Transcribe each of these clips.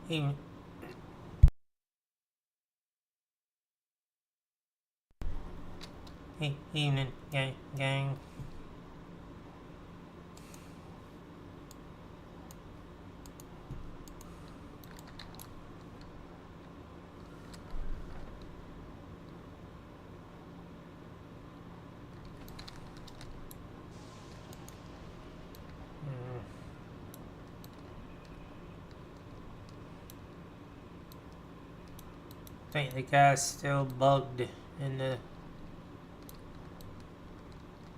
Even, evening, gang. I think the guy's still bugged in the...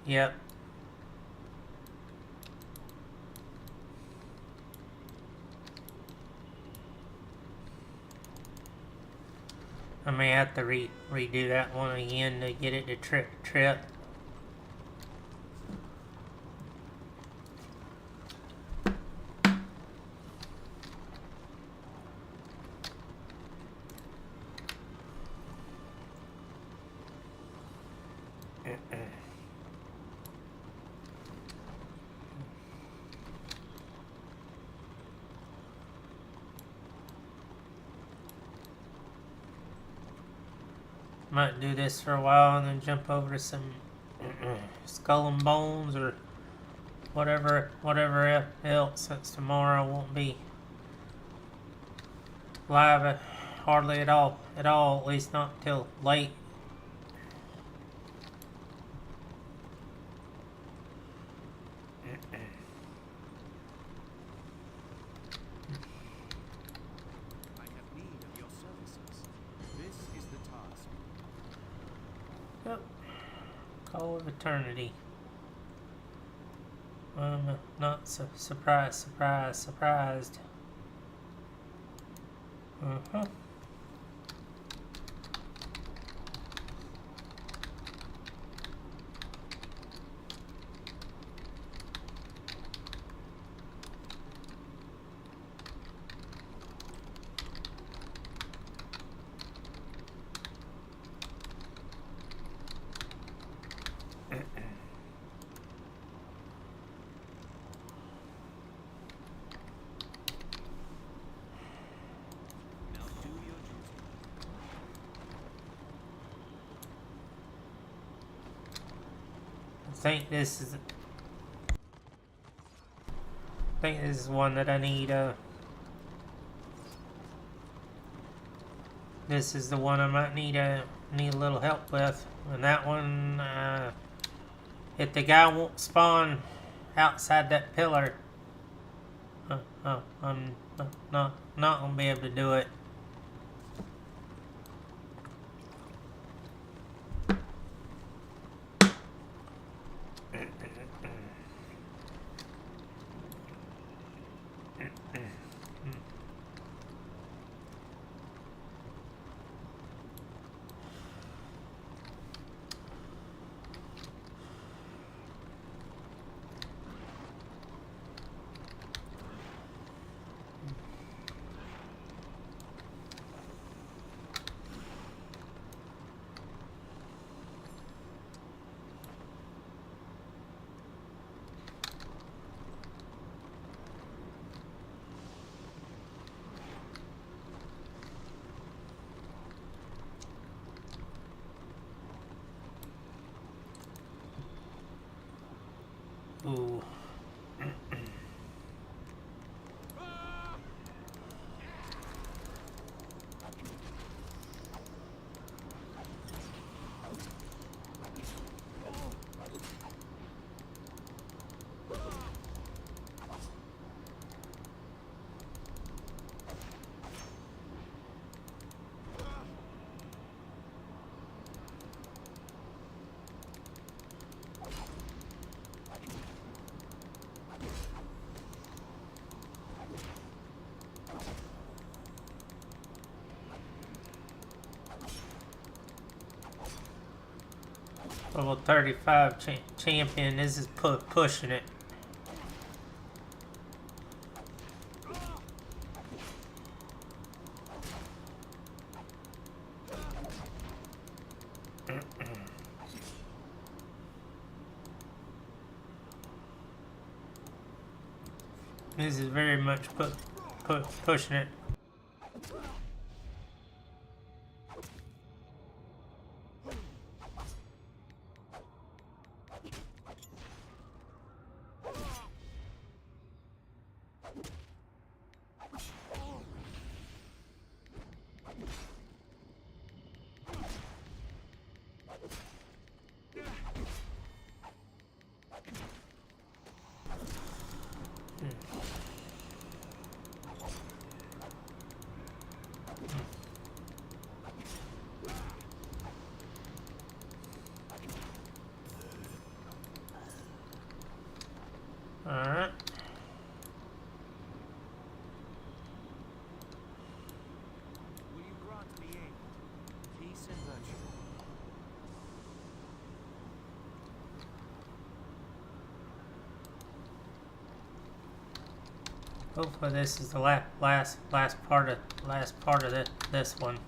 Yep. I may have to redo that one again to get it to trip. Might do this for a while and then jump over to some Skull and Bones or whatever else, since tomorrow won't be live hardly at all, at least not till late. Yep. Call of Eternity. I'm not surprised. I think this is one that I need. This is the one I might need a little help with. And that one, if the guy won't spawn outside that pillar, I'm not gonna be able to do it. Ooh. Level 35 champion. This is pushing it. This is very much pushing it. Hopefully this is the last part of this one.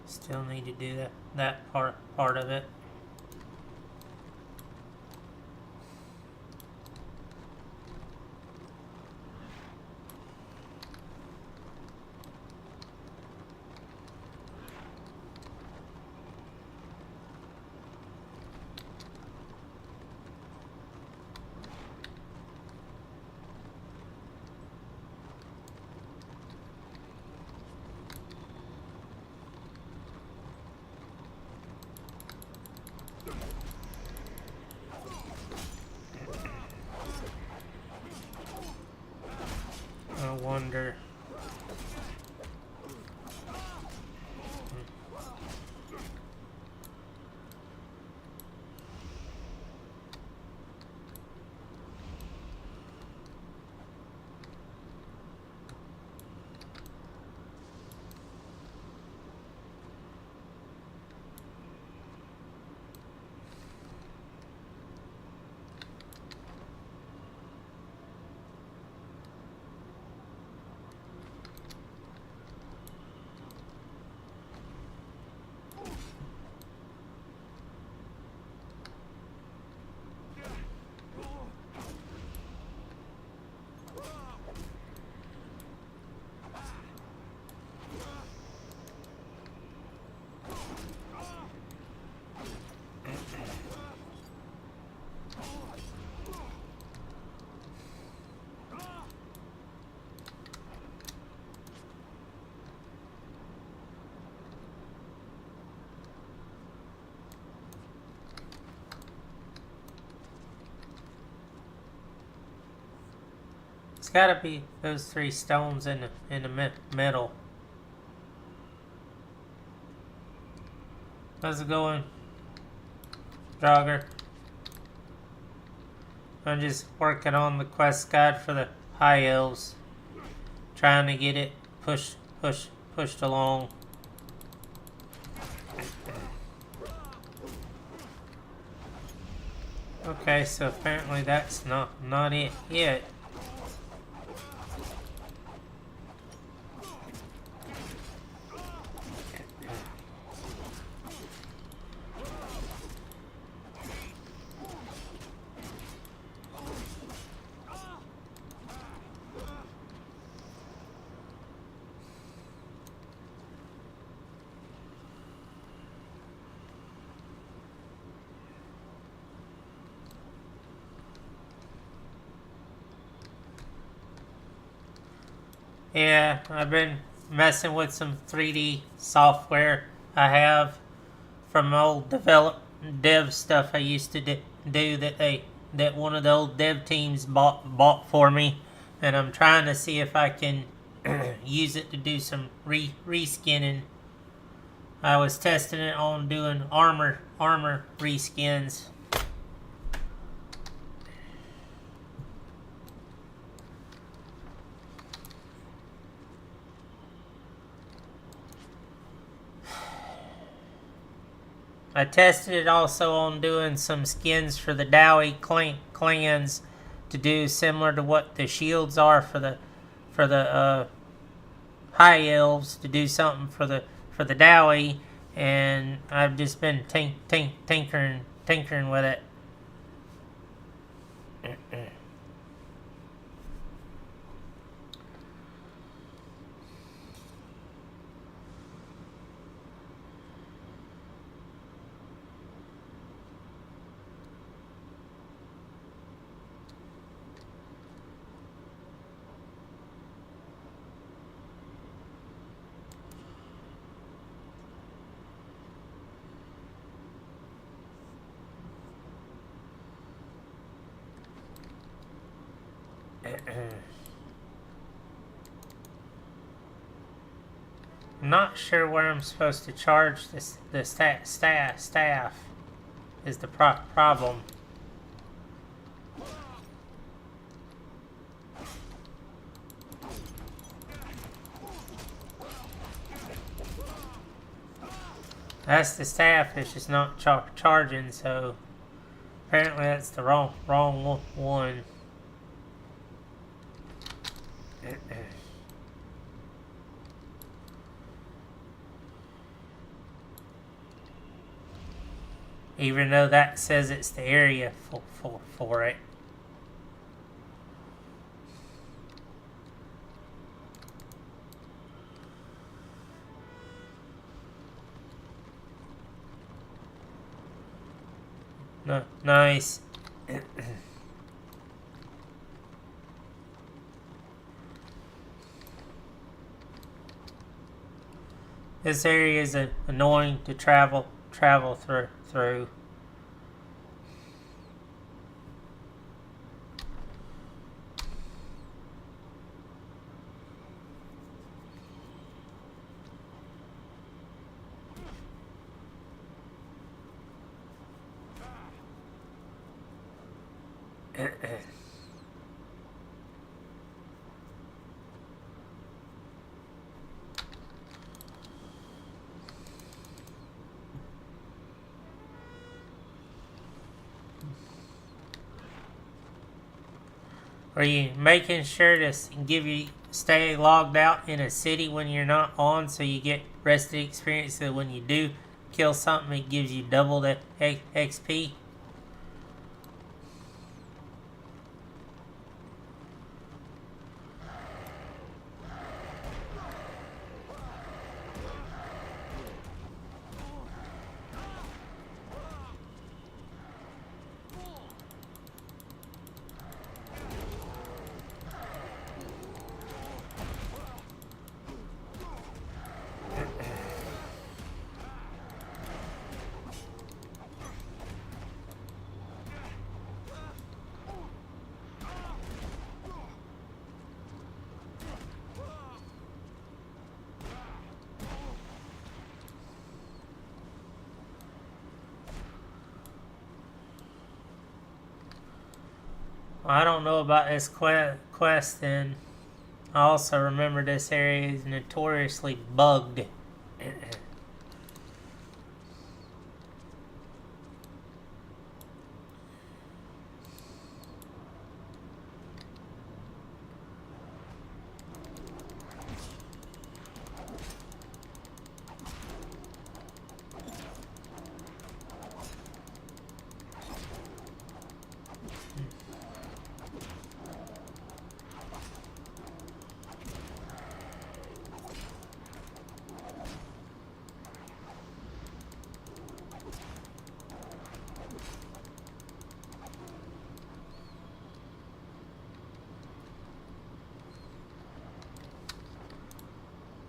Still need to do that part of it. I wonder. It's gotta be those 3 stones in the middle. How's it going, Jogger? I'm just working on the quest guide for the High Elves, trying to get it pushed along. Okay, so apparently that's not it yet. Yeah, I've been messing with some 3D software I have from old dev stuff I used to do that one of the old dev teams bought for me, and I'm trying to see if I can use it to do some reskinning. I was testing it on doing armor reskins. I tested it also on doing some skins for the Dowie clans to do similar to what the shields are for the High Elves, to do something for the Dowie, and I've just been tinkering with it. I'm not sure where I'm supposed to charge the staff is the problem. That's the staff, it's just not charging, so apparently that's the wrong one. Even though that says it's the area for it. No, nice. This area is annoying to travel through. Are you making sure to stay logged out in a city when you're not on, so you get rest of the experience, so when you do kill something it gives you double the XP? I don't know about this quest then. I also remember this area is notoriously bugged.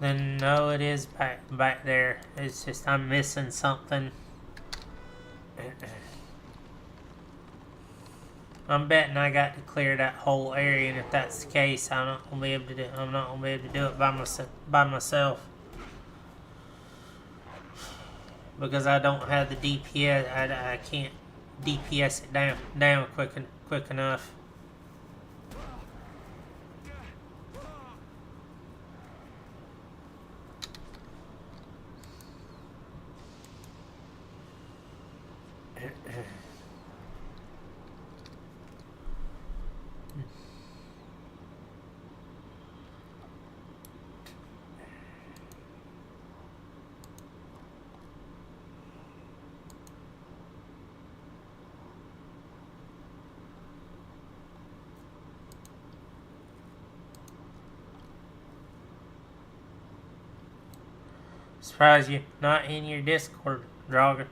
Then no, it is back there. It's just I'm missing something. I'm betting I got to clear that whole area, and if that's the case, I'm not gonna be able to do it by myself because I don't have the DPS. I can't DPS it down quick enough. Surprised you not in your Discord, Draugr.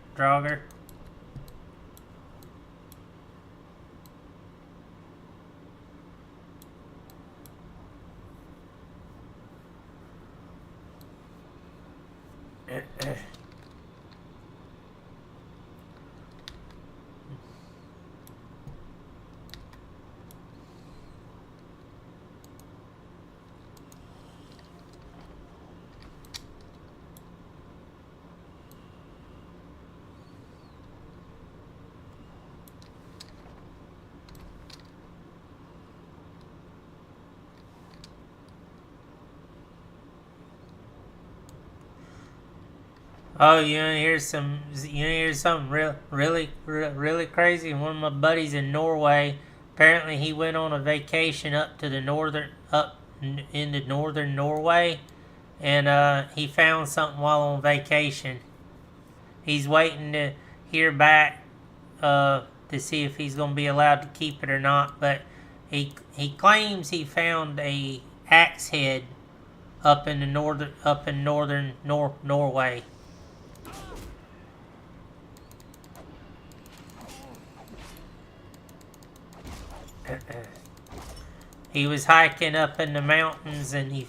Oh, you wanna hear some? You wanna hear something really crazy? One of my buddies in Norway. Apparently, he went on a vacation up to the into northern Norway, and he found something while on vacation. He's waiting to hear back to see if he's gonna be allowed to keep it or not. But he claims he found a axe head up in northern Norway. He was hiking up in the mountains, and he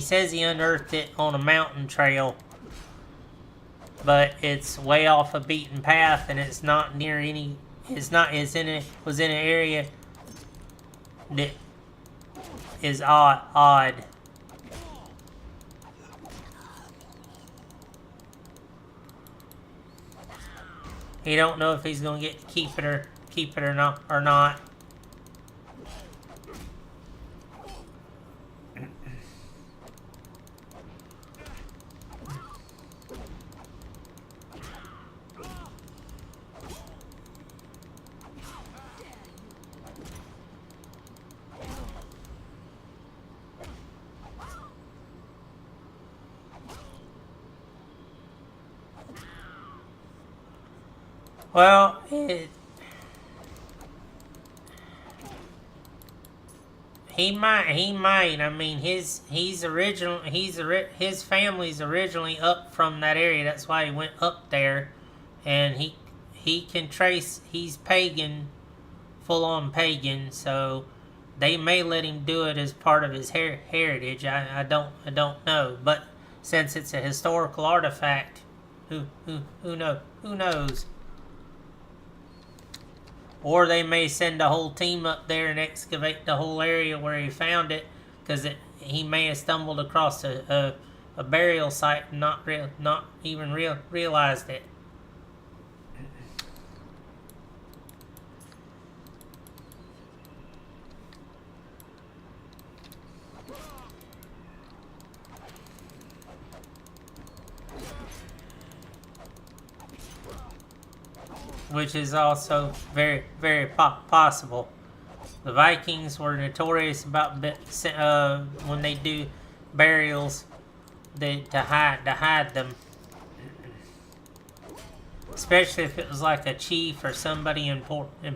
says he unearthed it on a mountain trail, but it's way off a beaten path, and it's not near any. It's not. Was in an area that is odd. He don't know if he's gonna get to keep it or not. Well, he might. I mean, his family's originally up from that area. That's why he went up there, and he can trace. He's pagan, full on pagan. So they may let him do it as part of his heritage. I don't know. But since it's a historical artifact, who knows? Or they may send a whole team up there and excavate the whole area where he found it, because he may have stumbled across a burial site and not even realized it. Which is also very possible. The Vikings were notorious about when they do burials, to hide them, especially if it was like a chief or somebody important.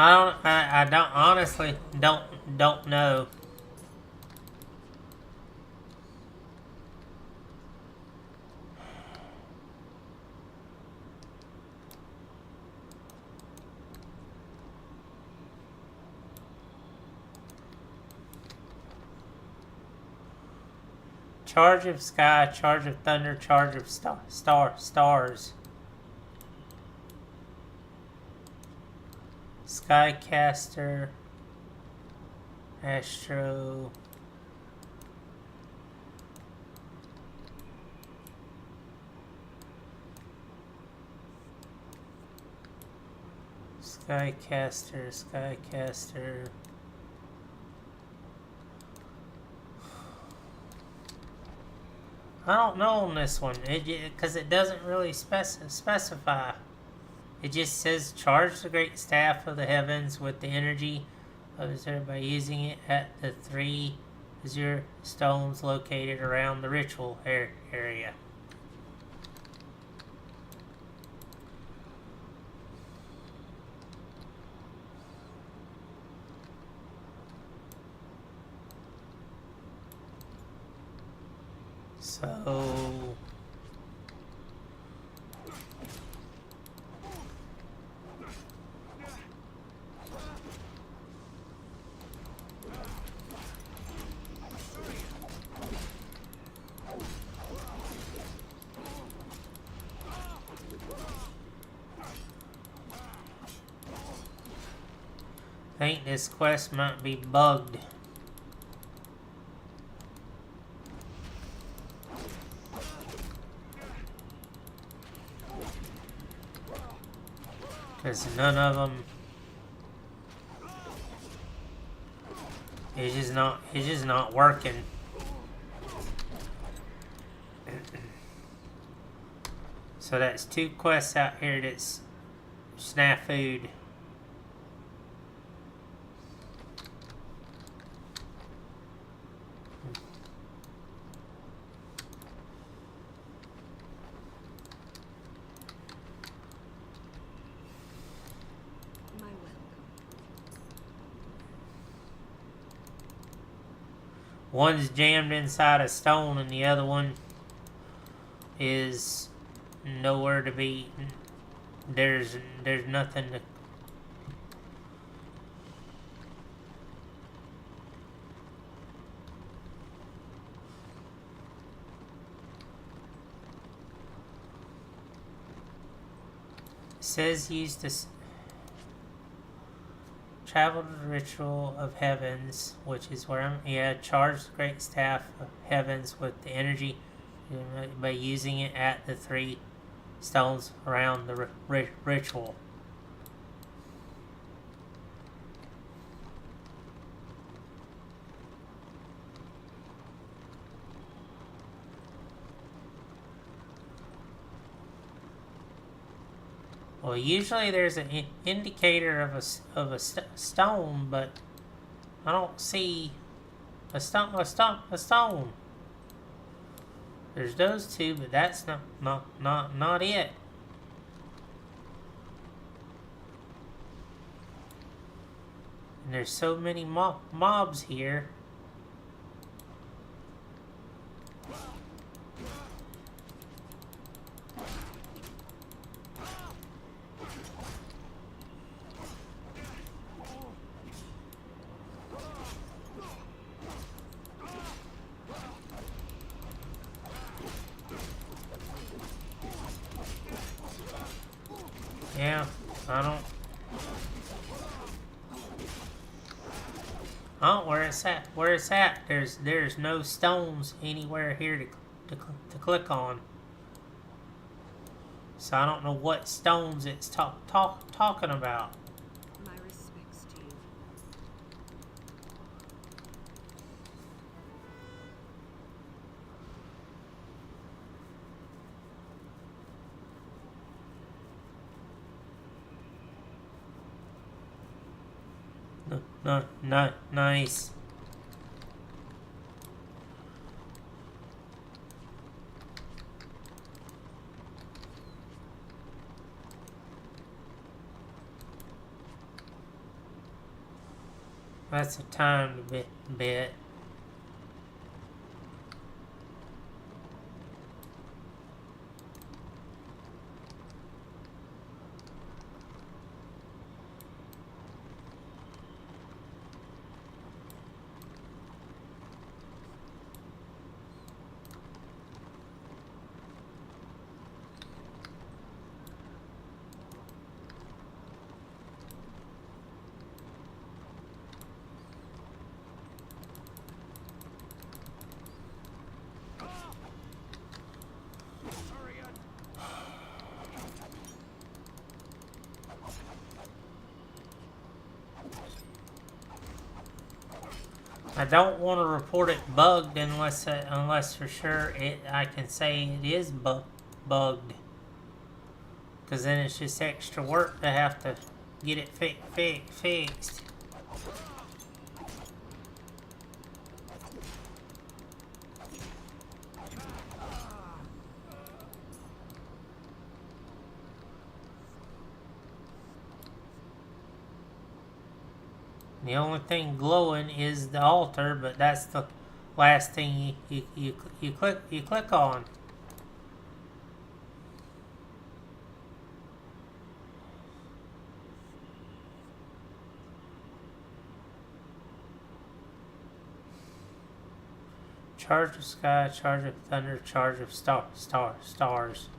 I don't honestly don't know. Charge of sky, charge of thunder, charge of stars. Skycaster, Astro, Skycaster. I don't know on this one, because it doesn't really specify. It just says, charge the great staff of the heavens with the energy of Azure by using it at the 3 Azure stones located around the ritual area. So I think this quest might be bugged. Because none of them, it's just not working. So that's 2 quests out here that's snafu'd. One's jammed inside a stone and the other one is nowhere to be. There's nothing to. It says use this. Travel to the ritual of heavens, which is where charge the great staff of heavens with the energy by using it at the 3 stones around the ritual. Well, usually there's an indicator of a stone, but I don't see a stone. There's those 2, but that's not it. And there's so many mobs here. Yeah, where it's at. Where it's at. There's no stones anywhere here to click on. So I don't know what stones it's talking about. My respects to you. No, nice. That's a time bit. I don't want to report it bugged unless for sure I can say it is bugged. Because then it's just extra work to have to get it fixed. The only thing glowing is the altar, but that's the last thing you click on. Charge of sky, charge of thunder, charge of stars.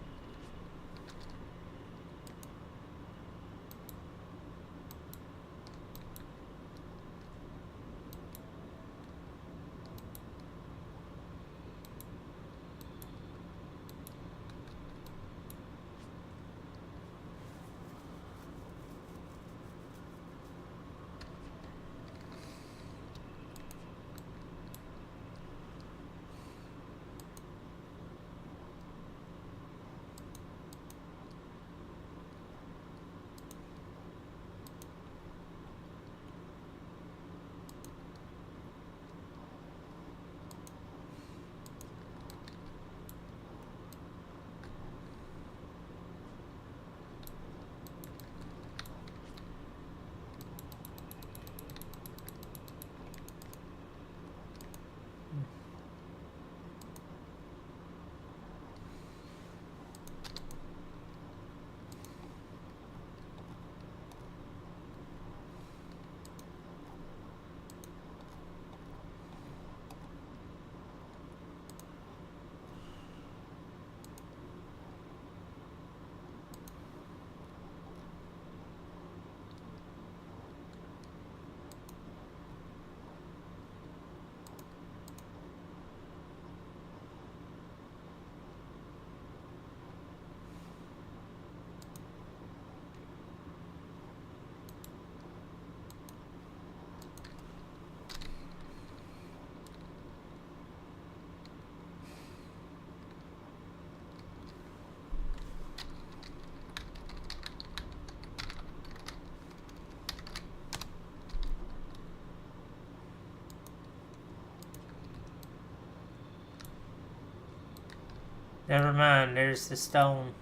Never mind, there's the stone.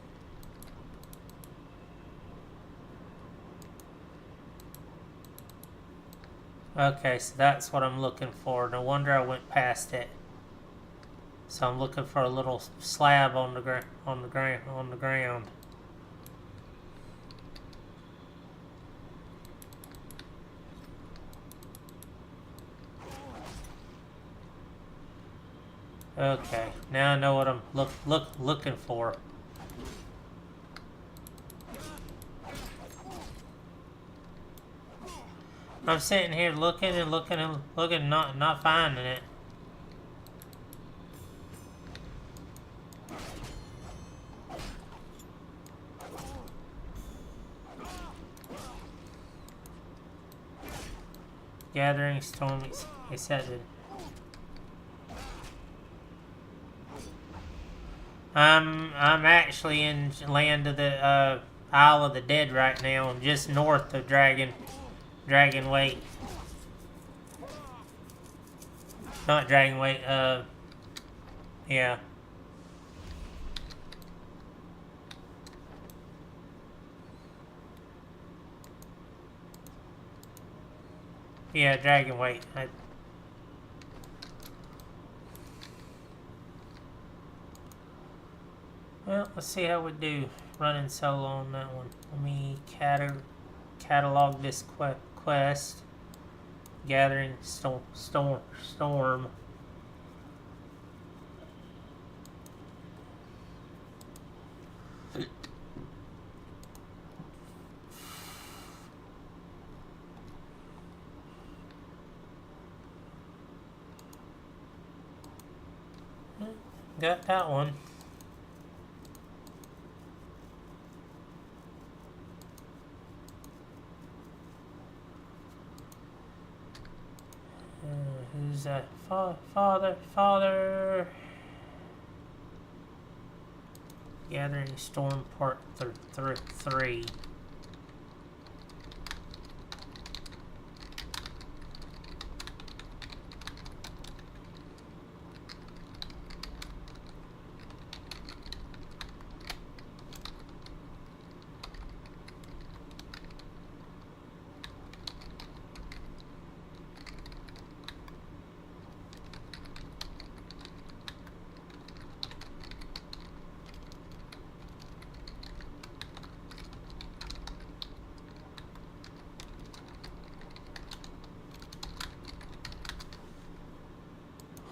Okay, so that's what I'm looking for. No wonder I went past it. So I'm looking for a little slab on the ground. Okay, now I know what I'm looking for. I'm sitting here looking, not finding it. Gathering storm accepted. I'm actually in land of the Isle of the Dead right now, just north of Dragon Weight. Not Dragon Weight, yeah. Yeah, Dragon Weight. Well, let's see how we do running solo on that one. Let me catalog this quest. Gathering storm. Got that one. Who's that? Father. Gathering Storm Part 3.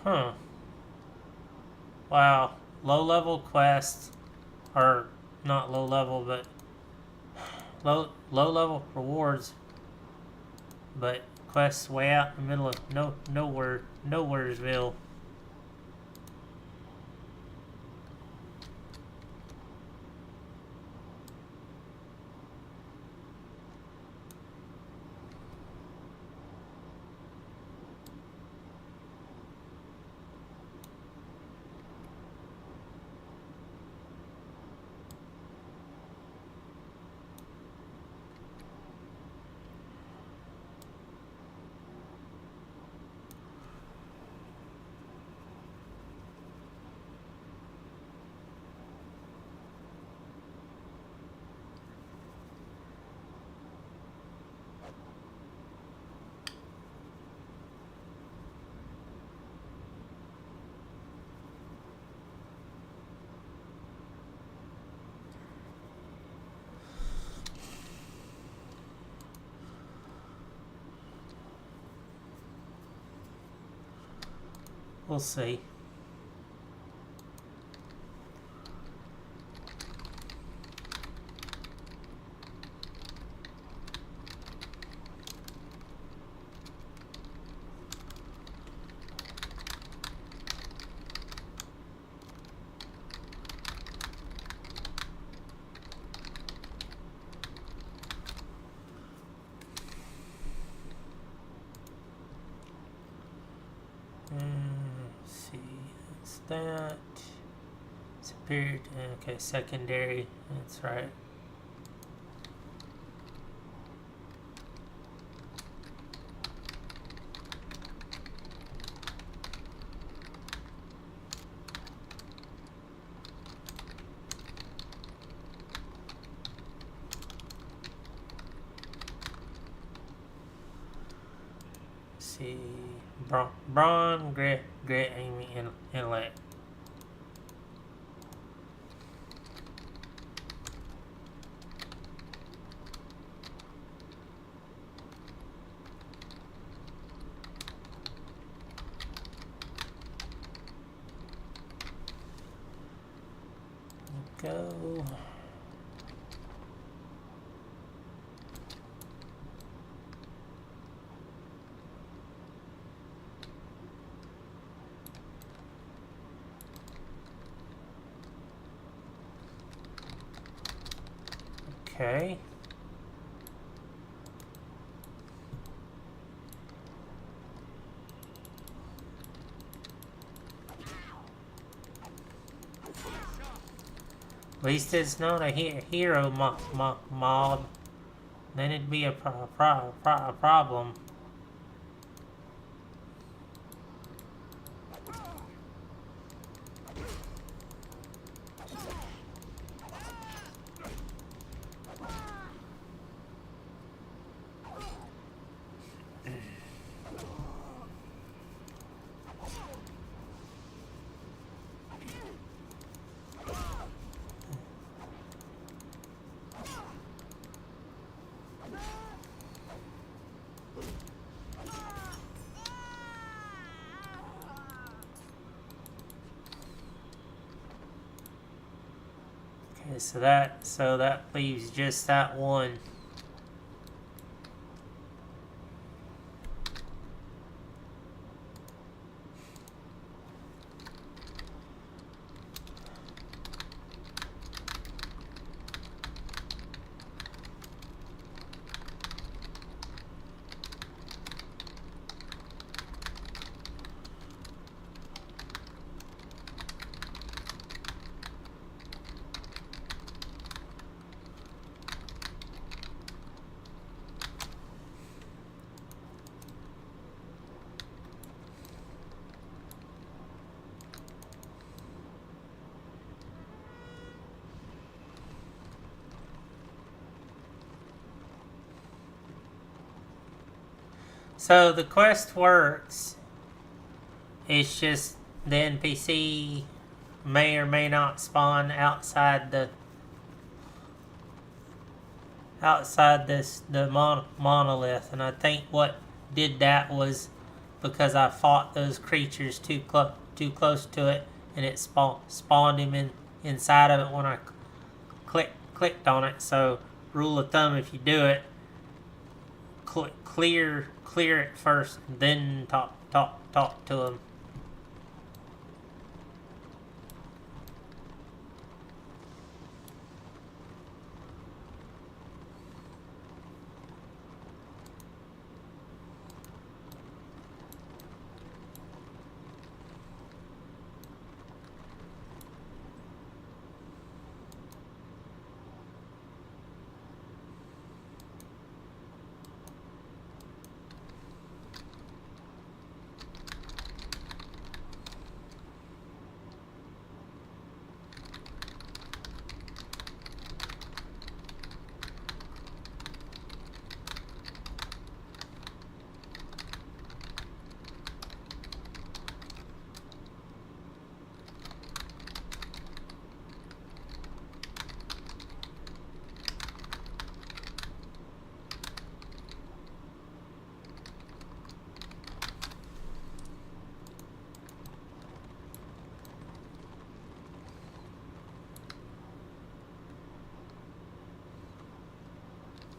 Huh. Wow. Low level quests, or not low level, but low level rewards, but quests way out in the middle of nowheresville. We'll see. Let's see, that's that. Superior, okay, secondary, that's right. See, Brawn, Grit, Amy, Intellect. Go. Okay. At least it's not a hero mob. Then it'd be a problem. Okay, so that leaves just that one. So the quest works. It's just the NPC may or may not spawn outside the monolith, and I think what did that was because I fought those creatures too close to it, and it spawned him inside of it when I clicked on it. So rule of thumb, if you do it, clear it first, then talk to him.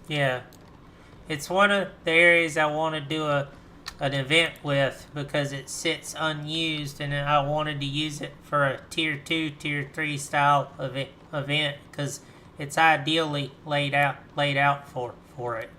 Yeah, it's one of the areas I want to do an event with because it sits unused, and I wanted to use it for a tier 2, tier 3 style event because it's ideally laid out for it.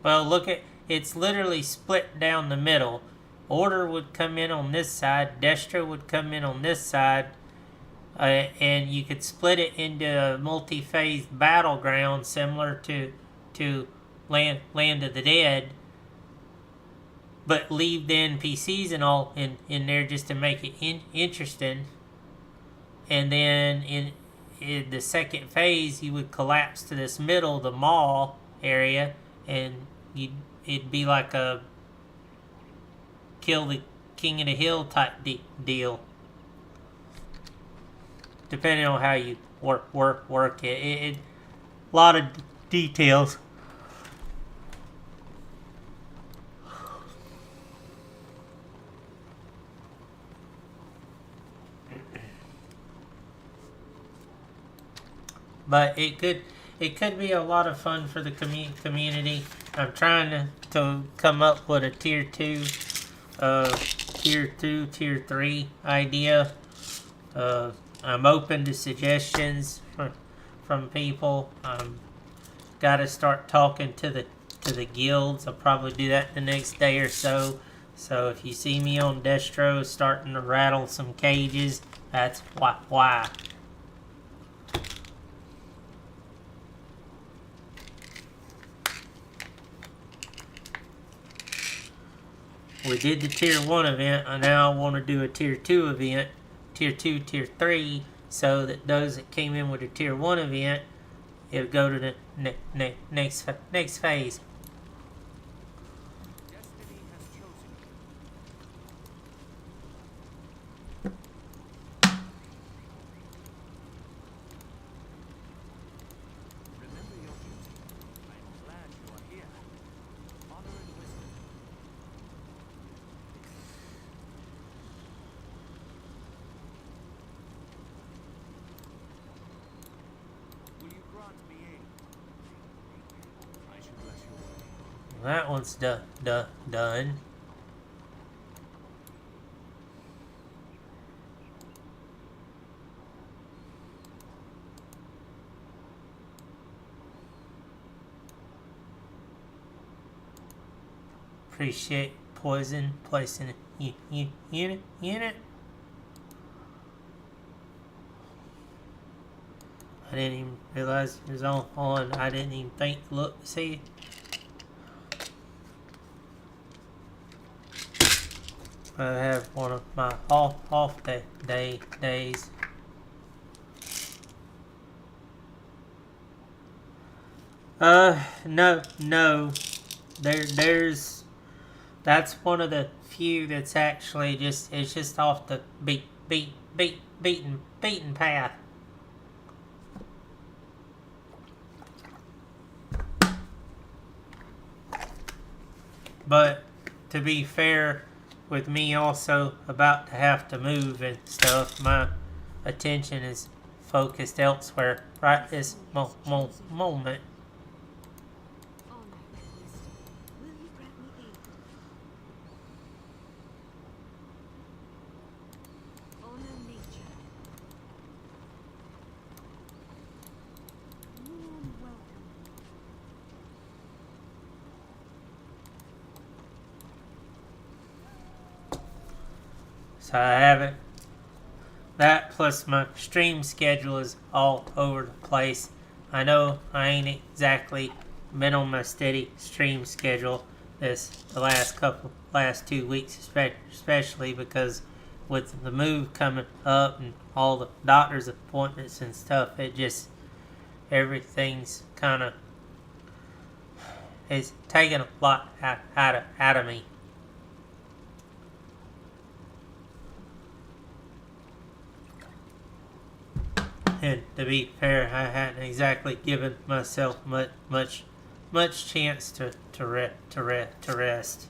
Well, look at it's literally split down the middle. Order would come in on this side, Destra would come in on this side, and you could split it into a multi-phase battleground similar to Land of the Dead, but leave the NPCs and all in there just to make it interesting. And then in the second phase, you would collapse to this middle, the mall area, and it'd be like a kill the king of the hill type deal, depending on how you work it. A lot of details. But it could be a lot of fun for the community. I'm trying to come up with a tier 2, tier 3 idea. I'm open to suggestions from people. Got to start talking to the guilds. I'll probably do that the next day or so. So if you see me on Destro starting to rattle some cages, that's why. We did the tier 1 event, and now I want to do a tier 2 event, tier 2, tier 3, so that those that came in with a tier 1 event, it'll go to the next phase. That one's done. Appreciate poison placing unit. I didn't even realize it was on. I didn't even think to look to see. I have one of my off days. No, no. There's that's one of the few that's actually it's just off the beaten path. But to be fair, with me also about to have to move and stuff, my attention is focused elsewhere right this moment. Honor and wisdom. Will you grant me aid? Honor nature. Warm welcome. So I haven't. That plus my stream schedule is all over the place. I know I ain't exactly been on my steady stream schedule the last 2 weeks, especially because with the move coming up and all the doctor's appointments and stuff, it just everything's kind of is taking a lot out of me. And to be fair, I hadn't exactly given myself much chance to rest.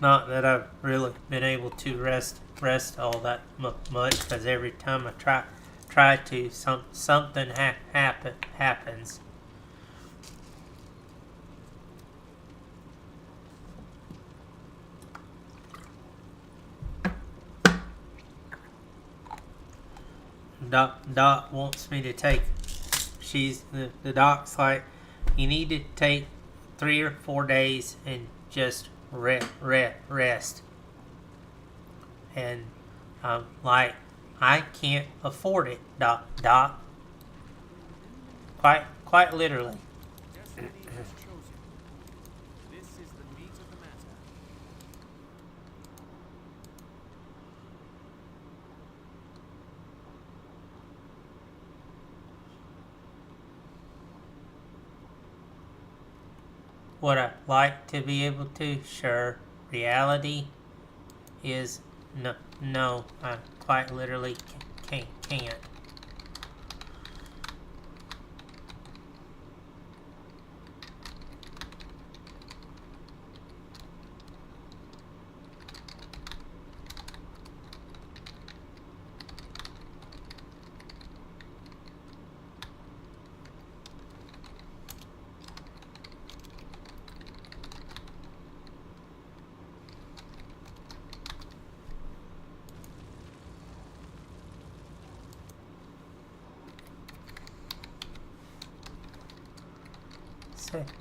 Not that I've really been able to rest all that much, because every time I try to, something happens. Doc wants me to take. The doc's like, you need to take 3 or 4 days and just rest. And I'm like, I can't afford it, Doc. Quite literally. Destiny has chosen. This is the meat of the matter. Would I like to be able to? Sure. Reality is no. I quite literally can't.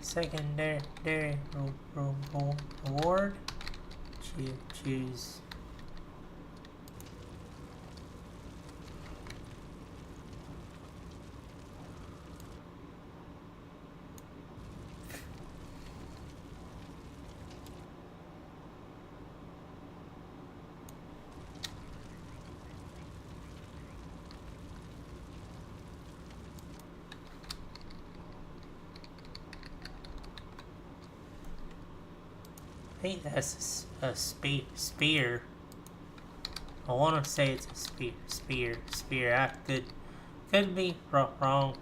Secondary reward. Choose. I think that's a spear. I want to say it's a spear. I could be wrong.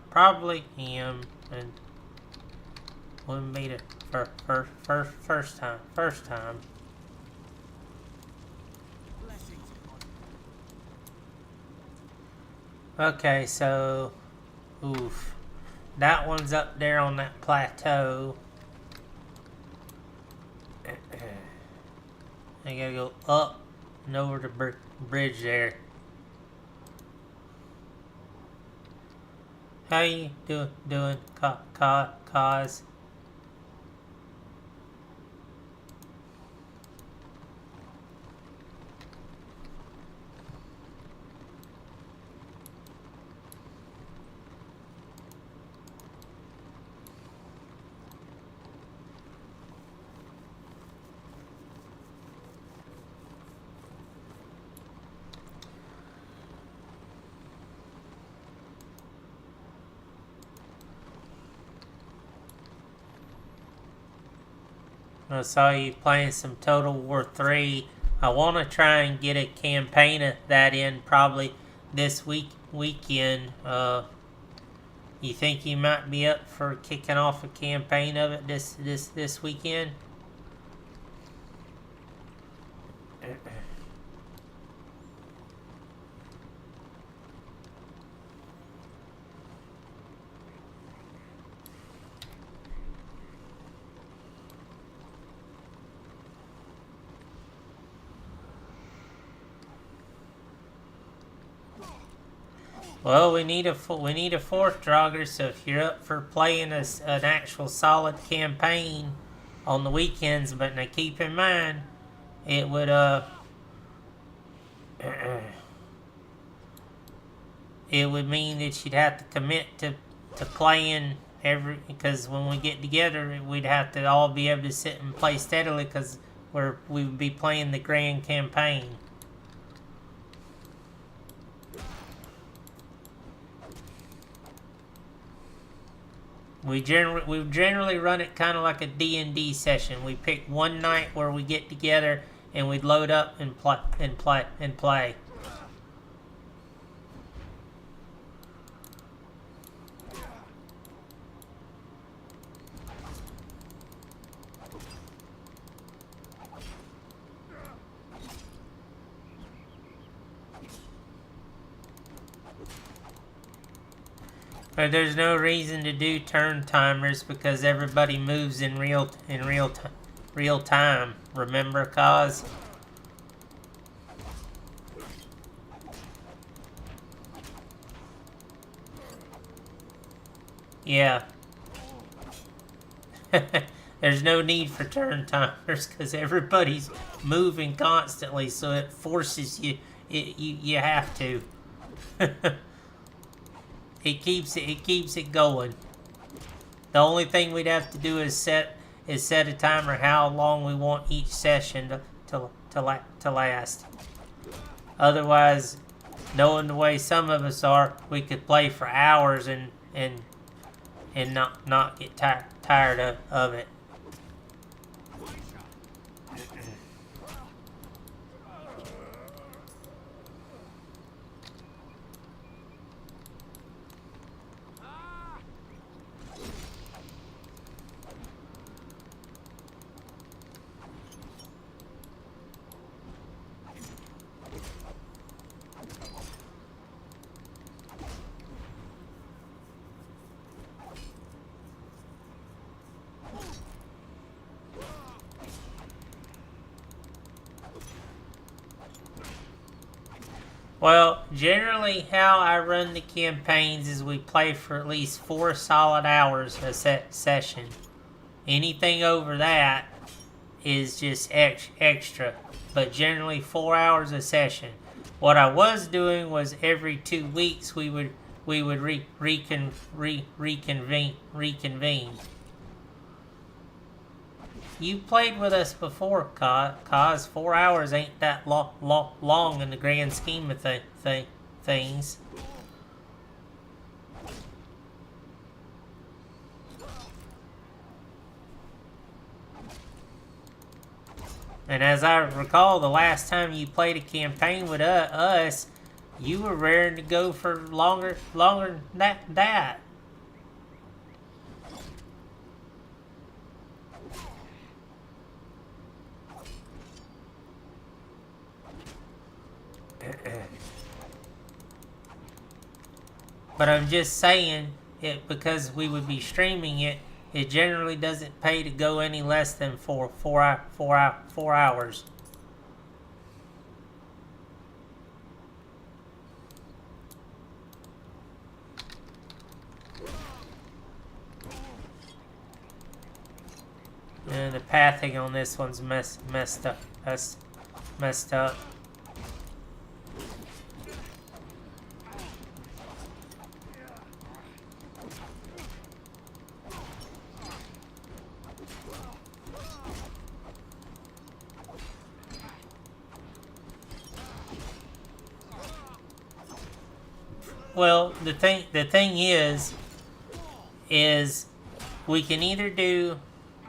Probably am, and wouldn't be the first time. Blessings upon you. Okay, so oof, that one's up there on that plateau. I gotta go up and over the bridge there. How you doing, cause? I saw you playing some Total War 3. I want to try and get a campaign of that in probably this weekend. You think you might be up for kicking off a campaign of it this weekend? Well, we need a fourth Draugr, so if you're up for playing an actual solid campaign on the weekends, but now keep in mind, it would it would mean that you'd have to commit to playing because when we get together, we'd have to all be able to sit and play steadily because we would be playing the grand campaign. We generally run it kind of like a D&D session. We pick one night where we get together and we'd load up and play. But there's no reason to do turn timers because everybody moves in real time. Remember, cause yeah. There's no need for turn timers because everybody's moving constantly, so it forces you. You have to. It keeps it going. The only thing we'd have to do is set a timer how long we want each session to last. Otherwise, knowing the way some of us are, we could play for hours and not get tired of it. Well, generally how I run the campaigns is we play for at least 4 solid hours a session. Anything over that is just extra, but generally 4 hours a session. What I was doing was every 2 weeks we would reconvene. You played with us before, cause 4 hours ain't that long in the grand scheme of things. And as I recall, the last time you played a campaign with us, you were raring to go for longer than that. But I'm just saying it because we would be streaming it. It generally doesn't pay to go any less than four hours. And the pathing on this one's messed up. Well, the thing is we can either do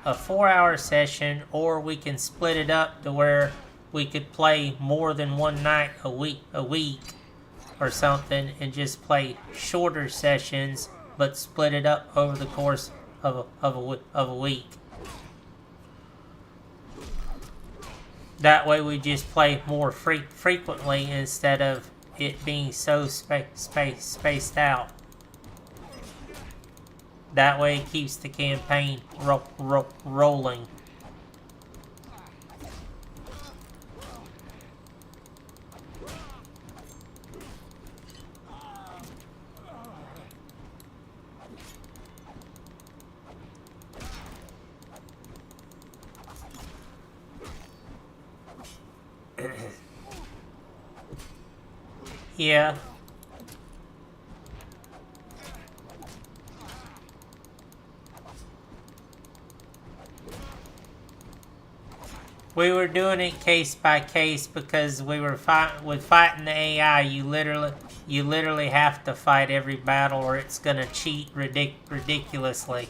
a 4-hour session, or we can split it up to where we could play more than one night a week or something, and just play shorter sessions but split it up over the course of a week. That way we just play more frequently instead of it being so spaced out. That way it keeps the campaign rolling. Yeah. We were doing it case by case because we were fighting the AI. You literally have to fight every battle, or it's gonna cheat ridiculously.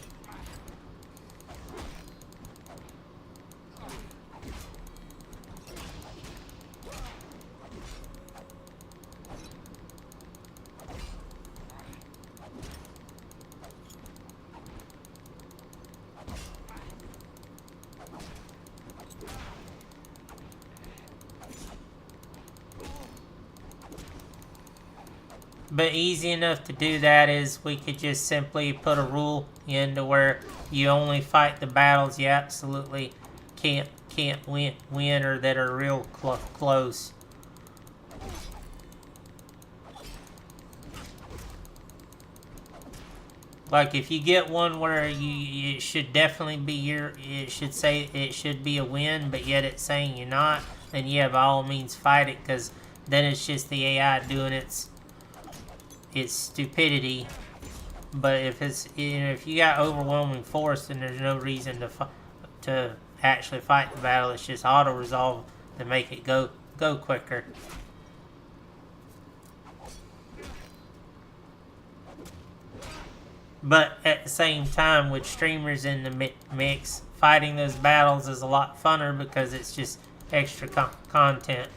But easy enough to do that is we could just simply put a rule in to where you only fight the battles you absolutely can't win or that are real close. Like if you get one where it should definitely be it should say it should be a win, but yet it's saying you're not, then yeah, by all means fight it, because then it's just the AI doing its stupidity. But if you got overwhelming force, then there's no reason to actually fight the battle. It's just auto resolve to make it go quicker. But at the same time, with streamers in the mix, fighting those battles is a lot funner because it's just extra content.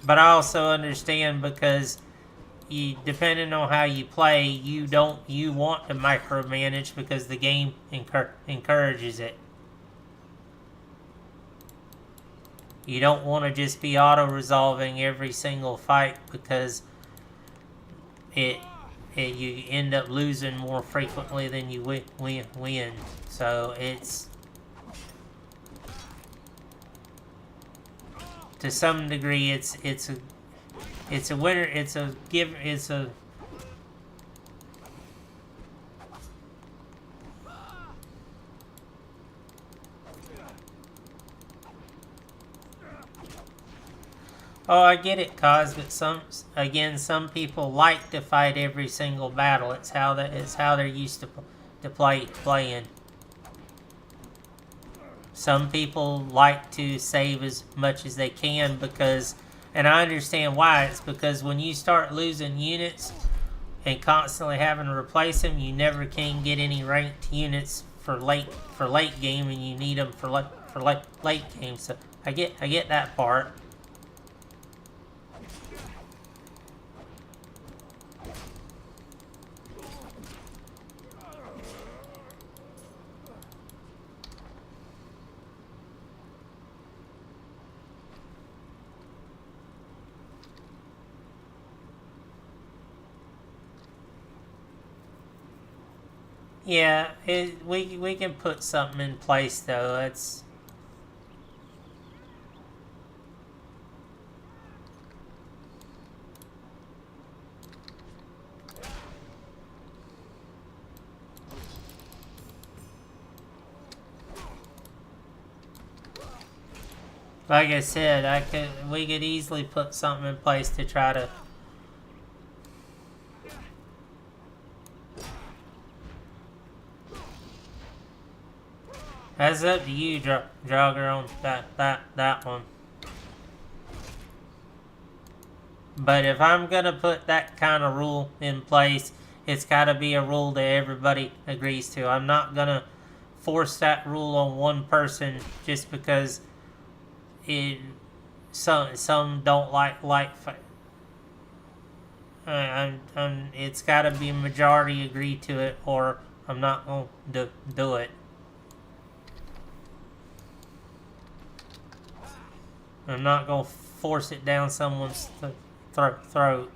But I also understand, because depending on how you play, you want to micromanage because the game encourages it. You don't want to just be auto-resolving every single fight, because you end up losing more frequently than you win. So it's, to some degree, it's a winner. It's a Oh, I get it, Cause, but some people like to fight every single battle. It's how they're used to playing. Some people like to save as much as they can because, and I understand why. It's because when you start losing units and constantly having to replace them, you never can get any ranked units for late game, and you need them for late game. So I get that part. Yeah, we can put something in place though. That's like I said. We could easily put something in place to try to. That's up to you, Jogger, on that one. But if I'm gonna put that kind of rule in place, it's gotta be a rule that everybody agrees to. I'm not gonna force that rule on one person just because it some don't like it's gotta be a majority agree to it, or I'm not gonna do it. I'm not gonna force it down someone's throat.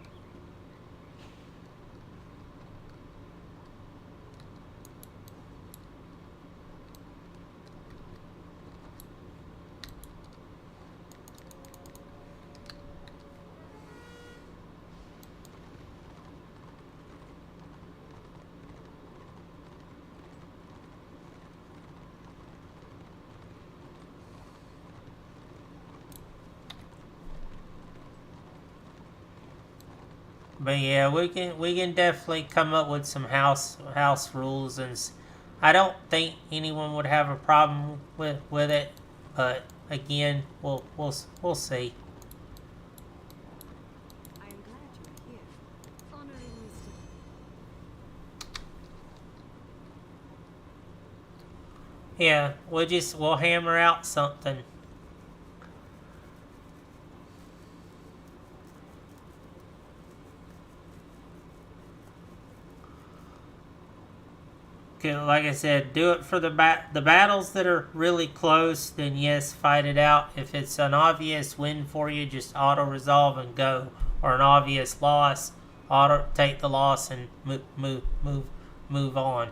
But yeah, we can definitely come up with some house rules, and I don't think anyone would have a problem with it. But again, we'll see. I am glad you are here. Honoring wisdom. Yeah, we'll hammer out something. Like I said, do it for the battles that are really close. Then yes, fight it out. If it's an obvious win for you, just auto resolve and go. Or an obvious loss, auto take the loss and move on.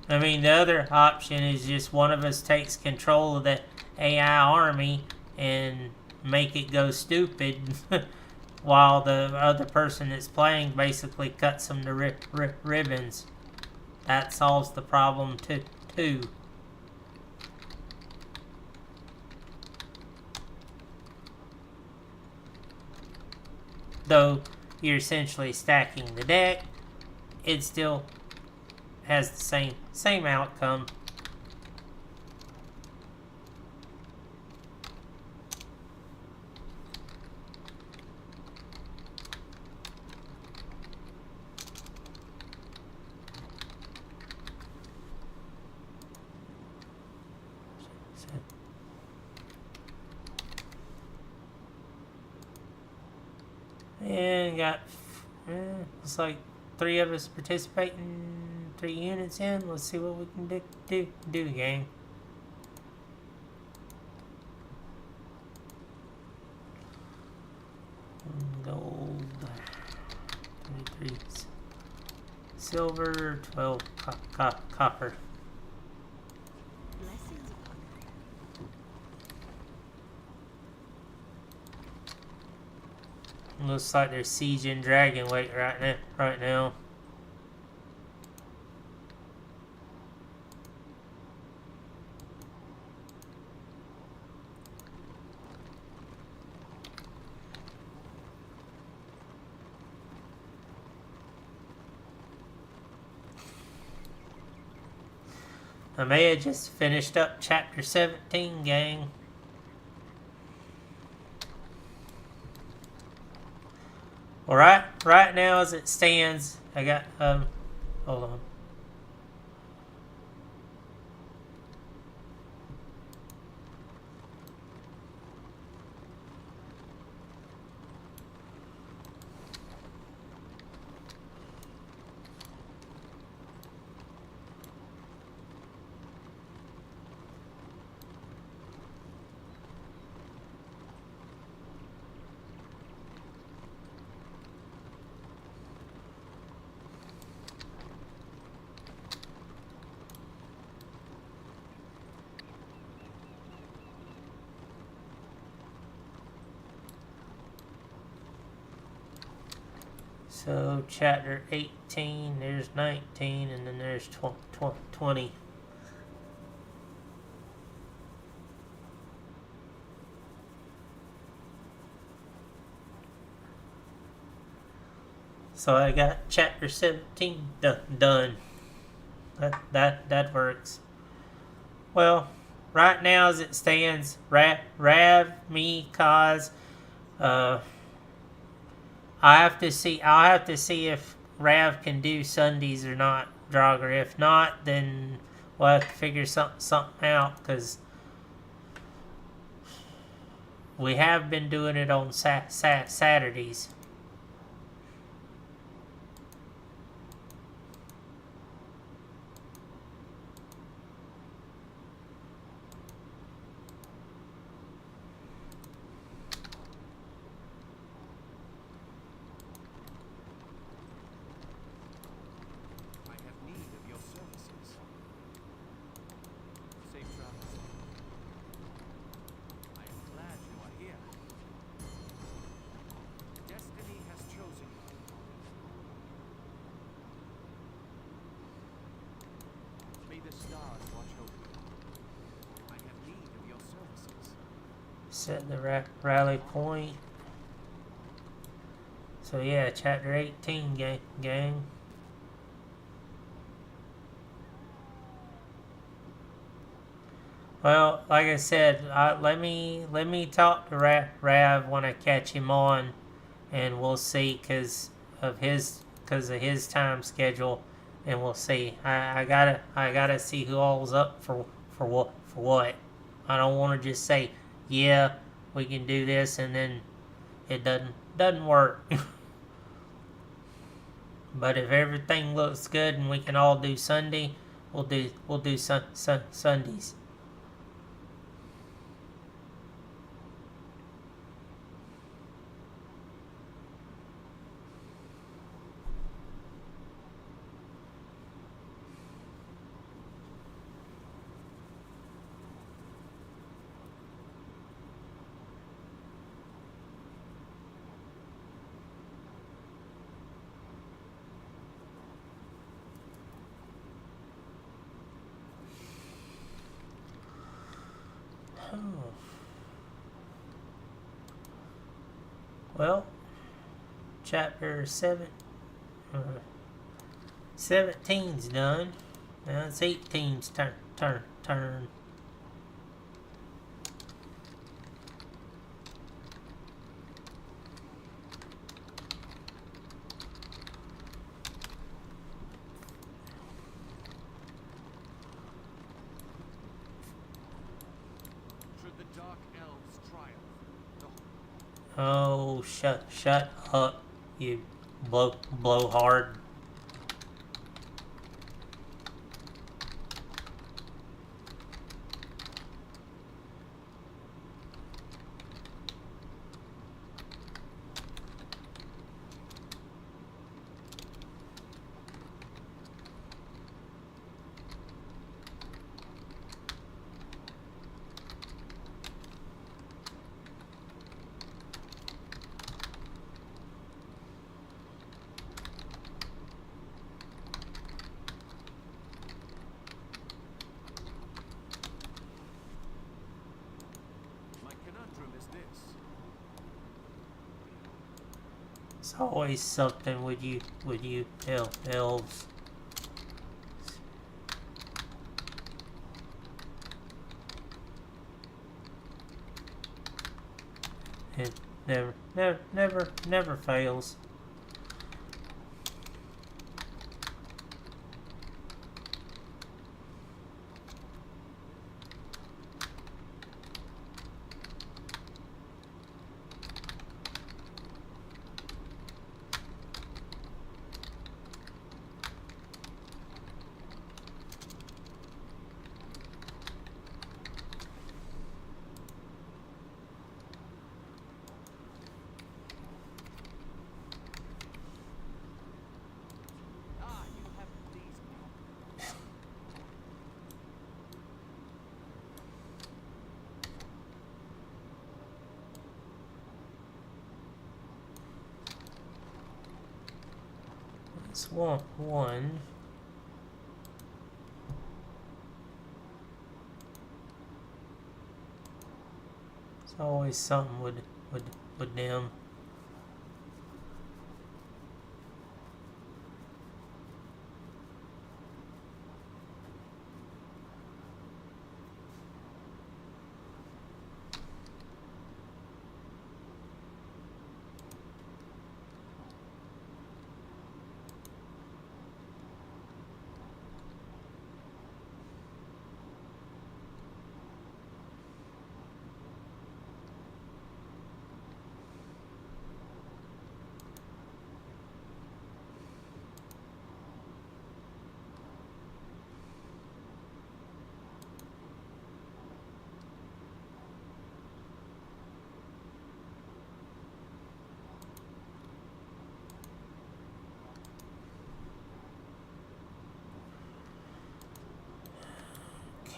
I mean, the other option is just one of us takes control of the AI army and make it go stupid while the other person that's playing basically cuts them to ribbons. That solves the problem too. Though you're essentially stacking the deck, it still has the same outcome. And got looks like 3 of us participating, 3 units in. Let's see what we can do gang. Gold, 23 silver, 12 copper. Blessings upon you. Looks like there's siege and dragon weight right now. I may have just finished up chapter 17, gang. Well, right now as it stands, I got hold on. So chapter 18, there's 19, and then there's 20. So I got chapter 17 done. That works. Well, right now as it stands, Rav, me, Kaz, I'll have to see if Rav can do Sundays or not, Draugr. If not, then we'll have to figure something out, because we have been doing it on Saturdays. I have need of your services. Safe travels. I am glad you are here. Destiny has chosen you. May the stars watch over you. I have need of your services. Set the rally point. So yeah, chapter 18, gang. Well, like I said, let me talk to Rav when I catch him on, and we'll see because of his time schedule, and we'll see. I gotta see who all's up for what. I don't want to just say, yeah, we can do this, and then it doesn't work. But if everything looks good and we can all do Sunday, we'll do Sundays. Well, chapter 17's done. Now it's 18's turn. Should the dark elves triumph, the Oh, shut up, you blowhard. my conundrum is this. It's always something with you elves. It never fails. It's one. It's always something with them.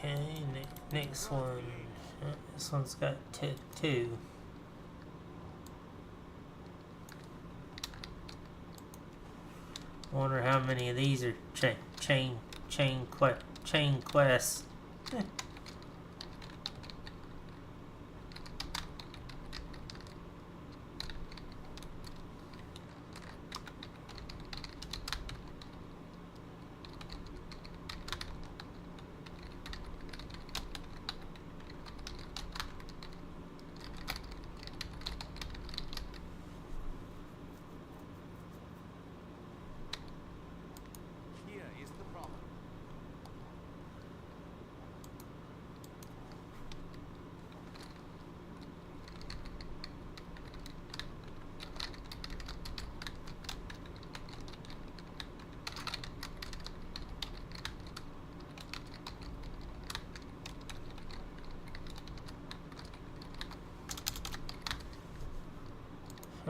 Okay, next one. This one's got two. Wonder how many of these are chain quests. Here is the problem.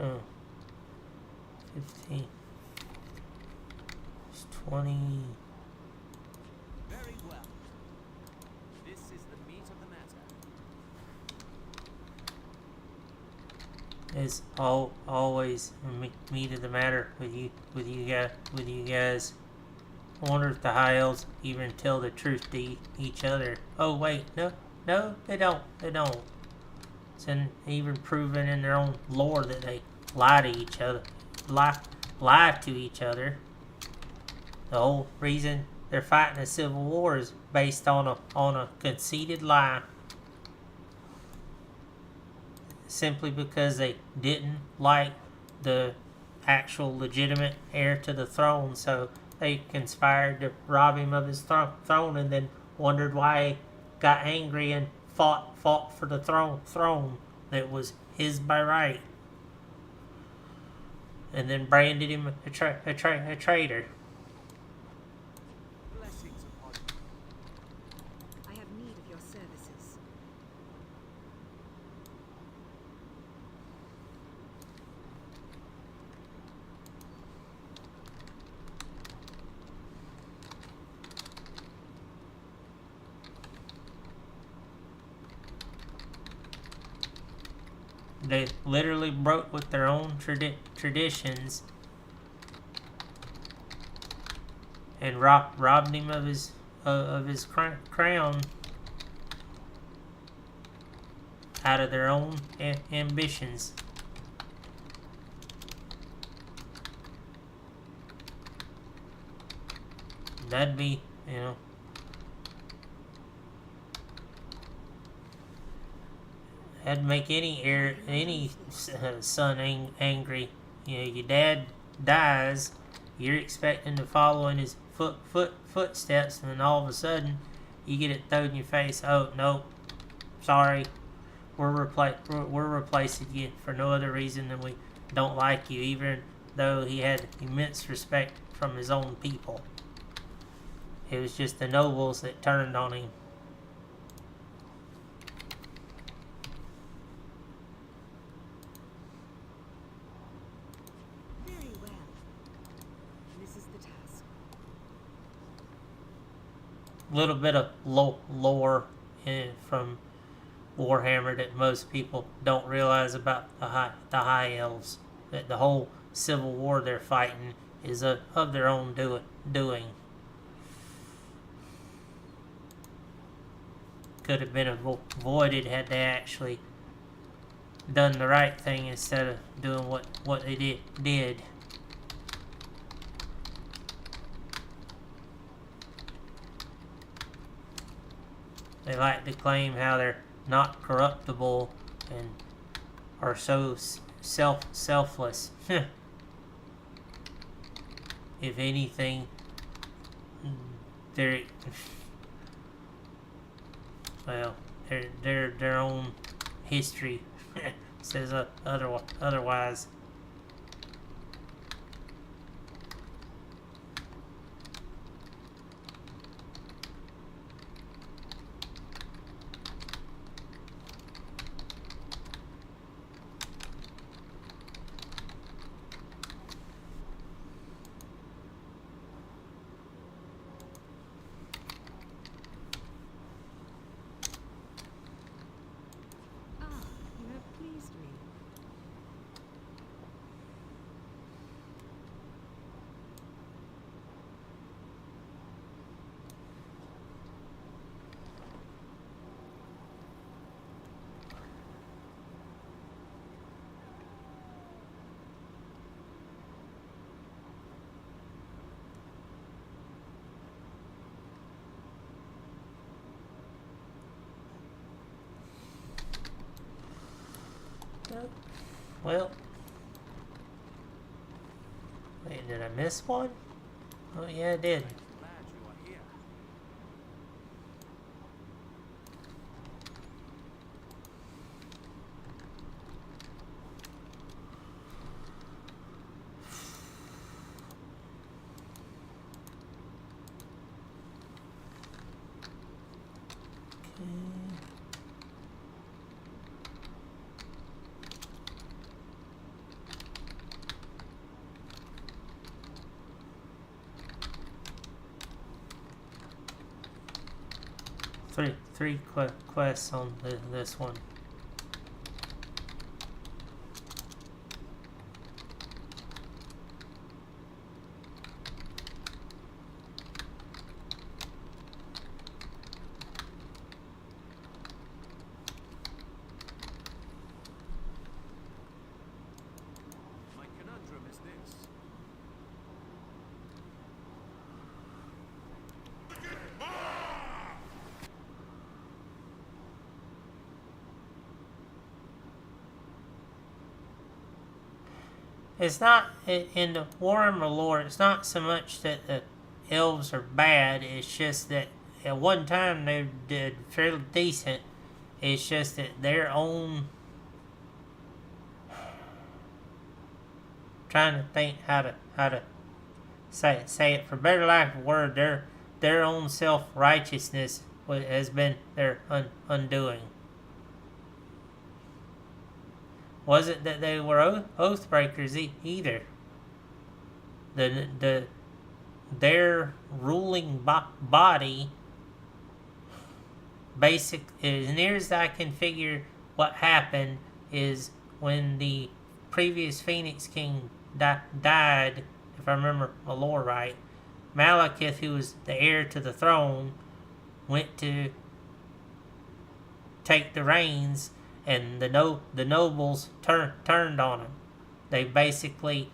Oh. 15. It's 20. Very well. This is the meat of the matter. It's always meat of the matter with you guys. I wonder if the high elves even tell the truth to each other. Oh wait, no, they don't. It's even proven in their own lore that they lie to each other. Lie to each other. The whole reason they're fighting a civil war is based on a conceited lie. Simply because they didn't like the actual legitimate heir to the throne, so they conspired to rob him of his throne, and then wondered why he got angry and fought for the throne that was his by right, and then branded him a traitor. Blessings upon you. I have need of your services. They literally broke with their own traditions and robbed him of his crown out of their own ambitions. That'd be, that'd make any son angry. Your dad dies, you're expecting to follow in his footsteps, and then all of a sudden you get it thrown in your face. Oh no, sorry, we're replacing you for no other reason than we don't like you, even though he had immense respect from his own people. It was just the nobles that turned on him. Very well. This is the task. Little bit of lore from Warhammer that most people don't realize about the high elves. That the whole civil war they're fighting is of their own doing. Could have been avoided had they actually done the right thing instead of doing what they did. They like to claim how they're not corruptible and are so selfless. If anything, they're well, their own history says otherwise. Ah, you have pleased me. Well, wait, did I miss one? Oh yeah, I did. Glad you are here. Three quests on this one. My conundrum is this. It's not in the Warhammer lore. It's not so much that the elves are bad. It's just that at one time they did fairly decent. It's just that their own. Trying to think how to say it for better lack of a word. Their own self-righteousness has been their undoing. Wasn't that they were oath breakers either. Their ruling body, basic as near as I can figure, what happened is when the previous Phoenix King died, if I remember the lore right, Malekith, who was the heir to the throne, went to take the reins, and the nobles turned on him. They basically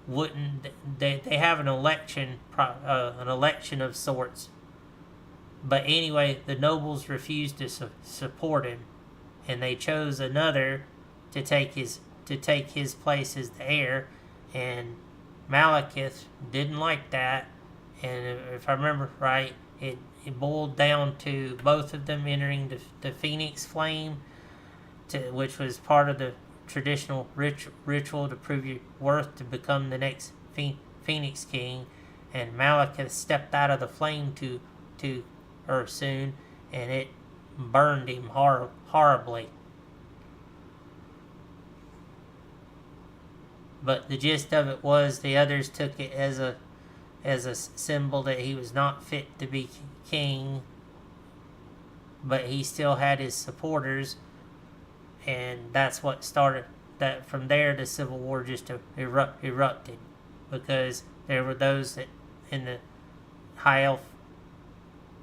wouldn't. They have an election of sorts. But anyway, the nobles refused to support him, and they chose another to take his place as the heir. And Malekith didn't like that, and if I remember right, it boiled down to both of them entering the Phoenix Flame, which was part of the traditional ritual to prove your worth to become the next Phoenix King. And Malekith stepped out of the flame too soon, and it burned him horribly. But the gist of it was the others took it as a symbol that he was not fit to be king, but he still had his supporters, and that's what started that. From there, the Civil War just erupted, because there were those that in the high elf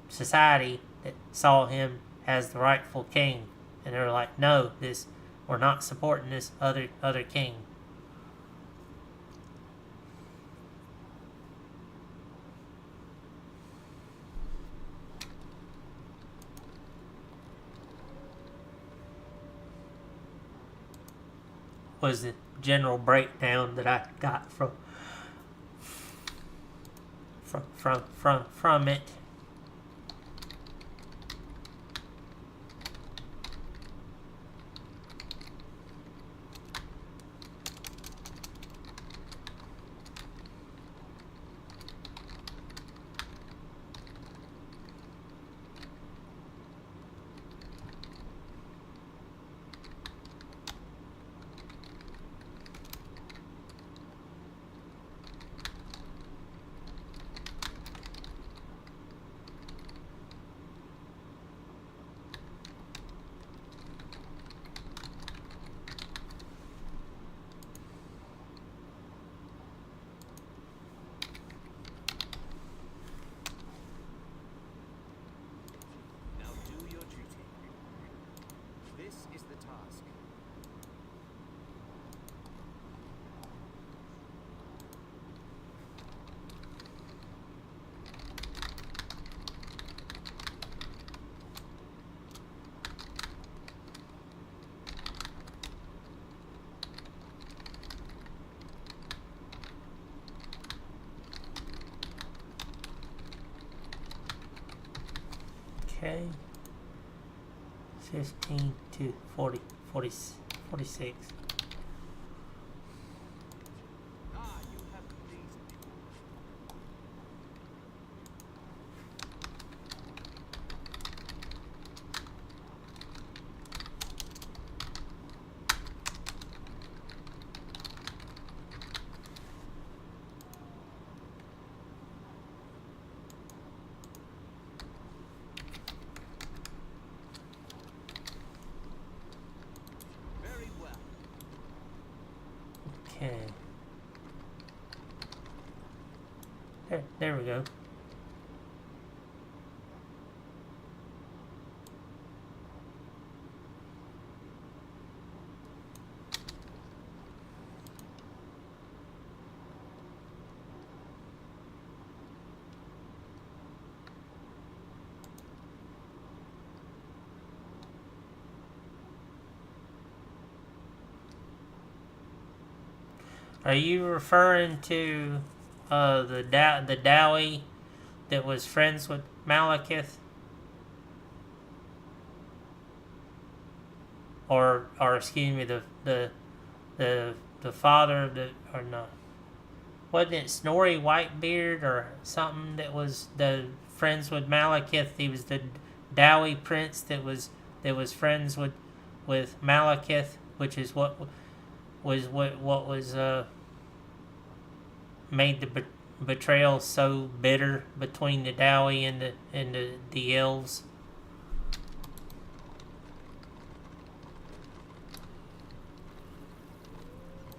society that saw him as the rightful king, and they were like, no, this we're not supporting this other king. Was the general breakdown that I got from it. Now do your duty. This is the task. Okay. 15 to 40, 46. Ah, you have pleased me. Very well. Okay. There we go. Are you referring to the Dowie that was friends with Malekith? Or excuse me, the father of the, or not? Wasn't it Snorri Whitebeard or something that was the friends with Malekith? He was the Dowie prince that was friends with Malekith, which is what was made the betrayal so bitter between the Dowie and the elves.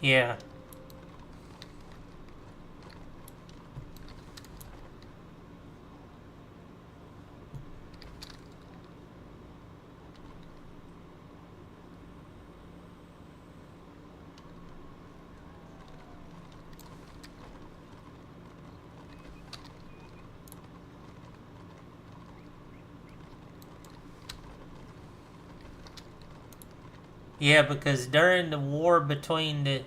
Yeah. Yeah, because during the war between the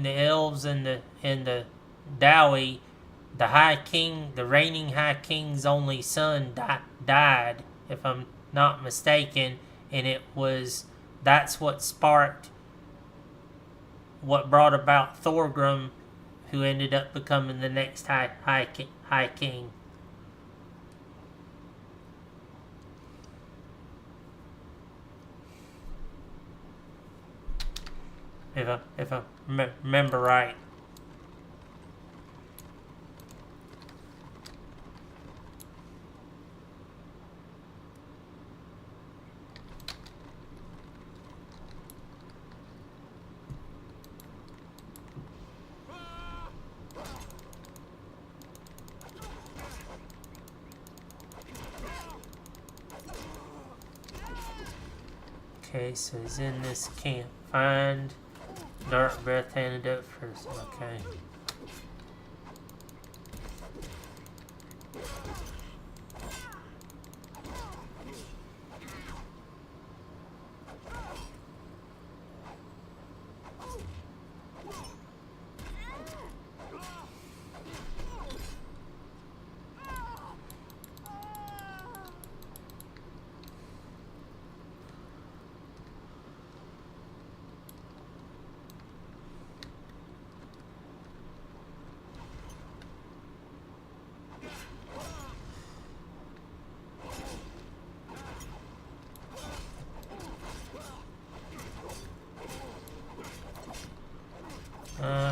elves and the Dowie, the reigning High King's only son died, if I'm not mistaken, and that's what sparked what brought about Thorgrim, who ended up becoming the next High King. If I remember right. Okay, so he's in this camp. Find dark breath antidote first. Okay.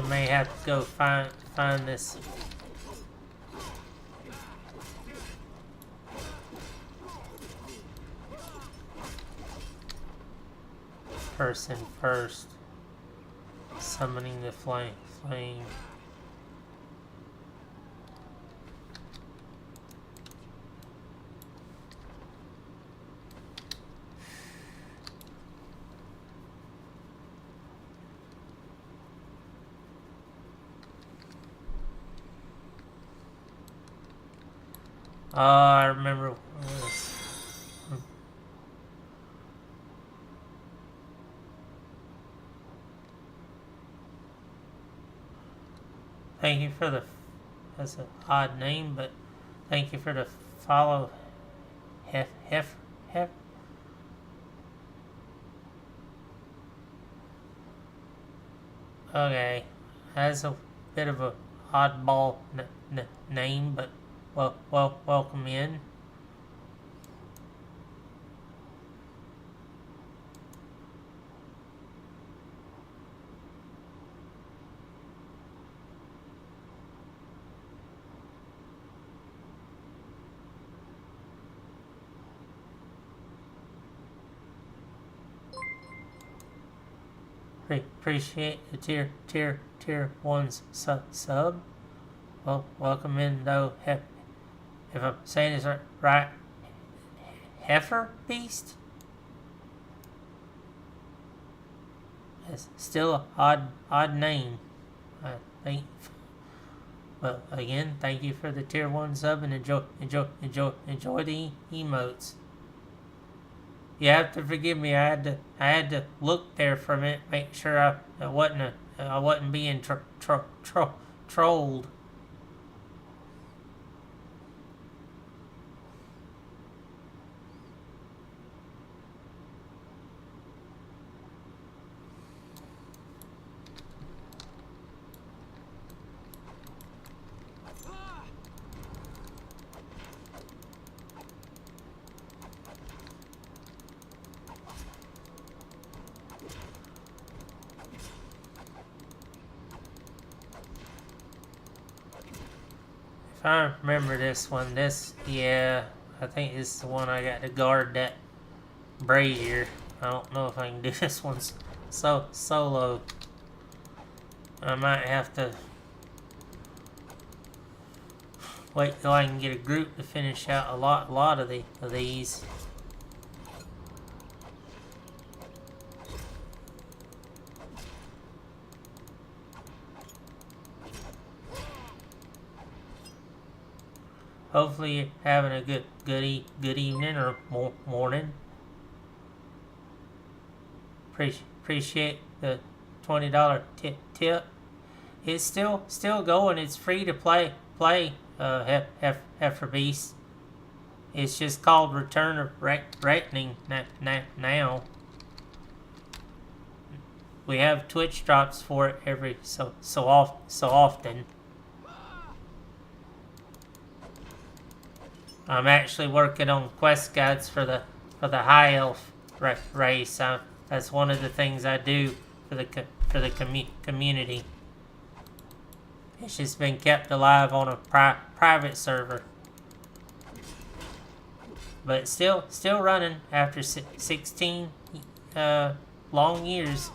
May have to go find this person first. Summoning the flame. Oh, I remember this. Thank you for the... That's an odd name, but thank you for the follow. Hef. Okay, that's a bit of a oddball name, but welcome in. Appreciate the tier 1 sub. Well, welcome in though. If I'm saying this right, Heifer Beast. It's still an odd name, I think. Well, again, thank you for the tier 1 sub and enjoy the emotes. You have to forgive me. I had to look there for a minute, make sure I wasn't being trolled. I remember this one. Yeah, I think this is the one I got to guard that brazier. I don't know if I can do this one solo. I might have to wait till I can get a group to finish out a lot of these. Hopefully you're having a good evening or morning. Appreciate the $20 tip. It's still going. It's free to play. Heifer Beast. It's just called Return of Reckoning now. We have Twitch drops for it every so often. I'm actually working on quest guides for the high elf race. That's one of the things I do for the community. It's just been kept alive on a private server, but still running after 16 long years.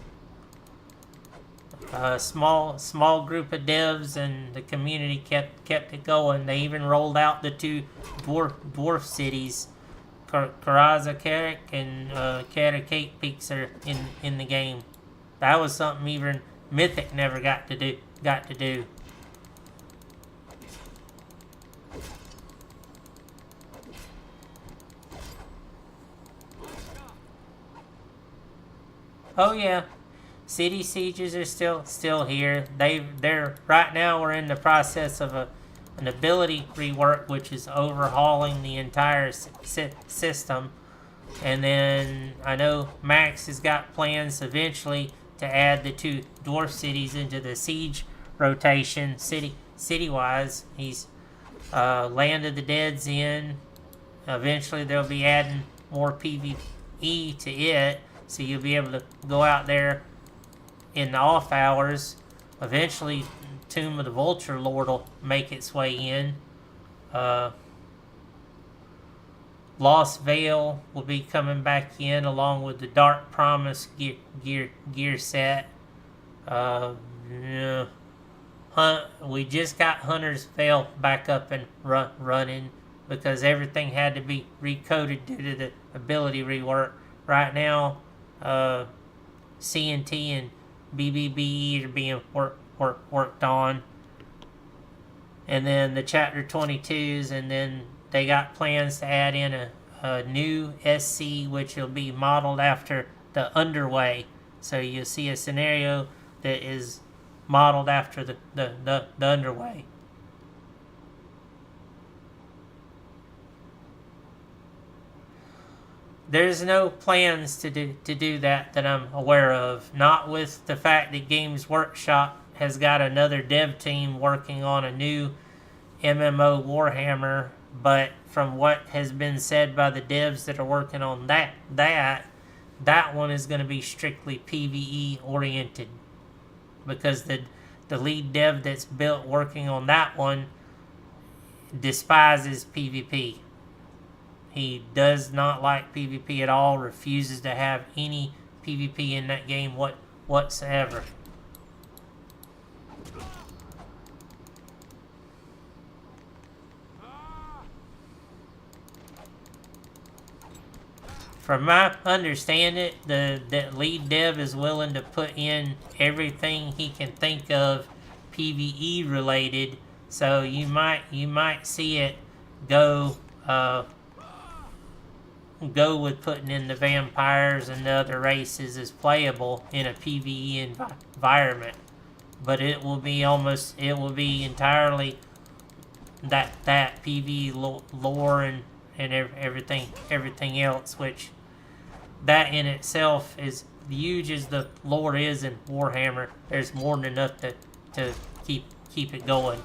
A small group of devs and the community kept it going. They even rolled out the 2 dwarf cities Karazakaric and Karakate peaks are in the game. That was something even Mythic never got to do. Oh yeah, city sieges are still here. They're right now. We're in the process of an ability rework, which is overhauling the entire system. And then I know Max has got plans eventually to add the 2 dwarf cities into the siege rotation city-wise. He's Land of the Dead's in. Eventually they'll be adding more PvE to it, so you'll be able to go out there in the off hours. Eventually Tomb of the Vulture Lord will make its way in. Lost Veil will be coming back in along with the Dark Promise gear set. Yeah. We just got Hunter's Veil back up and running because everything had to be recoded due to the ability rework. Right now, CNT and BBBE are being worked on. And then the Chapter 22s, and then they got plans to add in a new SC, which will be modeled after the Underway. So you'll see a scenario that is modeled after the Underway. There's no plans to do that I'm aware of. Not with the fact that Games Workshop has got another dev team working on a new MMO Warhammer, but from what has been said by the devs that are working on that one is going to be strictly PvE oriented, because the lead dev that's working on that one despises PvP. He does not like PvP at all, refuses to have any PvP in that game whatsoever. From my understanding, the lead dev is willing to put in everything he can think of PvE related, so you might see it go with putting in the vampires and the other races as playable in a PvE environment, but it will be entirely that PvE lore and everything else, which that in itself is huge as the lore is in Warhammer. There's more than enough to keep it going.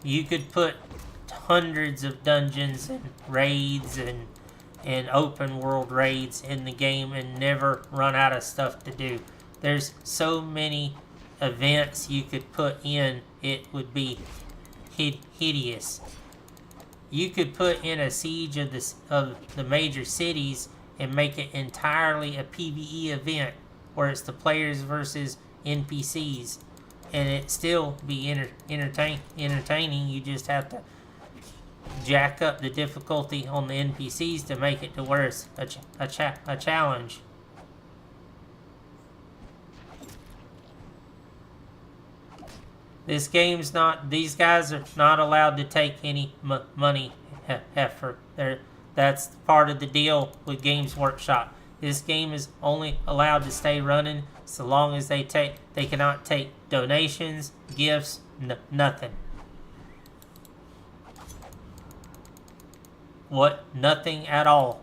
You could put hundreds of dungeons and raids and open world raids in the game and never run out of stuff to do. There's so many events you could put in, it would be hideous. You could put in a siege of the major cities and make it entirely a PvE event where it's the players versus NPCs, and it still be entertaining. You just have to jack up the difficulty on the NPCs to make it to where it's a challenge. These guys are not allowed to take any money effort. That's part of the deal with Games Workshop. This game is only allowed to stay running so long as they cannot take donations, gifts, nothing. Nothing at all.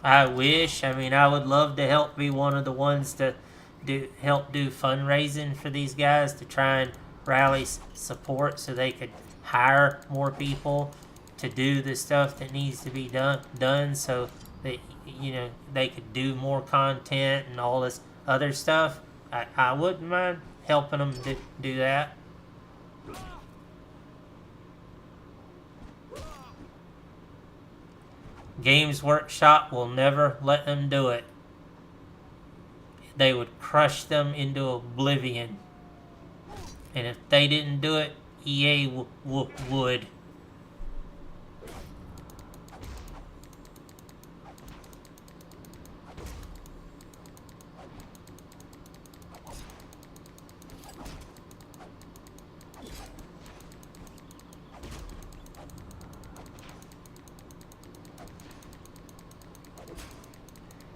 I wish. I would love to help be one of the ones to help do fundraising for these guys to try and rally support so they could hire more people to do the stuff that needs to be done so that, you know, they could do more content and all this other stuff. I wouldn't mind helping them do that. Games Workshop will never let them do it. They would crush them into oblivion. And if they didn't do it, EA would.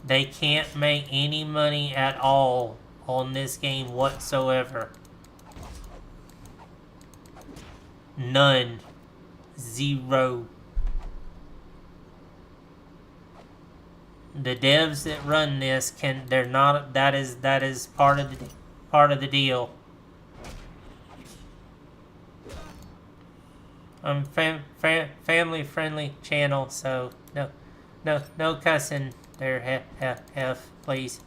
They can't make any money at all on this game whatsoever. None. Zero. The devs that run this they're not, that is part of the deal. I'm family friendly channel, so no cussing there, please.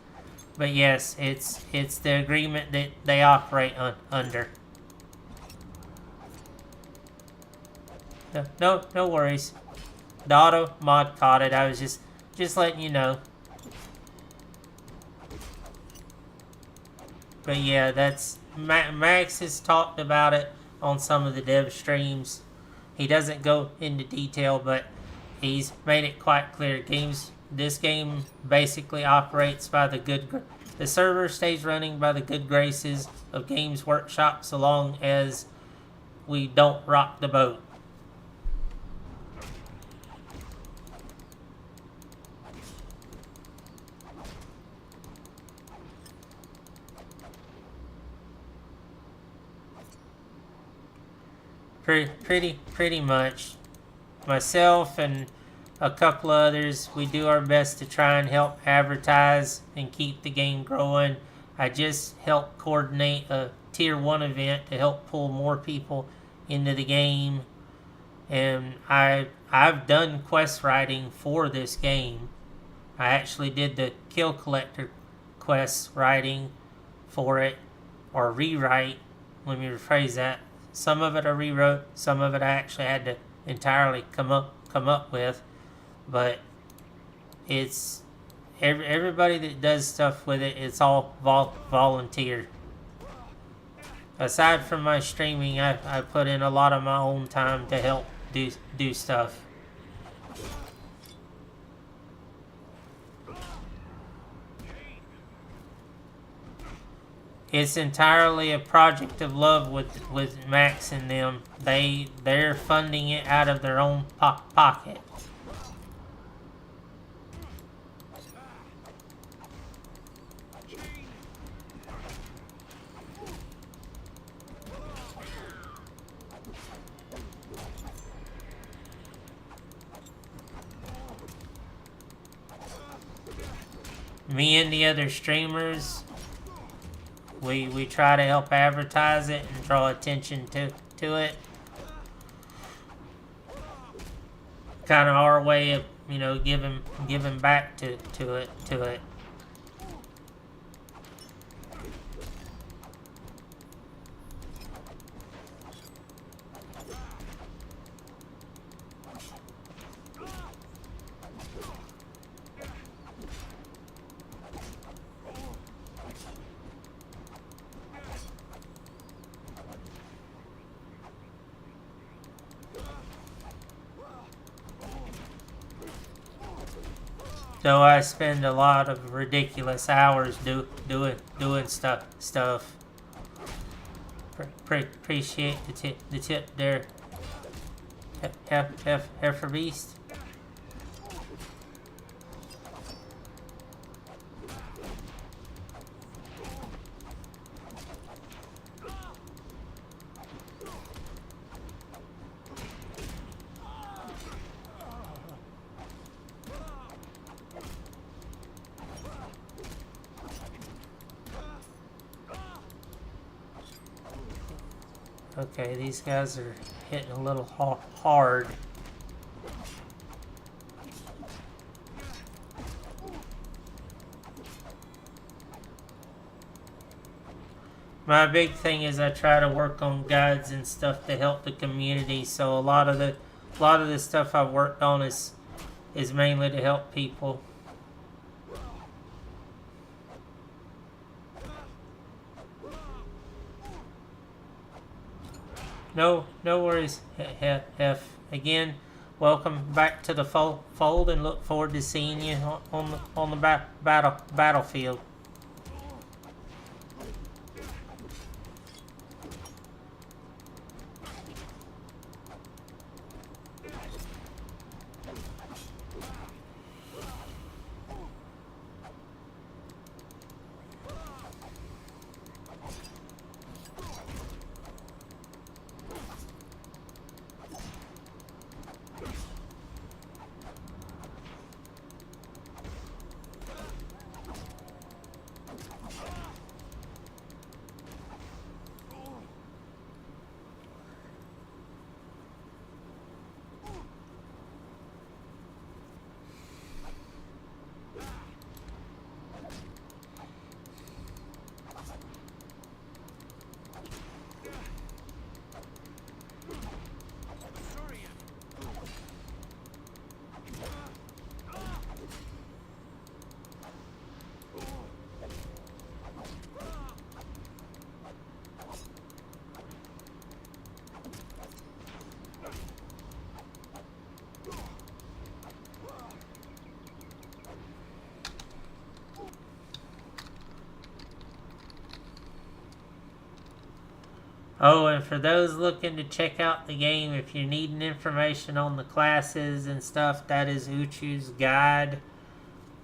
But yes, it's the agreement that they operate under. No worries. The auto mod caught it. I was just letting you know. But yeah, that's Max has talked about it on some of the dev streams. He doesn't go into detail, but he's made it quite clear. This game basically operates by the server stays running by the good graces of Games Workshop so long as we don't rock the boat. Pretty much. Myself and a couple of others, we do our best to try and help advertise and keep the game growing. I just helped coordinate a tier 1 event to help pull more people into the game. And I've done quest writing for this game. I actually did the Kill Collector quest writing for it, or rewrite. Let me rephrase that. Some of it I rewrote, some of it I actually had to entirely come up with. But it's everybody that does stuff with it, it's all volunteer. Aside from my streaming, I put in a lot of my own time to help do stuff. It's entirely a project of love with Max and them. They're funding it out of their own pocket. Me and the other streamers, we try to help advertise it and draw attention to it. Kind of our way of, you know, giving back to it. So I spend a lot of ridiculous hours doing stuff. Appreciate the tip there, Heifer Beast. Okay, these guys are hitting a little hard. My big thing is I try to work on guides and stuff to help the community. So a lot of the stuff I've worked on is mainly to help people. No worries, Hef. Again, welcome back to the fold, and look forward to seeing you on the battlefield. Oh, and for those looking to check out the game, if you're needing information on the classes and stuff, that is Uchu's guide.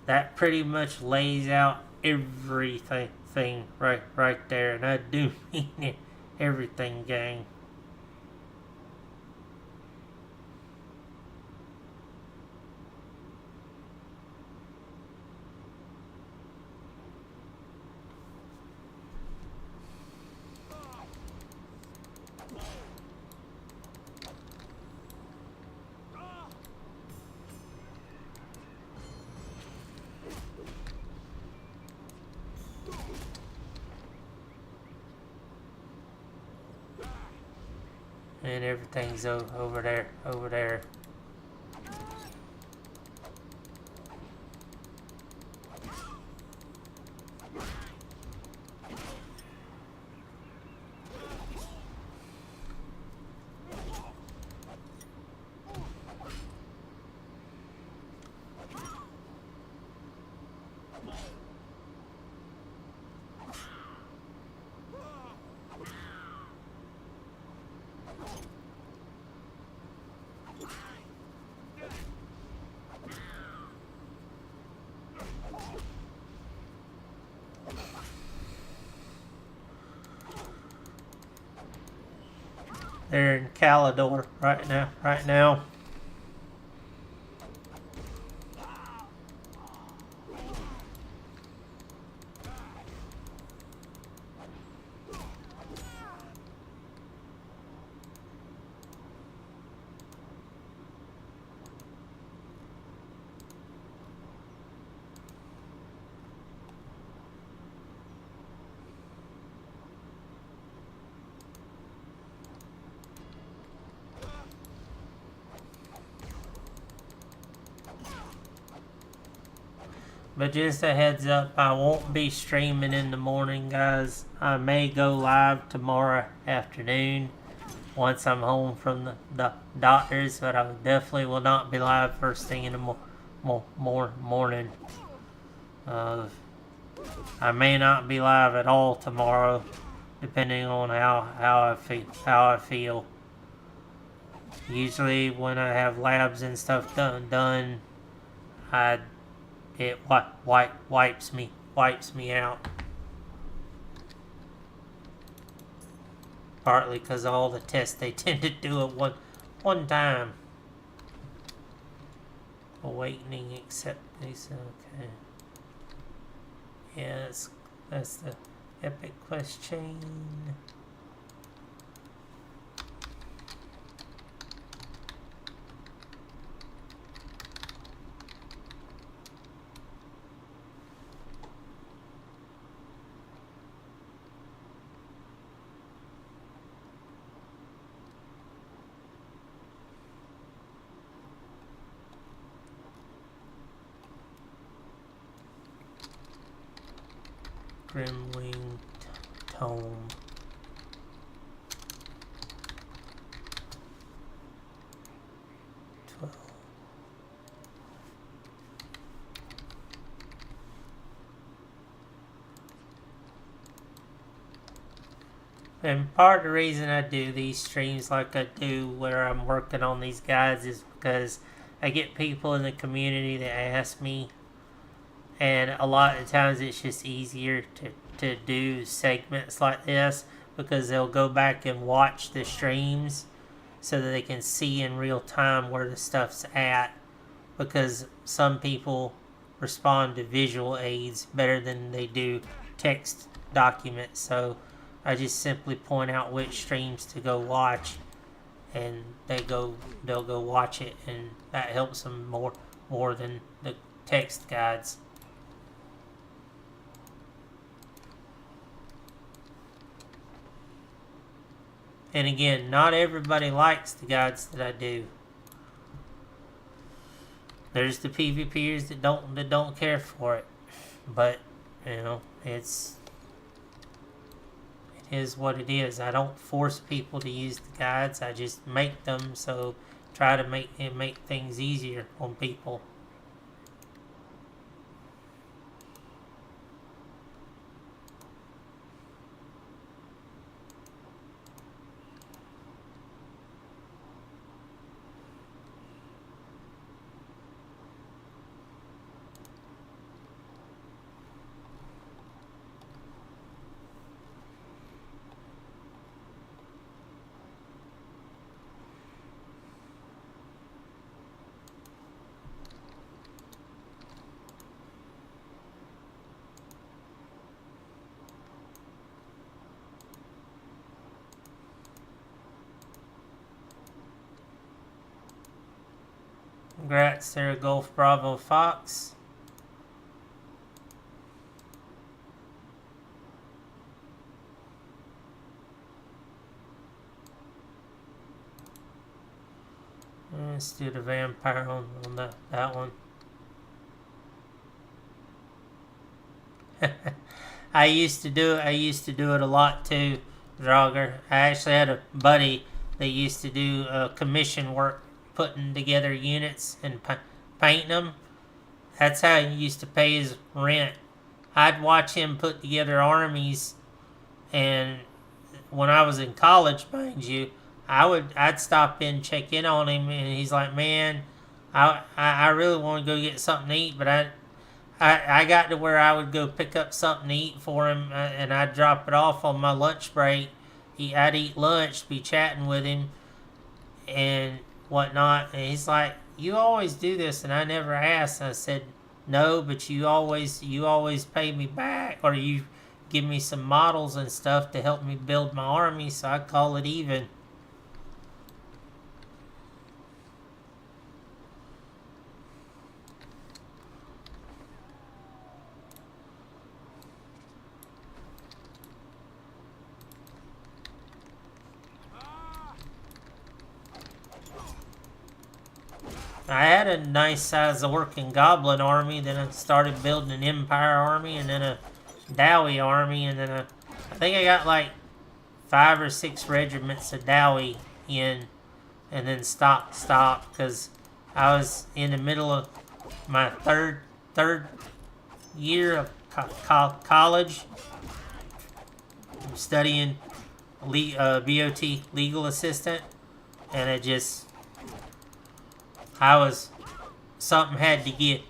That pretty much lays out everything right there. And I do mean it, everything, gang. And everything's over there. They're in Calidor right now. But just a heads up, I won't be streaming in the morning, guys. I may go live tomorrow afternoon once I'm home from the doctors, but I definitely will not be live first thing in the morning. I may not be live at all tomorrow, depending on how I feel. Usually, when I have labs and stuff done, it wipes me out. Partly because all the tests they tend to do at one time. Awakening except these. Okay. Yeah, that's the epic quest chain. Grimwing Tome. And part of the reason I do these streams like I do where I'm working on these guides is because I get people in the community that ask me, and a lot of times it's just easier to do segments like this because they'll go back and watch the streams so that they can see in real time where the stuff's at, because some people respond to visual aids better than they do text documents. So I just simply point out which streams to go watch, and they'll go watch it, and that helps them more than the text guides. And again, not everybody likes the guides that I do. There's the PvPers that don't care for it, but you know, it is what it is. I don't force people to use the guides. I just make them, so try to make things easier on people. Congrats, Sarah Golf Bravo Fox. Let's do the vampire on that one. I used to do it a lot too, Draugr. I actually had a buddy that used to do commission work, putting together units and painting them. That's how he used to pay his rent. I'd watch him put together armies, and when I was in college, mind you, I'd stop in, check in on him, and he's like, "Man, I really want to go get something to eat," but I got to where I would go pick up something to eat for him, and I'd drop it off on my lunch break. I'd eat lunch, be chatting with him, and whatnot, and he's like, "You always do this," and I never asked. And I said, "No, but you always pay me back, or you give me some models and stuff to help me build my army, so I call it even." I had a nice size working goblin army, then I started building an empire army, and then a Dowie army, and then I think I got like 5 or 6 regiments of Dowie in, and then stopped because I was in the middle of my third year of college. I'm studying BOT legal assistant, and it just, something had to give.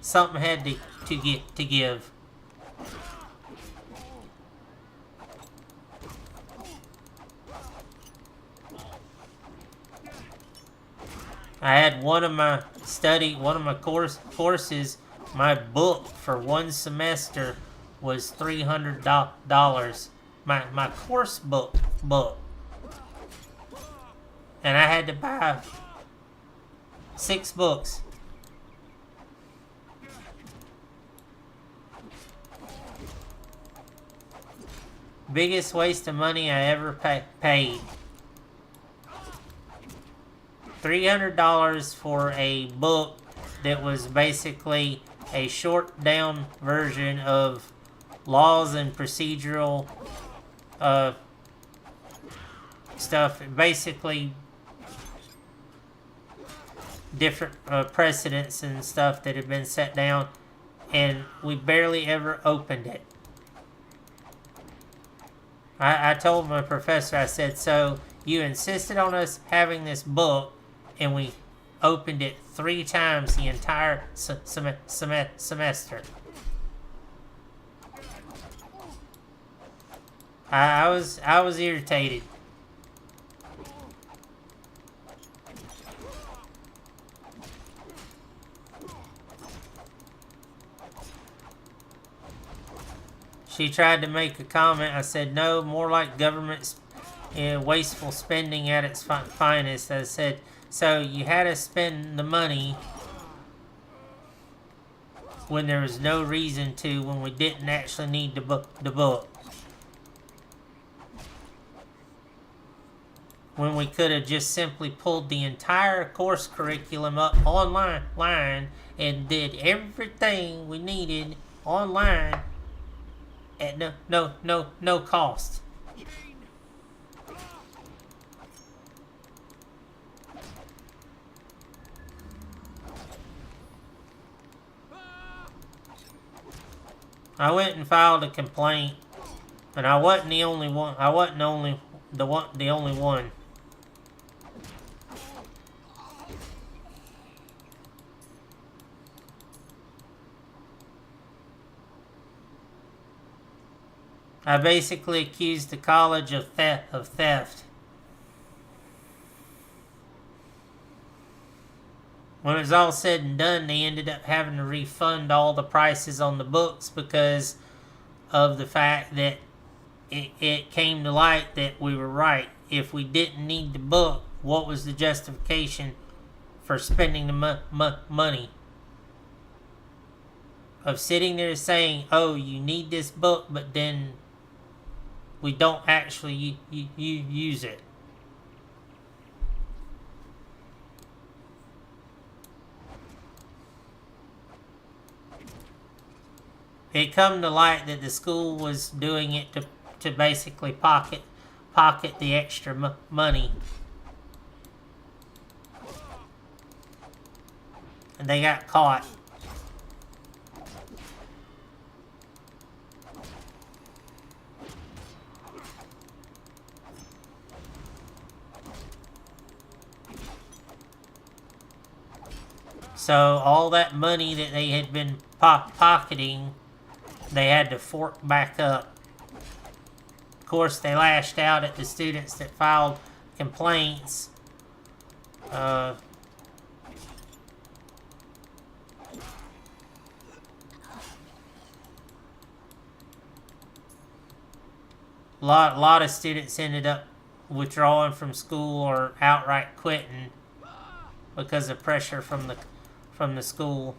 I had one of my courses, my book for one semester was $300. My course book. And I had to buy 6 books. Biggest waste of money I ever paid. $300 for a book that was basically a short down version of laws and procedural stuff. Basically, different precedents and stuff that had been set down, and we barely ever opened it. I told my professor, I said, so you insisted on us having this book, and we opened it 3 times the entire semester. I was irritated. She tried to make a comment. I said, no, more like government wasteful spending at its finest. I said, so you had us spend the money when there was no reason to, when we didn't actually need the book. When we could have just simply pulled the entire course curriculum up online and did everything we needed online at no cost. I went and filed a complaint, and I wasn't the only one. I wasn't the only one. I basically accused the college of theft. When it was all said and done, they ended up having to refund all the prices on the books because of the fact that it came to light that we were right. If we didn't need the book, what was the justification for spending the money? Of sitting there saying, oh, you need this book, but then we don't actually use it. It come to light that the school was doing it to basically pocket the extra money. And they got caught. So all that money that they had been pocketing, they had to fork back up. Of course, they lashed out at the students that filed complaints. Lot of students ended up withdrawing from school or outright quitting because of pressure from the school.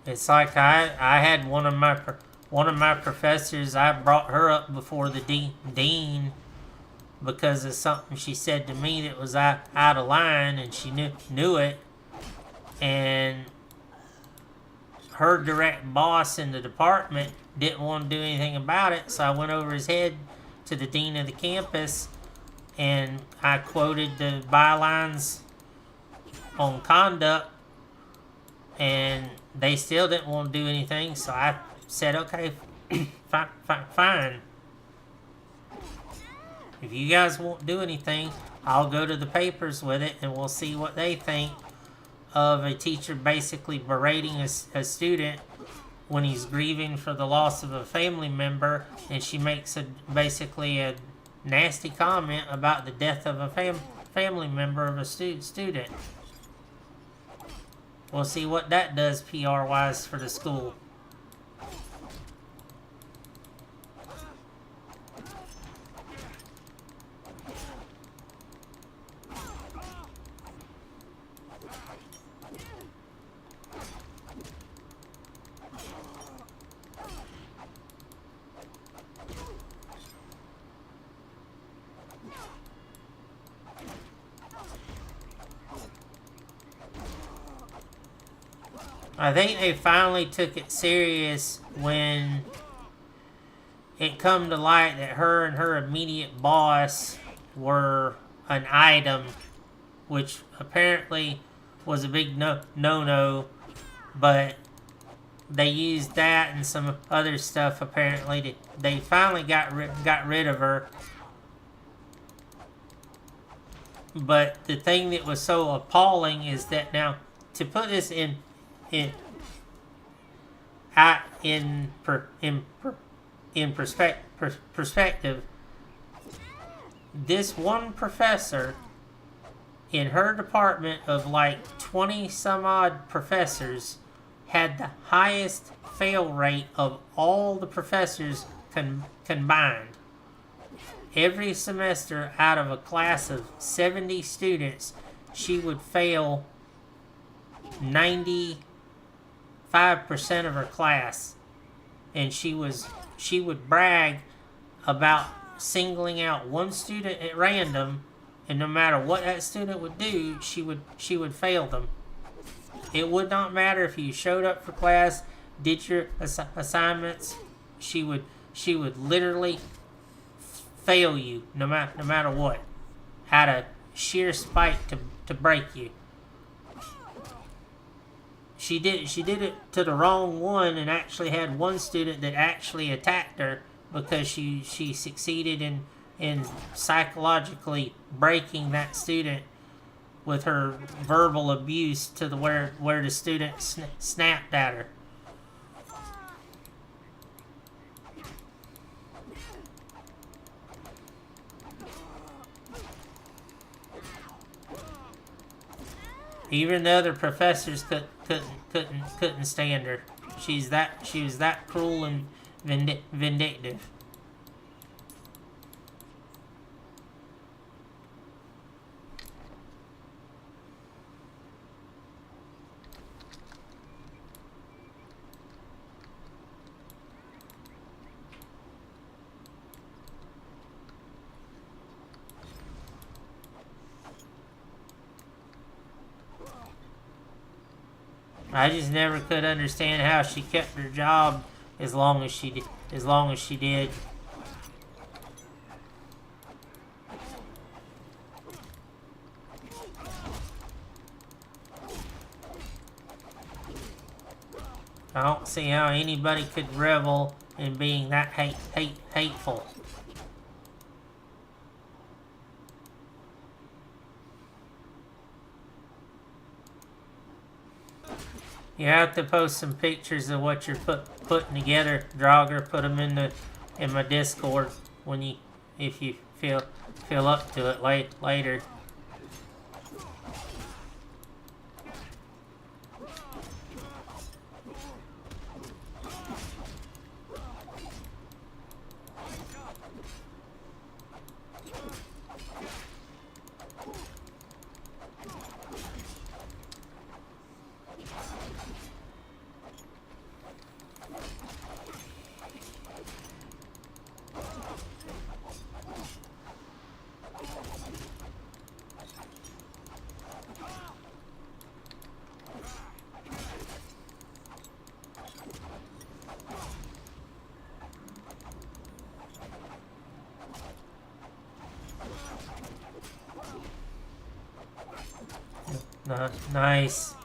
It's like I had one of my professors. I brought her up before the dean because of something she said to me that was out of line, and she knew it. And her direct boss in the department didn't want to do anything about it, so I went over his head to the dean of the campus, and I quoted the bylines on conduct, and they still didn't want to do anything, so I said, okay, fine. If you guys won't do anything, I'll go to the papers with it, and we'll see what they think of a teacher basically berating a student when he's grieving for the loss of a family member, and she makes basically a nasty comment about the death of a family member of a student. We'll see what that does PR-wise for the school. I think they finally took it serious when it come to light that her and her immediate boss were an item, which apparently was a big no-no, but they used that and some other stuff apparently. They finally got rid of her. But the thing that was so appalling is that now, to put this in perspective, this one professor in her department of like 20 some odd professors had the highest fail rate of all the professors combined. Every semester out of a class of 70 students, she would fail 95% of her class. And she would brag about singling out one student at random, and no matter what that student would do, she would fail them. It would not matter if you showed up for class, did your assignments, she would literally fail you no matter what, out of sheer spite to break you. She did it to the wrong one, and actually had one student that actually attacked her because she succeeded in psychologically breaking that student with her verbal abuse to the where the student snapped at her. Even the other professors couldn't stand her. She was that cruel and vindictive. I just never could understand how she kept her job as long as she did. I don't see how anybody could revel in being that hateful. You have to post some pictures of what you're putting together, Draugr. Put them in my Discord if you feel up to it later. Nice.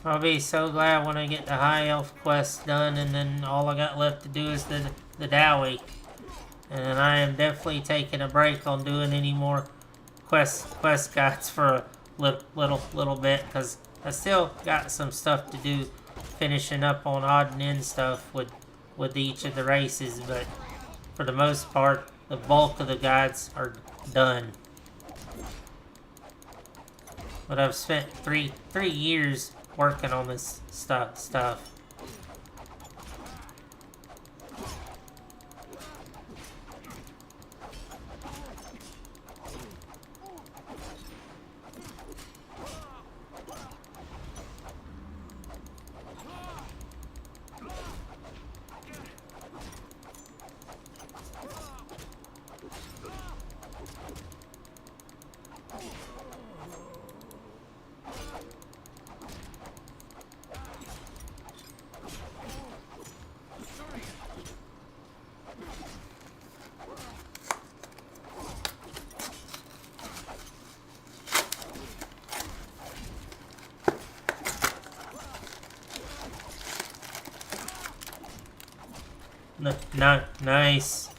I'll be so glad when I get the high elf quest done, and then all I got left to do is the Dowie. And I am definitely taking a break on doing any more quest guides for a little bit, because I still got some stuff to do, finishing up on odd and end stuff with each of the races, but for the most part, the bulk of the guides are done. But I've spent three years working on this stuff. Nice.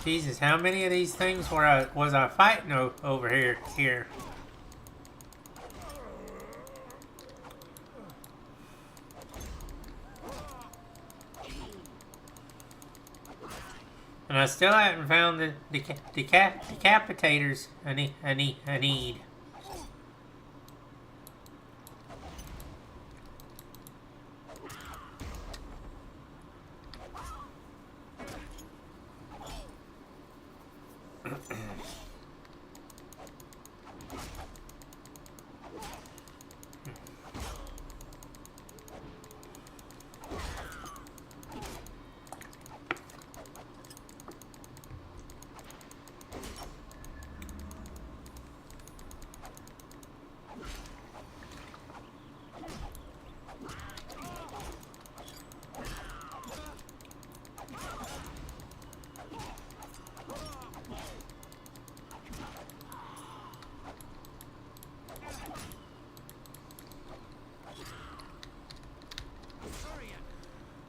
Jesus, how many of these things was I fighting over here? And I still haven't found the decapitators I need.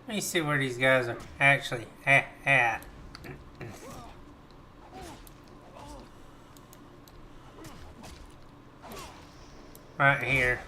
Let me see where these guys are actually at. Right here.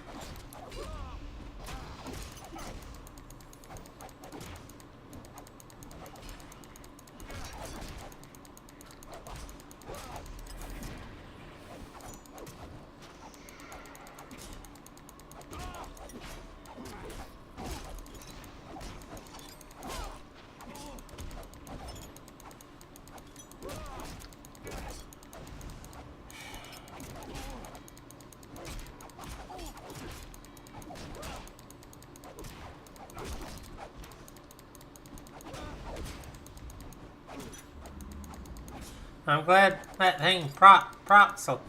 I'm glad that thing procs a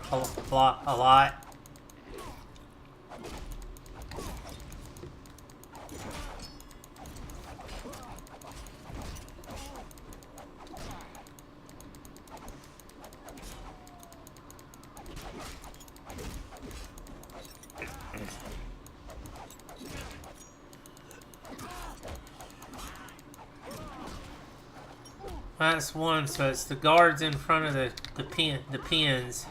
lot. That's one, so it's the guards in front of the pins.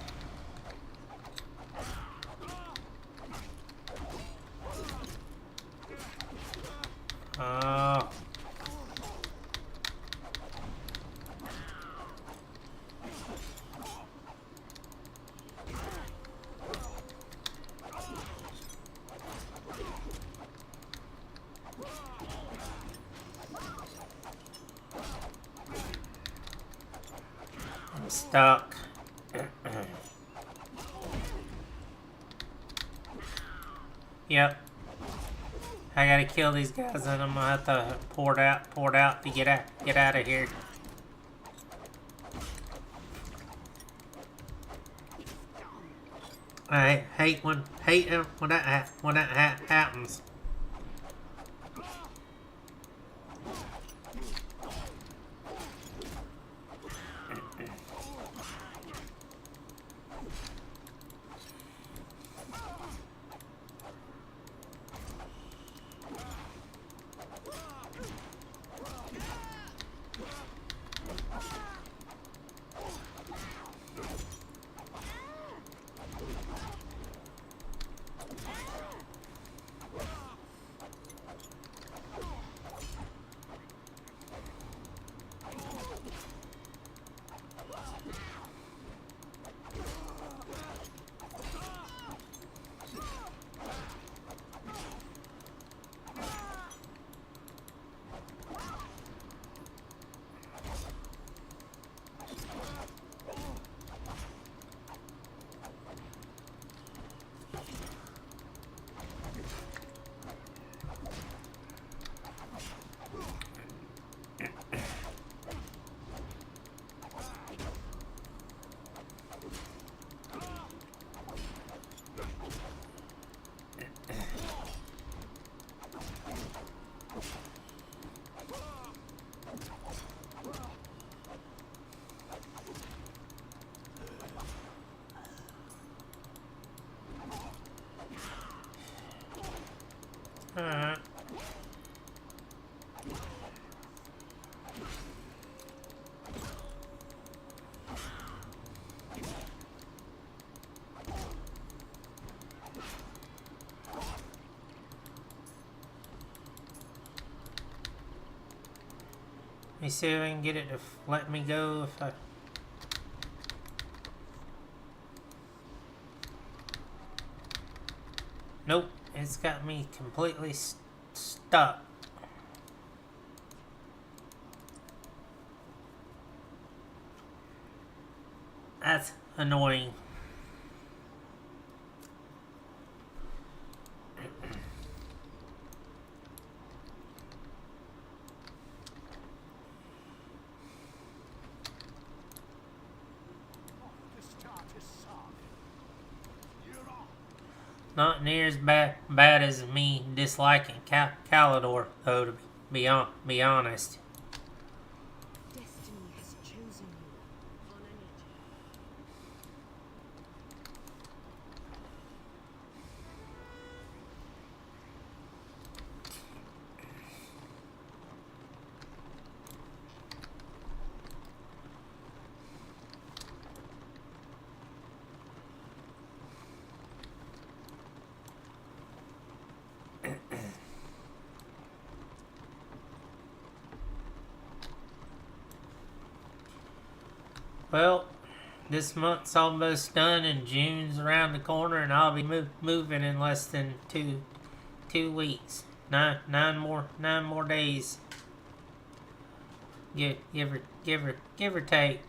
Oh. I'm stuck. Yep. I gotta kill these guys and I'm gonna have to pour it out to get out of here. I hate when that happens. Alright. Let me see if I can get it to let me go if I... Nope, it's got me completely stuck. That's annoying. Not near as bad as me disliking Calidor, though, to be honest. Destiny has chosen you. On a nature. Well, this month's almost done and June's around the corner and I'll be moving in less than two weeks. Nine more days. Give or take.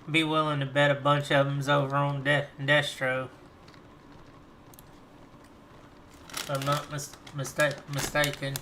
Be willing to bet a bunch of them's over on Destro. If I'm not mistaken.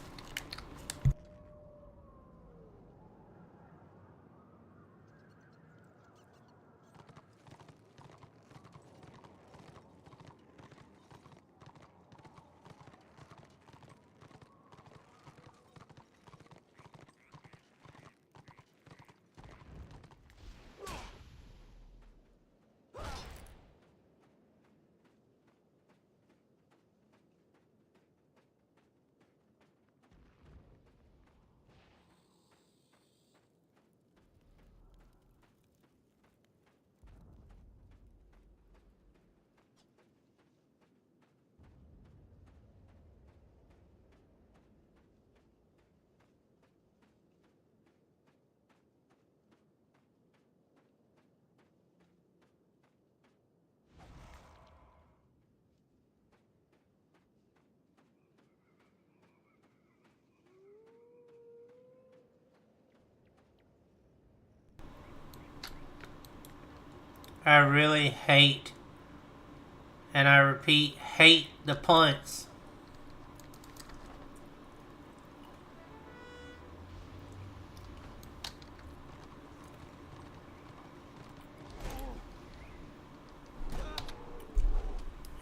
I really hate, and I repeat, hate the punts.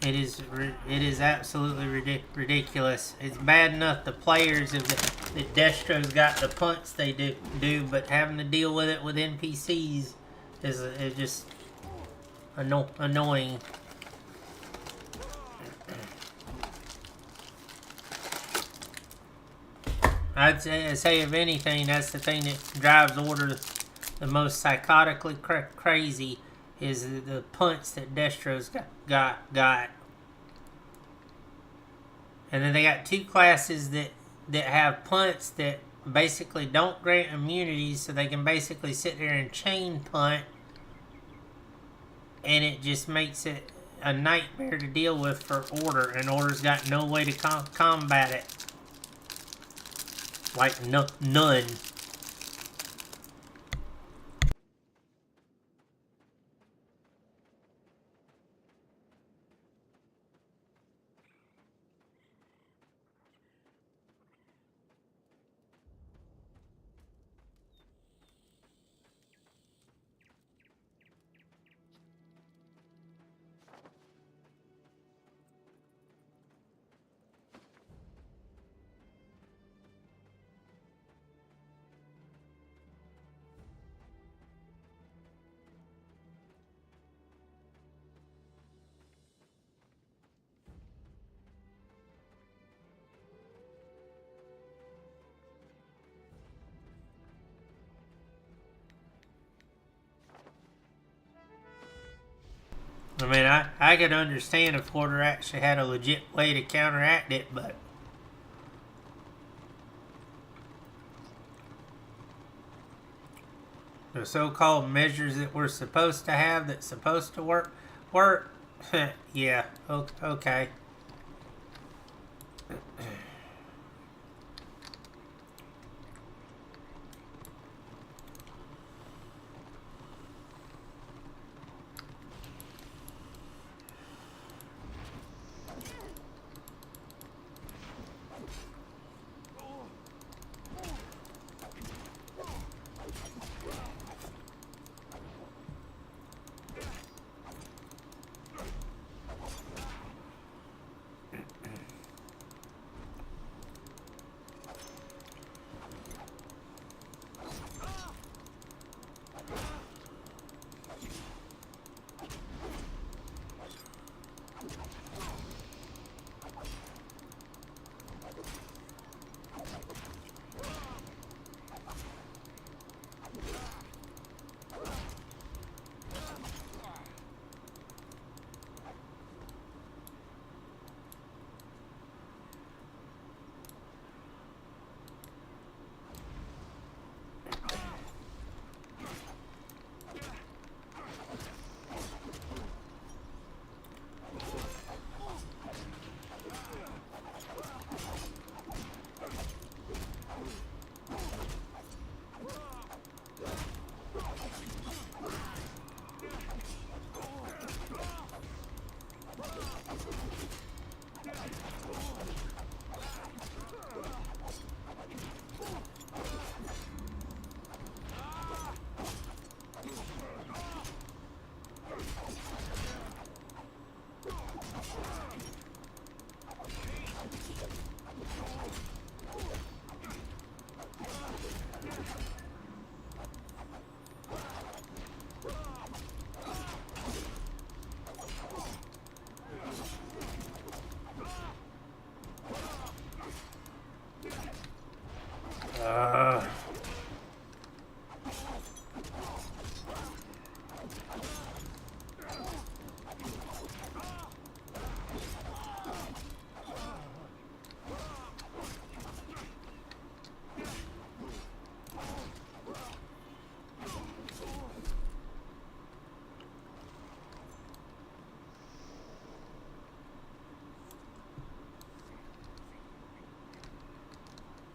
It is absolutely ridiculous. It's bad enough the players of the Destro's got the punts they do, but having to deal with it with NPCs is just annoying. I'd say if anything, that's the thing that drives Order the most psychotically crazy is the punts that Destro's got. And then they got two classes that have punts that basically don't grant immunities, so they can basically sit there and chain punt, and it just makes it a nightmare to deal with for Order, and Order's got no way to combat it. Like, none. I mean, I could understand if Order actually had a legit way to counteract it, but the so-called measures that we're supposed to have that's supposed to work, yeah, okay.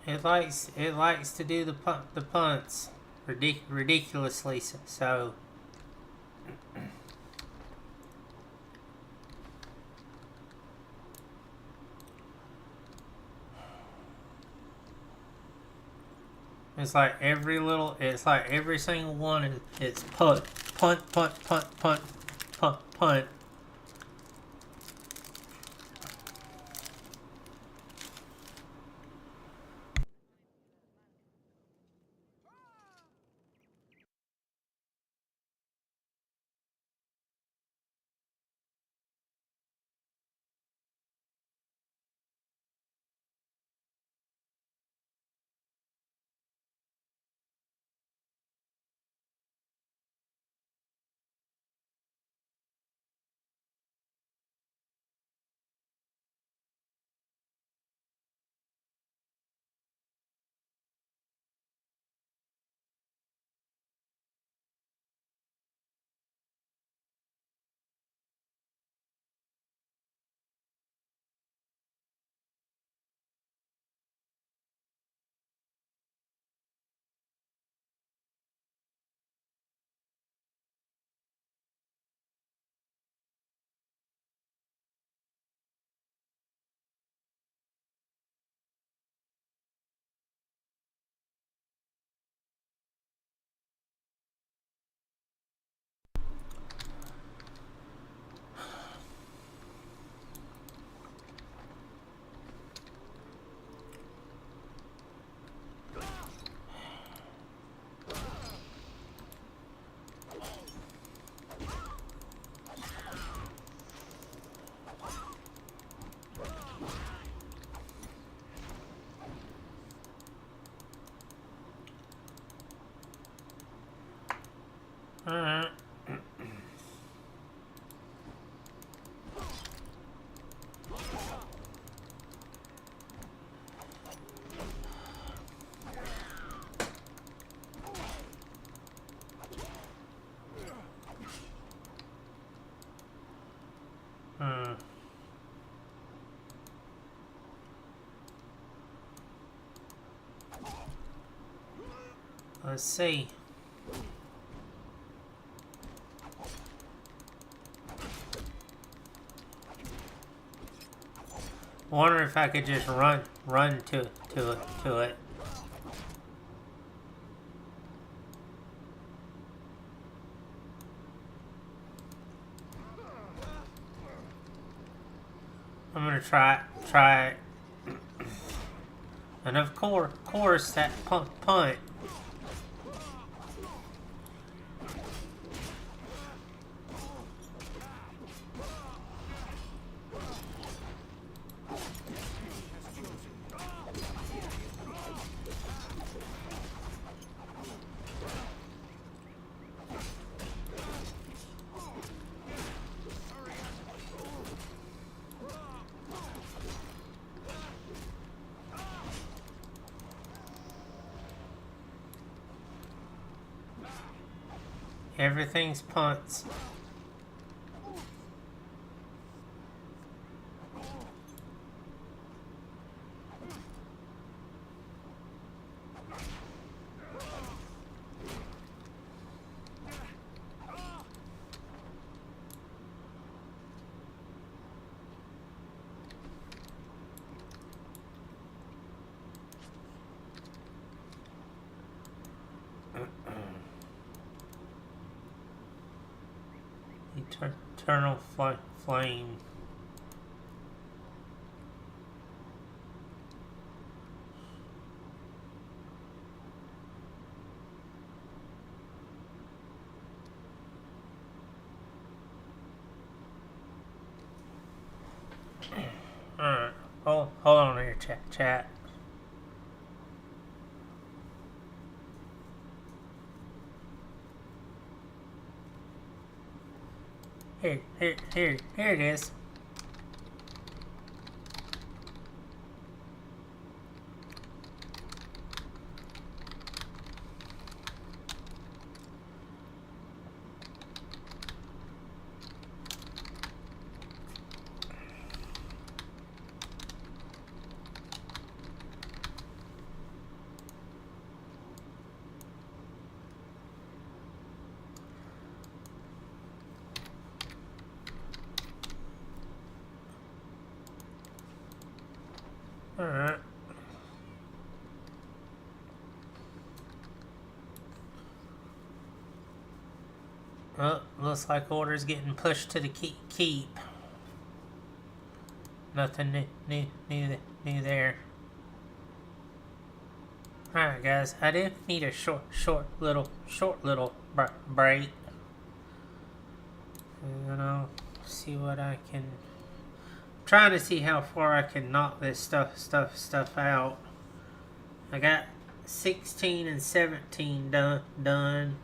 It likes to do the punts ridiculously so. It's like every little. It's like every single one is. It's punt, punt, punt, punt, punt, punt, punt. Alright. Let's see. Wonder if I could just run to it. I'm gonna try it. And of course that punt. Everything's punts. Eternal flame. Alright, hold on here, chat. Here it is. Alright. Oh, looks like orders getting pushed to the keep. Nothing new there. Alright guys, I did need a short little break. And I'll see what I can, trying to see how far I can knock this stuff out. I got 16 and 17 done.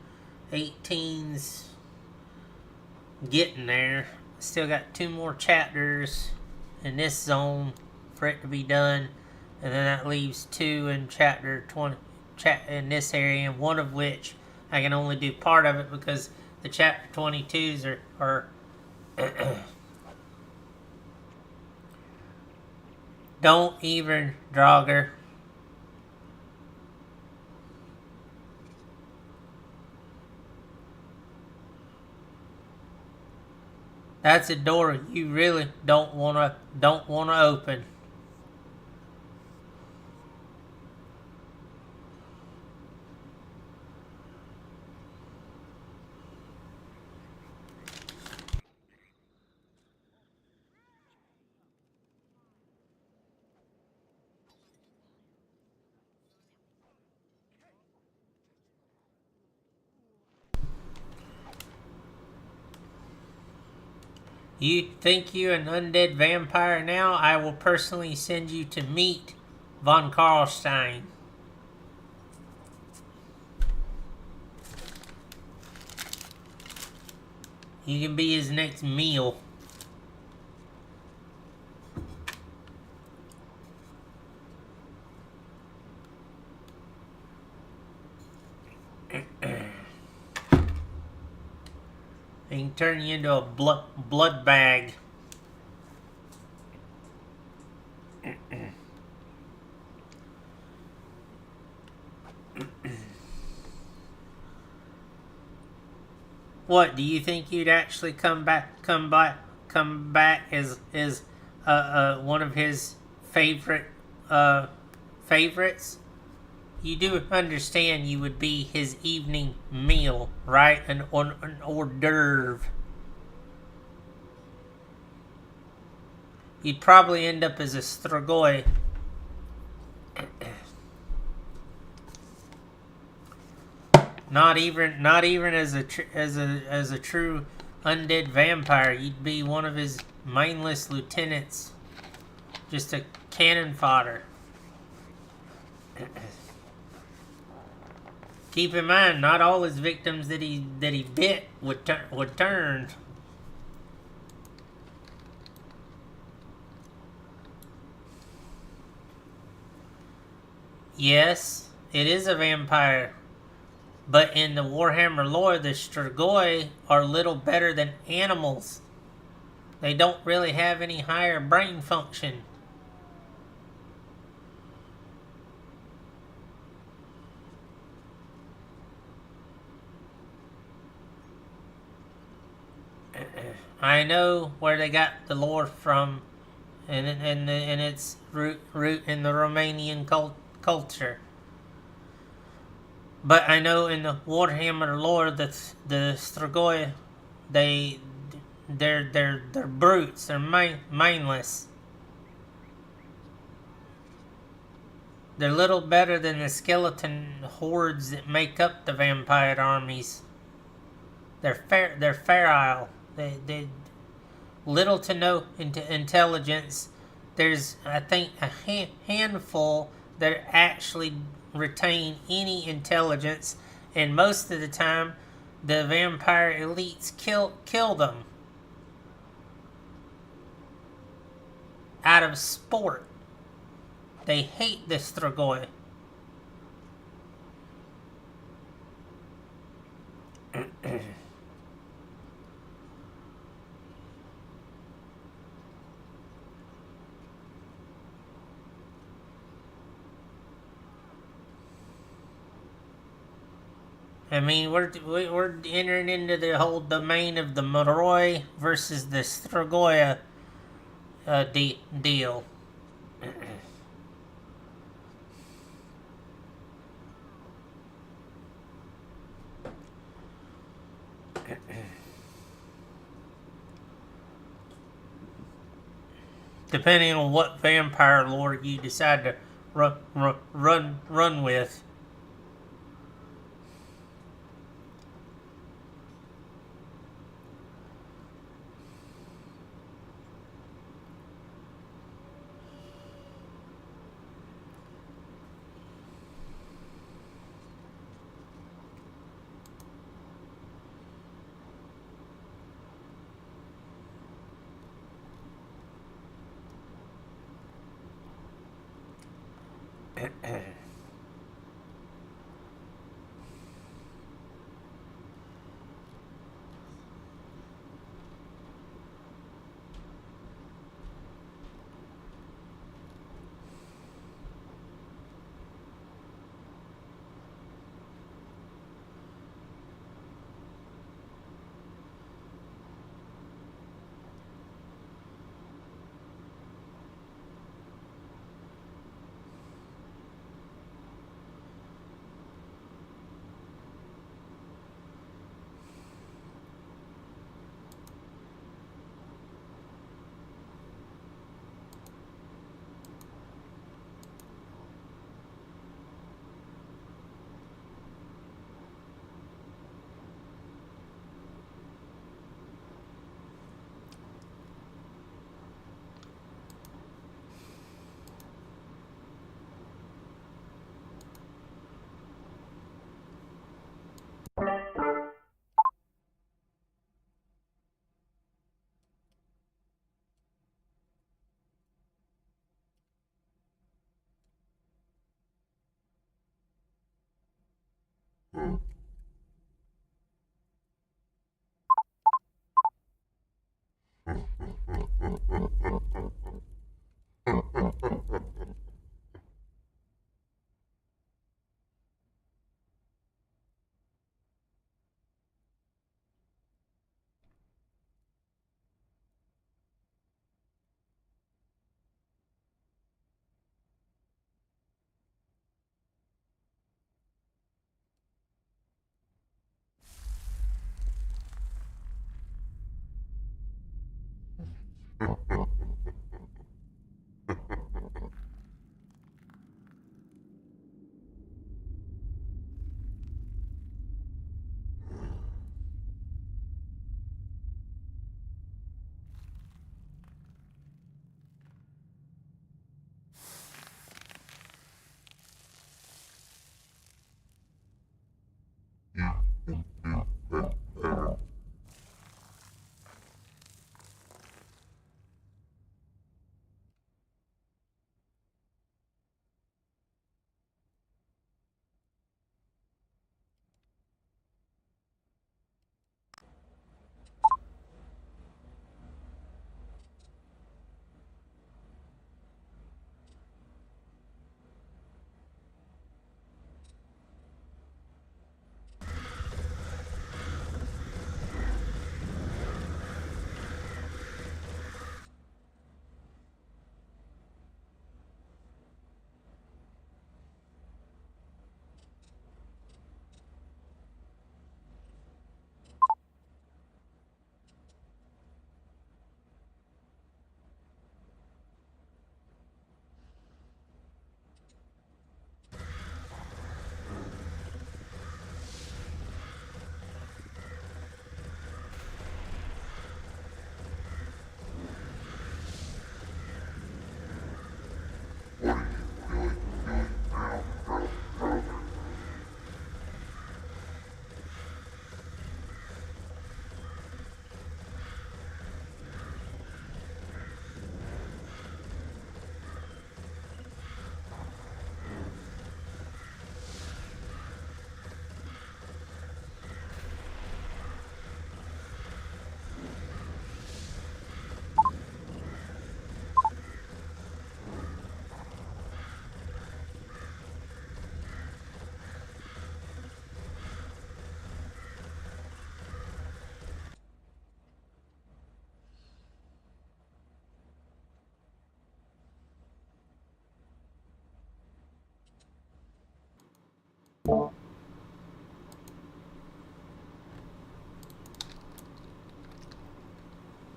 18's getting there. Still got 2 more chapters in this zone for it to be done, and then that leaves 2 in chapter 20 in this area, and one of which I can only do part of it because the chapter 22s are don't even Draugr. That's a door you really don't wanna open. You think you're an undead vampire now? I will personally send you to meet von Karlstein. You can be his next meal. He can turn you into a blood bag. What do you think you'd actually come back as one of his favorites? You do understand you would be his evening meal, right? An hors d'oeuvre. You'd probably end up as a Strigoi. Not even as a true undead vampire. You'd be one of his mindless lieutenants, just a cannon fodder. Keep in mind, not all his victims that he bit would turn. Yes, it is a vampire. But in the Warhammer lore, the Strigoi are little better than animals. They don't really have any higher brain function. I know where they got the lore from, and its root in the Romanian culture. But I know in the Warhammer lore that the Strigoi, they're brutes. They're mindless. They're little better than the skeleton hordes that make up the vampire armies. They're feral. They little to no intelligence. There's, I think, a handful that actually retain any intelligence, and most of the time the vampire elites kill them out of sport. They hate the Strigoi. I mean, we're entering into the whole domain of the Moroi versus the Strigoi deal. Depending on what vampire lore you decide to run with.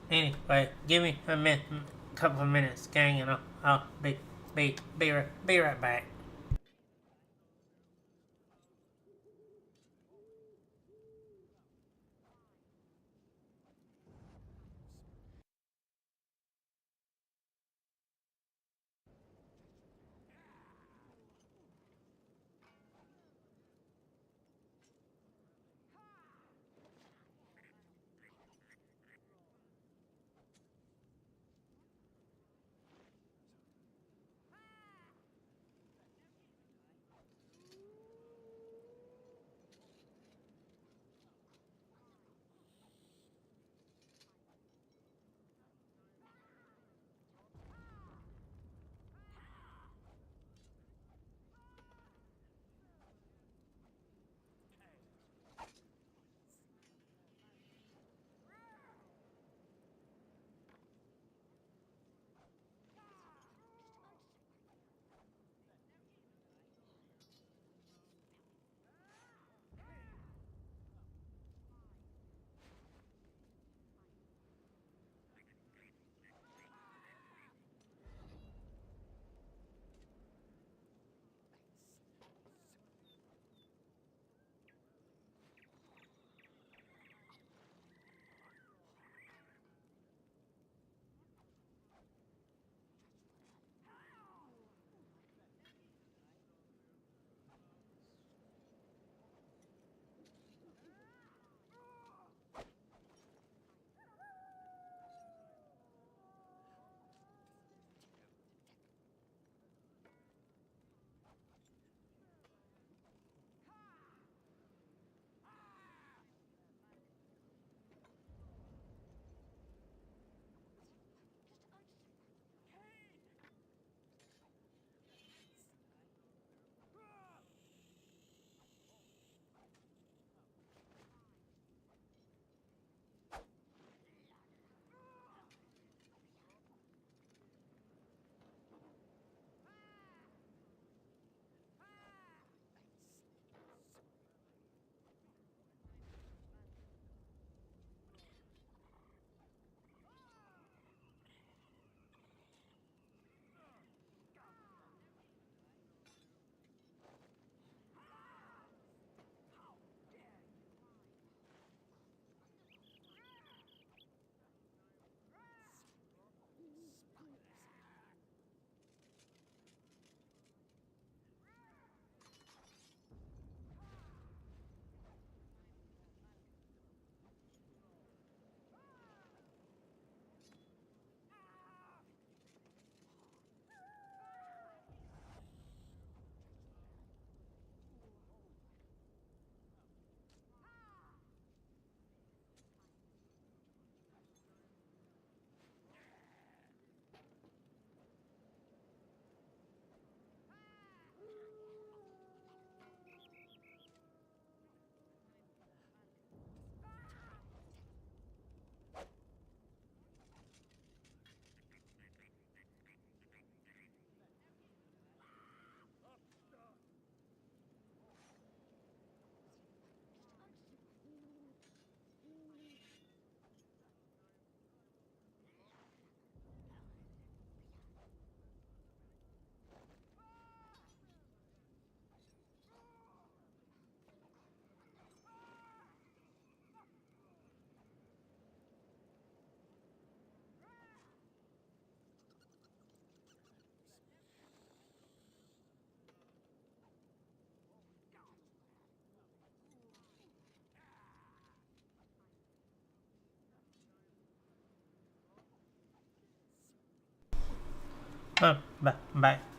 Anyway, give me a couple of minutes, gang, and I'll be right back.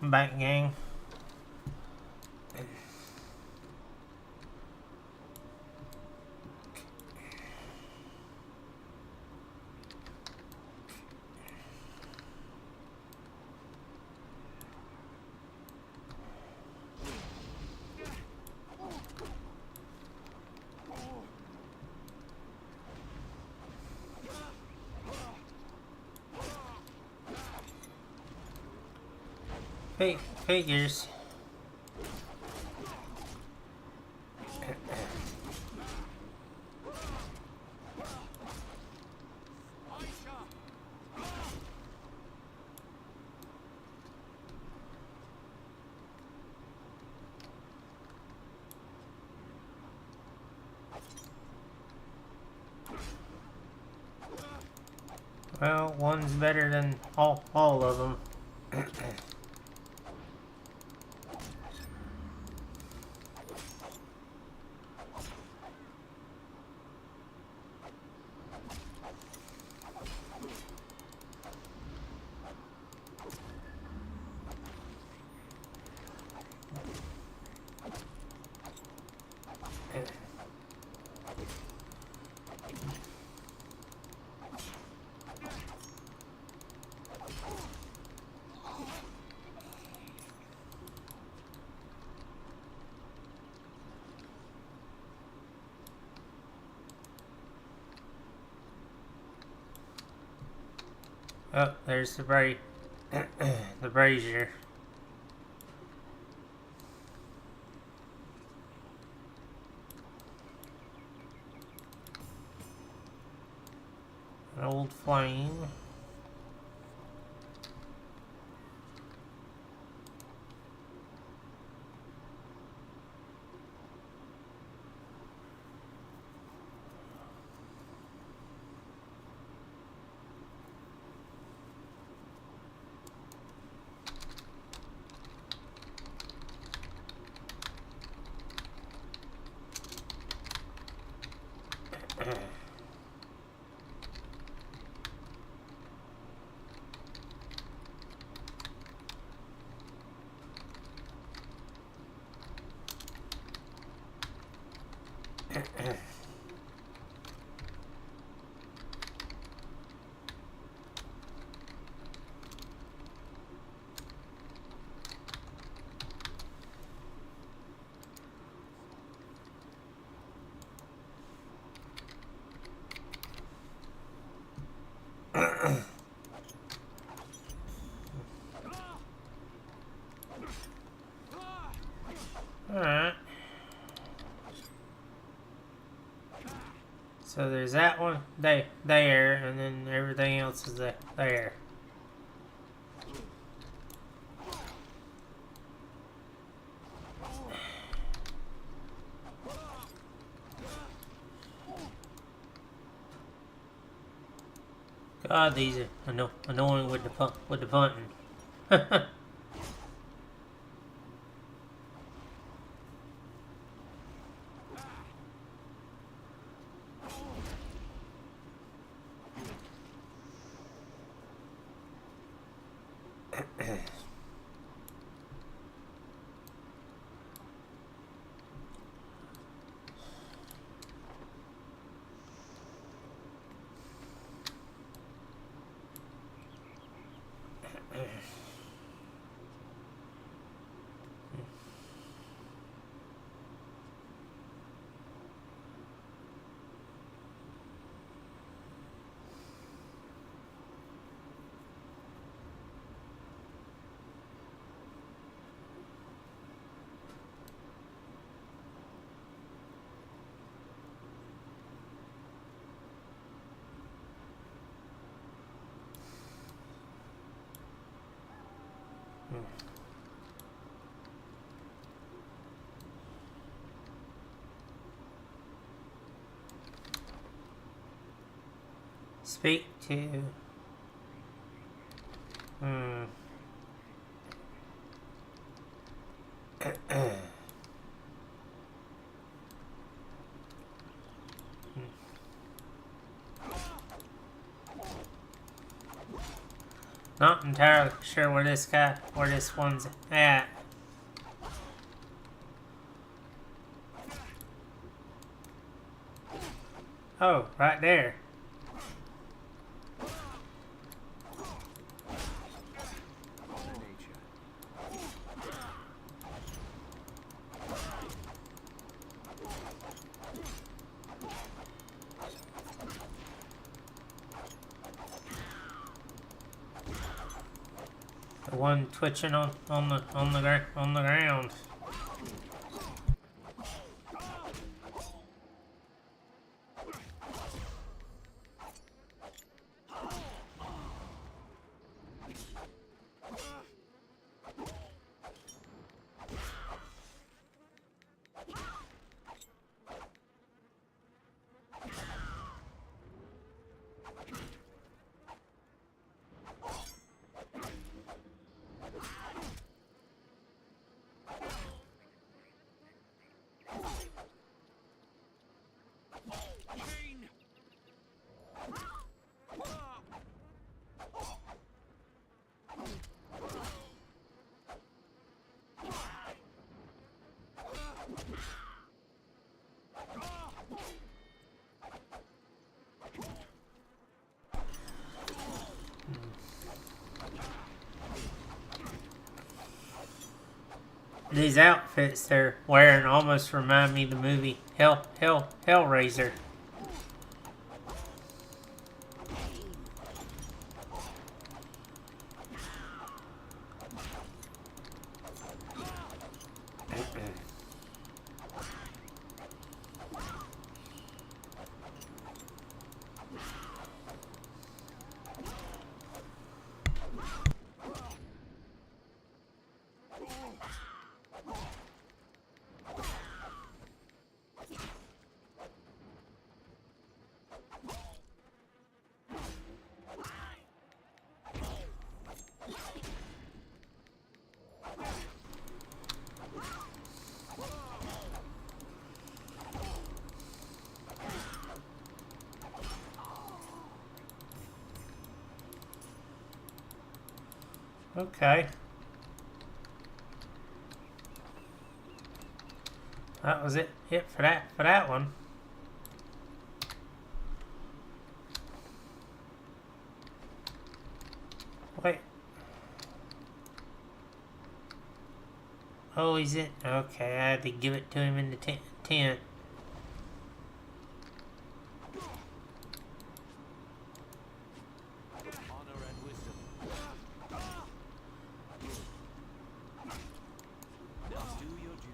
Back, gang. Figures. Aisha! Well, one's better than all of them. Oh, there's the the brazier. An old flame. Alright. So there's that one there, and then everything else is there. God, these are annoying with the punting. Speak to. Not entirely sure where this one's at. Oh, right there. The one twitching on the ground. These outfits they're wearing almost remind me of the movie Hellraiser. Okay. That was it for that one. Wait. Oh, he's in. Okay, I had to give it to him in the tent. Honor and wisdom. Do your duty.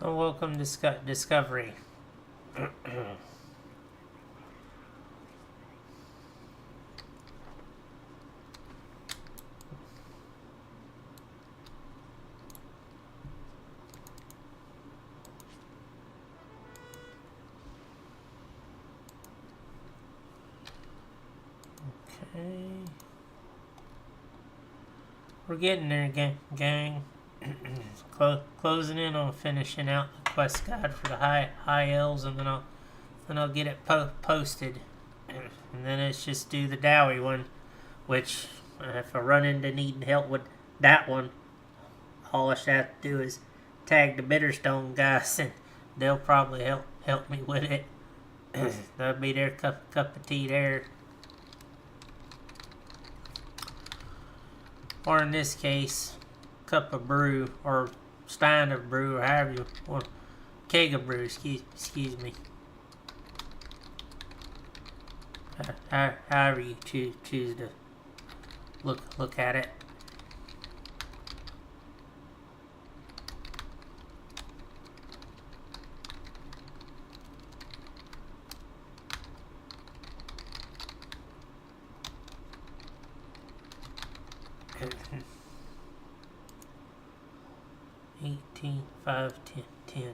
Oh, welcome Discovery. Okay. We're getting there, gang. Closing in on finishing out the quest guide for the high elves, and then I'll get it posted, and then it's just do the Dowie one, which if I run into needing help with that one, all I should have to do is tag the Bitterstone guys, and they'll probably help me with it. That'll be their cup of tea there. Or in this case, cup of brew, or stein of brew, or however you want, keg of brew, excuse me. However you choose to look at it. $18, $5, $10.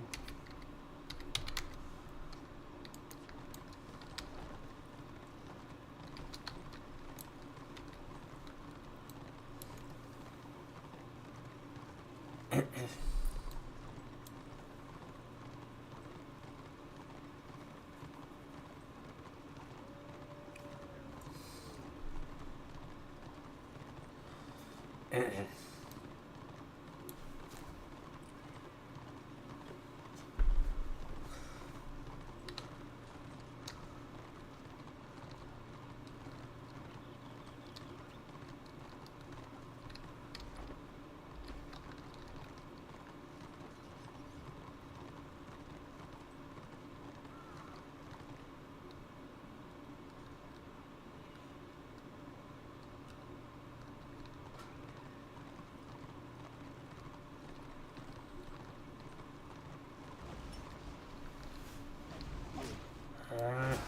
Alright.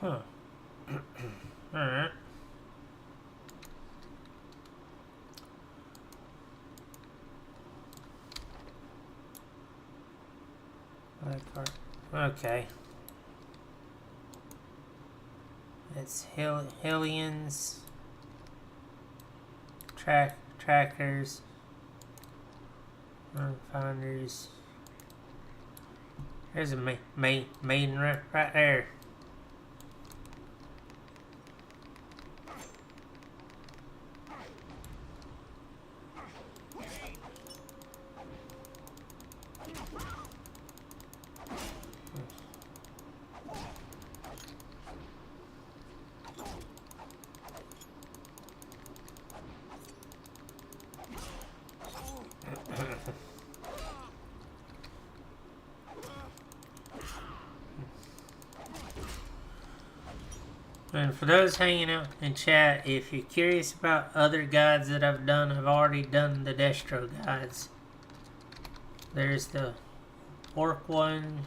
Huh. Alright. Okay. It's Hillians. Trackers. Finders. There's a maiden right there. And for those hanging out in chat, if you're curious about other guides that I've done, I've already done the Destro guides. There's the Orc one,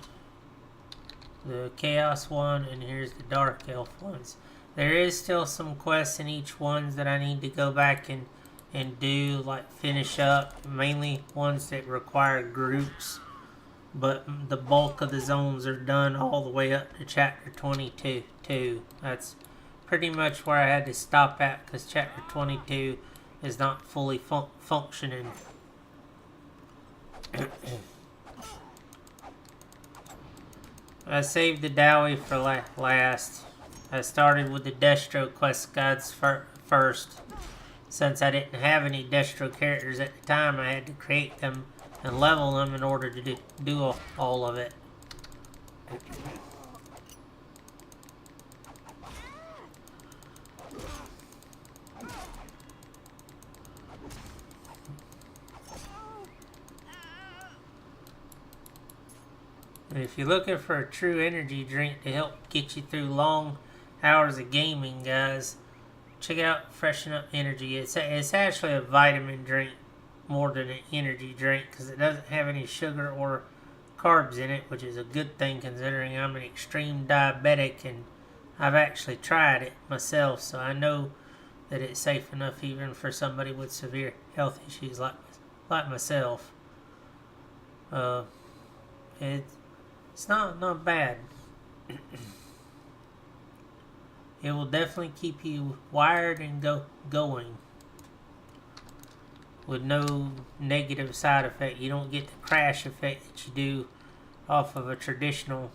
the Chaos one, and here's the Dark Elf ones. There is still some quests in each ones that I need to go back and do, like finish up, mainly ones that require groups. But the bulk of the zones are done all the way up to chapter 22. That's pretty much where I had to stop at because chapter 22 is not fully functioning. I saved the Dowie for last. I started with the Destro quest guides first. Since I didn't have any Destro characters at the time, I had to create them and level them in order to do all of it. And if you're looking for a true energy drink to help get you through long hours of gaming, guys, check out Freshen Up Energy. It's actually a vitamin drink more than an energy drink because it doesn't have any sugar or carbs in it, which is a good thing considering I'm an extreme diabetic and I've actually tried it myself, so I know that it's safe enough even for somebody with severe health issues like myself. It's not bad. It will definitely keep you wired and going with no negative side effect. You don't get the crash effect that you do off of a traditional.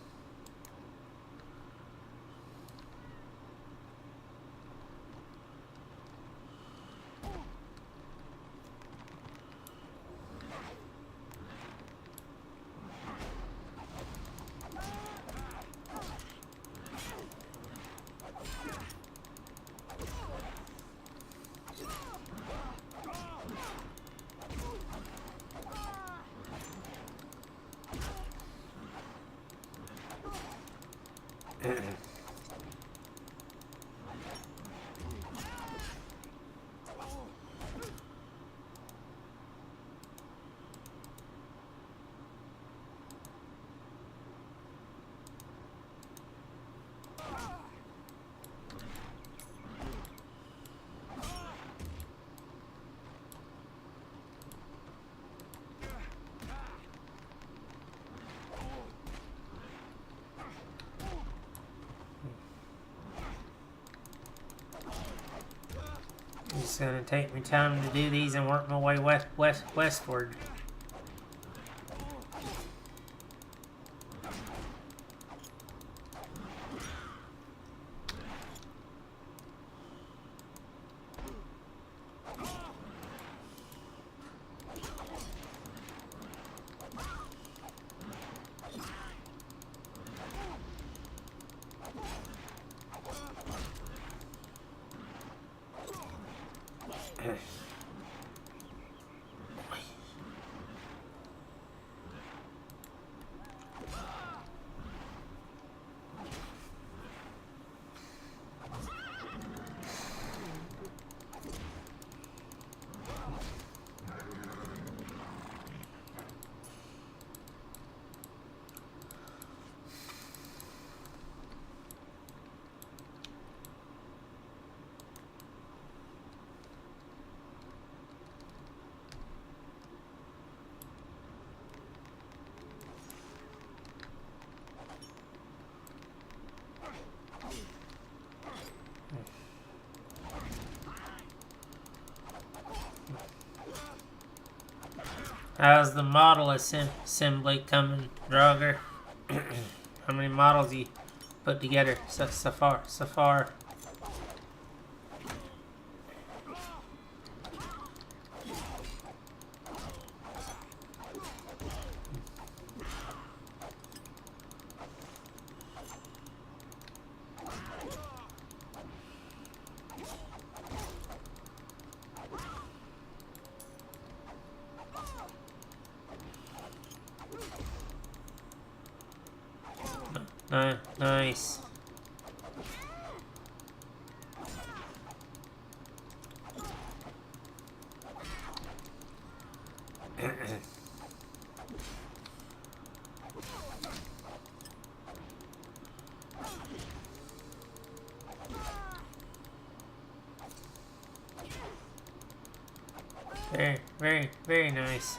It's gonna take me time to do these and work my way westward. How's the model assembly coming, Drogger? How many models you put together so far? So far. Nice. Very nice.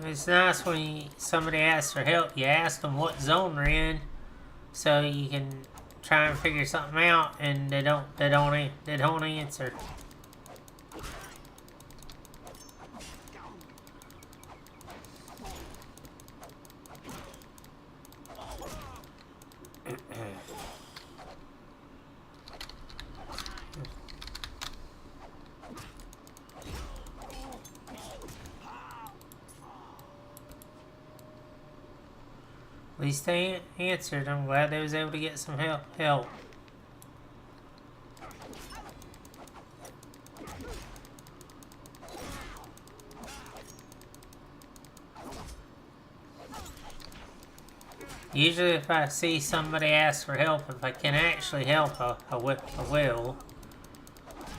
It's nice when somebody asks for help. You ask them what zone they're in, so you can try and figure something out, and they don't answer. At least they answered. I'm glad they was able to get some help. Usually if I see somebody ask for help, if I can actually help, I will.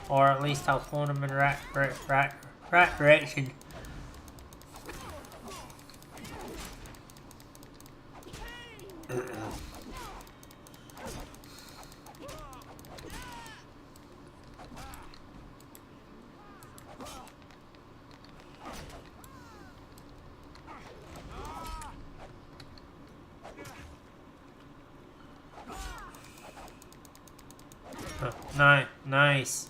Or at least I'll point them in the right direction. Nice.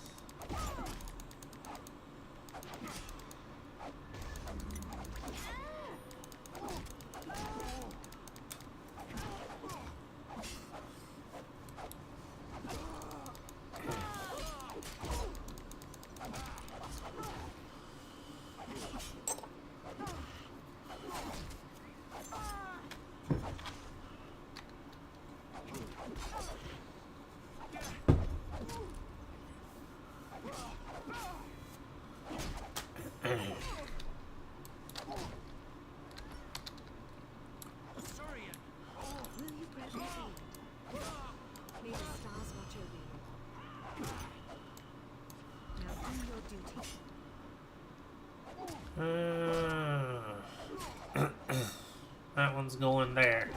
That one's going there.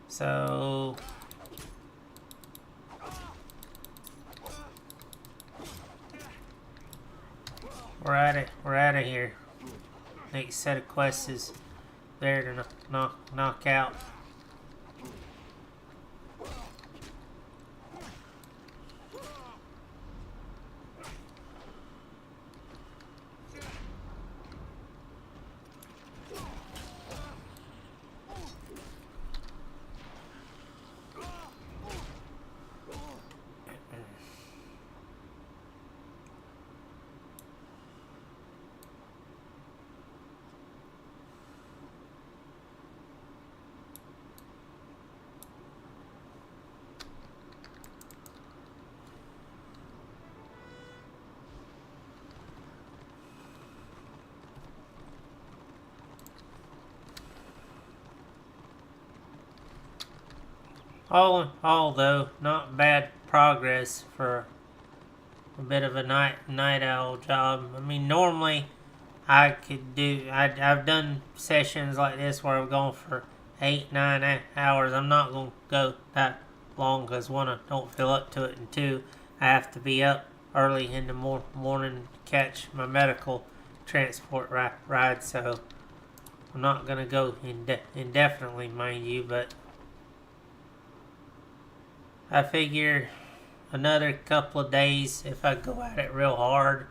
So we're at it. We're out of here. Next set of quests is there to knock out. All in all, though, not bad progress for a bit of a night owl job. I mean, normally I've done sessions like this where I've gone for 8-9 hours. I'm not gonna go that long because one, I don't feel up to it, and two, I have to be up early in the morning to catch my medical transport ride. So I'm not gonna go indefinitely, mind you, but I figure another couple of days, if I go at it real hard,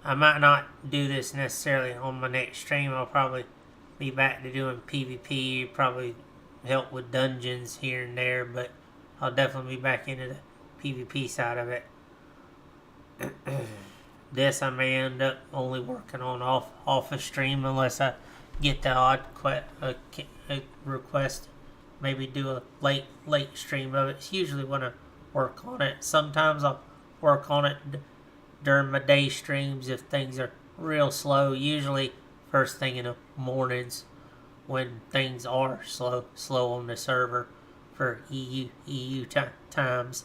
I might not do this necessarily on my next stream. I'll probably be back to doing PvP, probably help with dungeons here and there, but I'll definitely be back into the PvP side of it. This I may end up only working on off a stream unless I get the odd request. Maybe do a late stream of it. It's usually when I work on it. Sometimes I'll work on it during my day streams if things are real slow. Usually first thing in the mornings when things are slow on the server for EU times.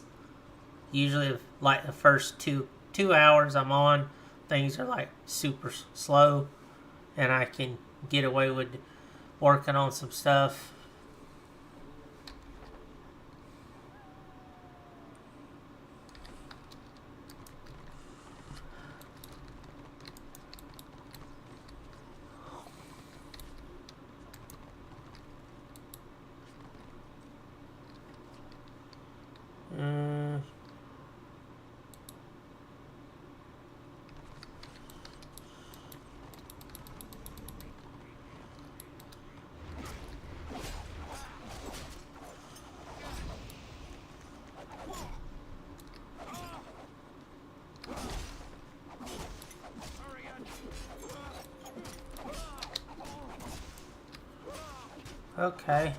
Usually like the first two hours I'm on, things are like super slow and I can get away with working on some stuff. Okay.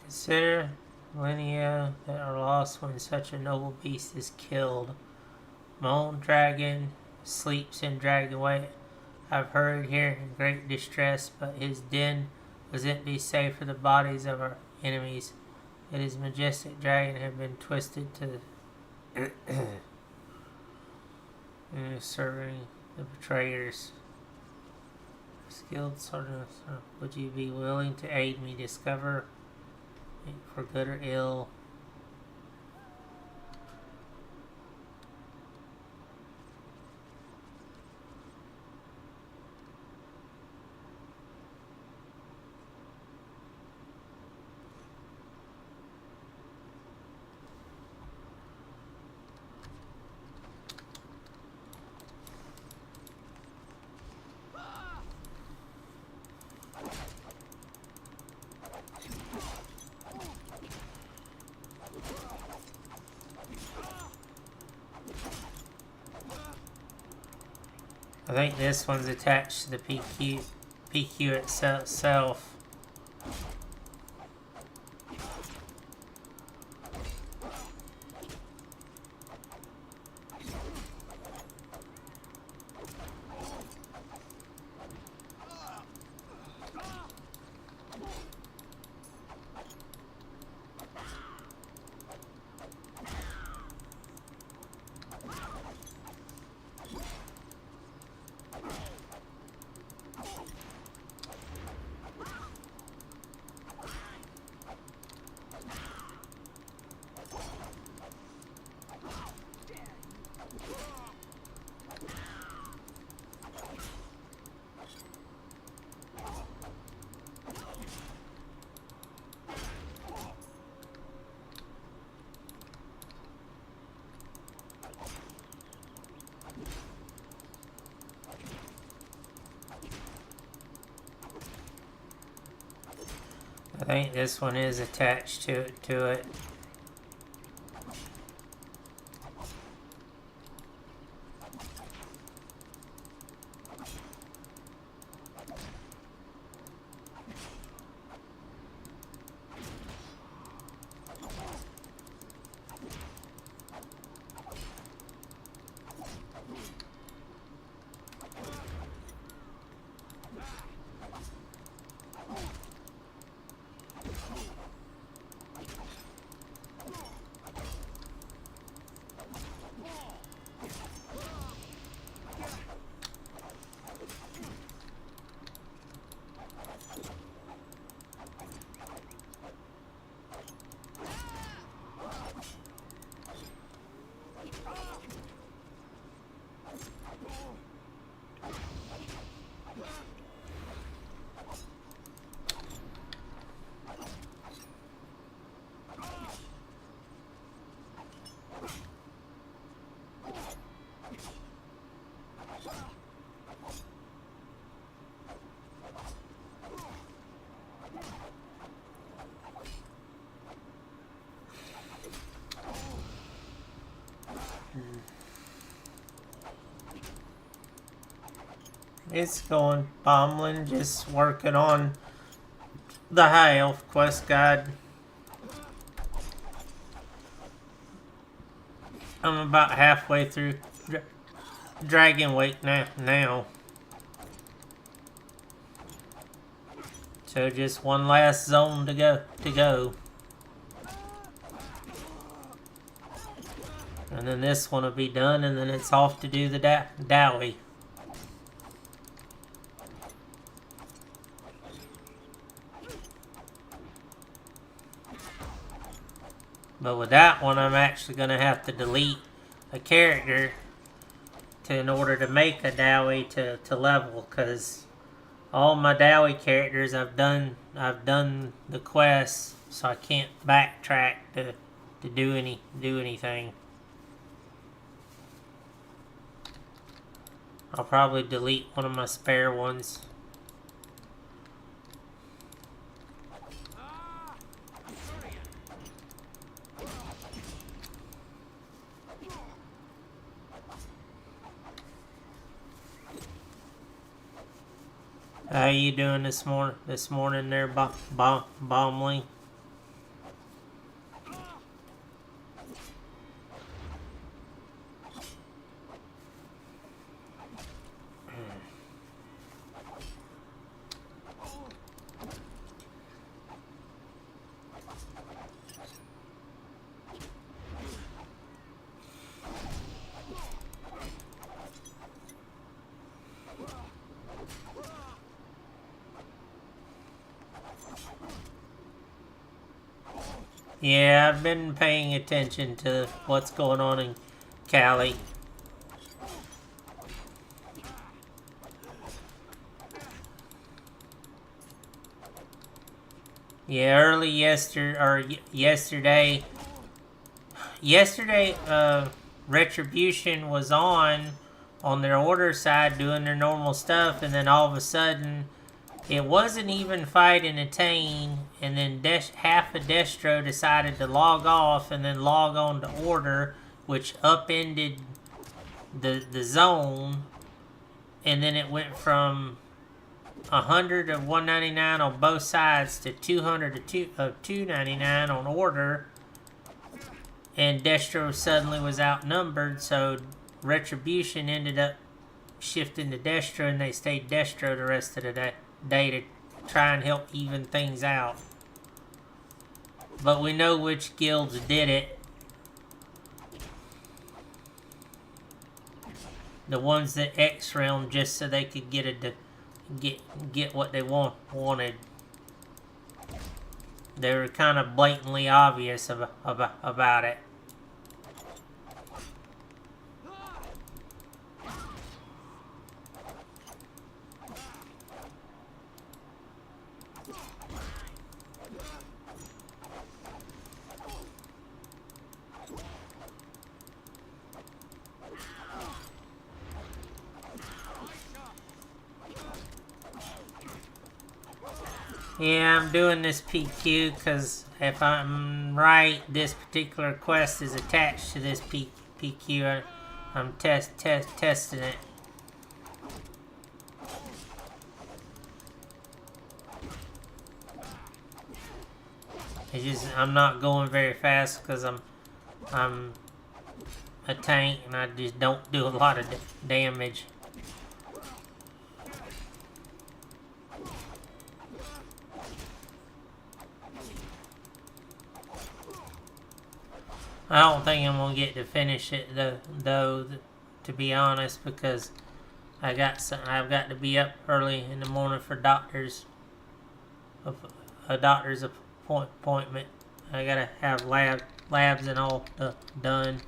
Consider millennia that are lost when such a noble beast is killed. My own dragon sleeps in Dragonway. I've hurried here in great distress, but his den was empty save for the bodies of our enemies. Yet his majestic dragon had been twisted to serving the betrayers. Skilled soldier, would you be willing to aid me discover for good or ill? I think this one's attached to the PQ itself. I think this one is attached to it. It's going bombling, just working on the high elf quest guide. I'm about halfway through Dragon Wake now. So just one last zone to go. And then this one will be done, and then it's off to do the Dowie. But with that one, I'm actually going to have to delete a character in order to make a Dowie to level, because all my Dowie characters I've done the quest, so I can't backtrack to do anything. I'll probably delete one of my spare ones. How you doing this morning there, Bombling? Yeah, I've been paying attention to what's going on in Cali. Yeah, early yesterday, Retribution was on their order side doing their normal stuff, and then all of a sudden, it wasn't even fighting Attain, and then half of Destro decided to log off and then log on to order, which upended the zone. and then it went from 100 of 199 on both sides to 200 of 299 on order, and Destro suddenly was outnumbered, so Retribution ended up shifting to Destro, and they stayed Destro the rest of the day to try and help even things out. But we know which guilds did it. The ones that X-Realm just so they could get what they wanted. They were kind of blatantly obvious about it. Yeah, I'm doing this PQ because if I'm right, this particular quest is attached to this PQ. I'm testing it. It's just I'm not going very fast because I'm a tank and I just don't do a lot of damage. I don't think I'm gonna get to finish it though, to be honest, because I've got to be up early in the morning for a doctor's appointment. I gotta have labs and all done.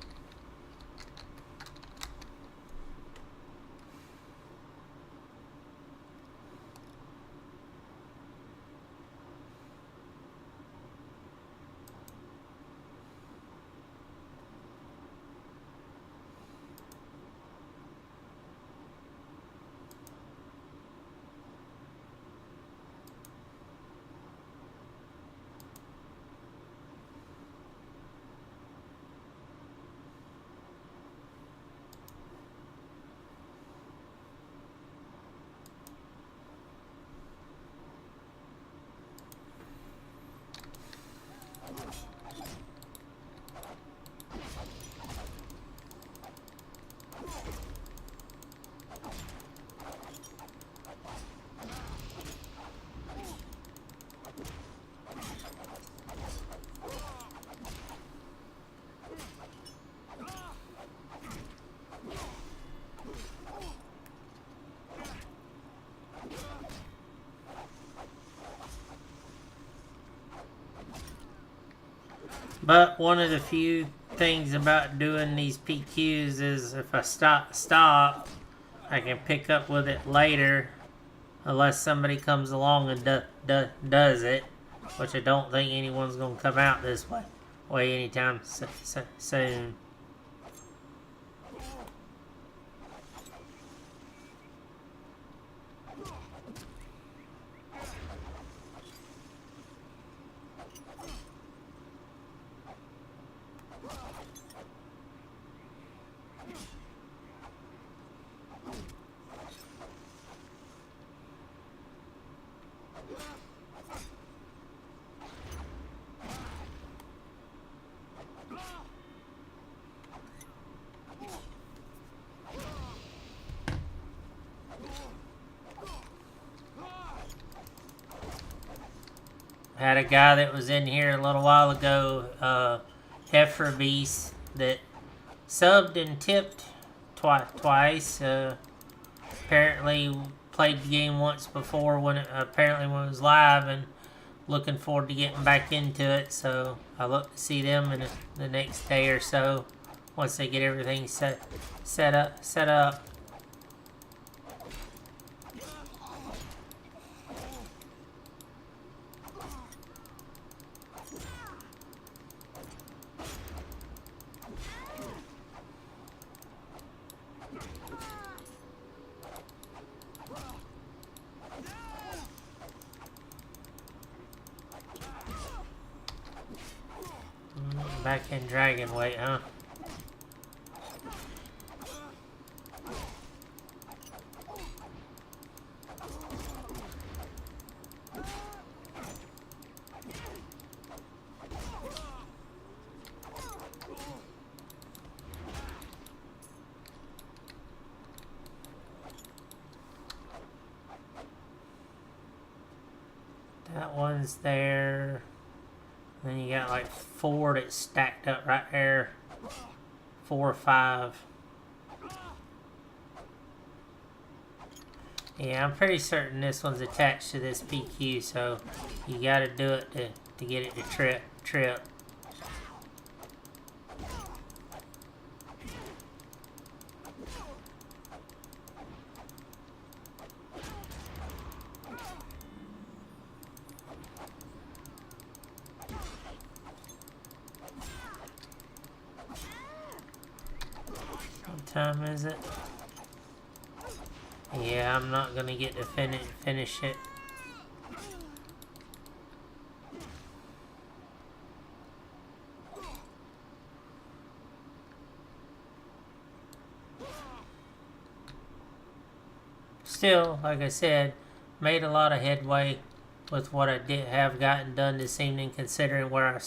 But one of the few things about doing these PQs is if I stop, I can pick up with it later, unless somebody comes along and does it, which I don't think anyone's gonna come out this way anytime soon. Had a guy that was in here a little while ago, Heifer Beast, that subbed and tipped twice. Apparently played the game once before when it was live, and looking forward to getting back into it. So I look to see them in the next day or so once they get everything set up. Back in Dragon Weight, huh? That one's there. Then you got like 4 that's stacked up right there. 4 or 5. Yeah, I'm pretty certain this one's attached to this PQ, so you gotta do it to get it to trip. What time is it? Yeah, I'm not gonna get to finish it. Still, like I said, made a lot of headway with what I did have gotten done this evening, considering where I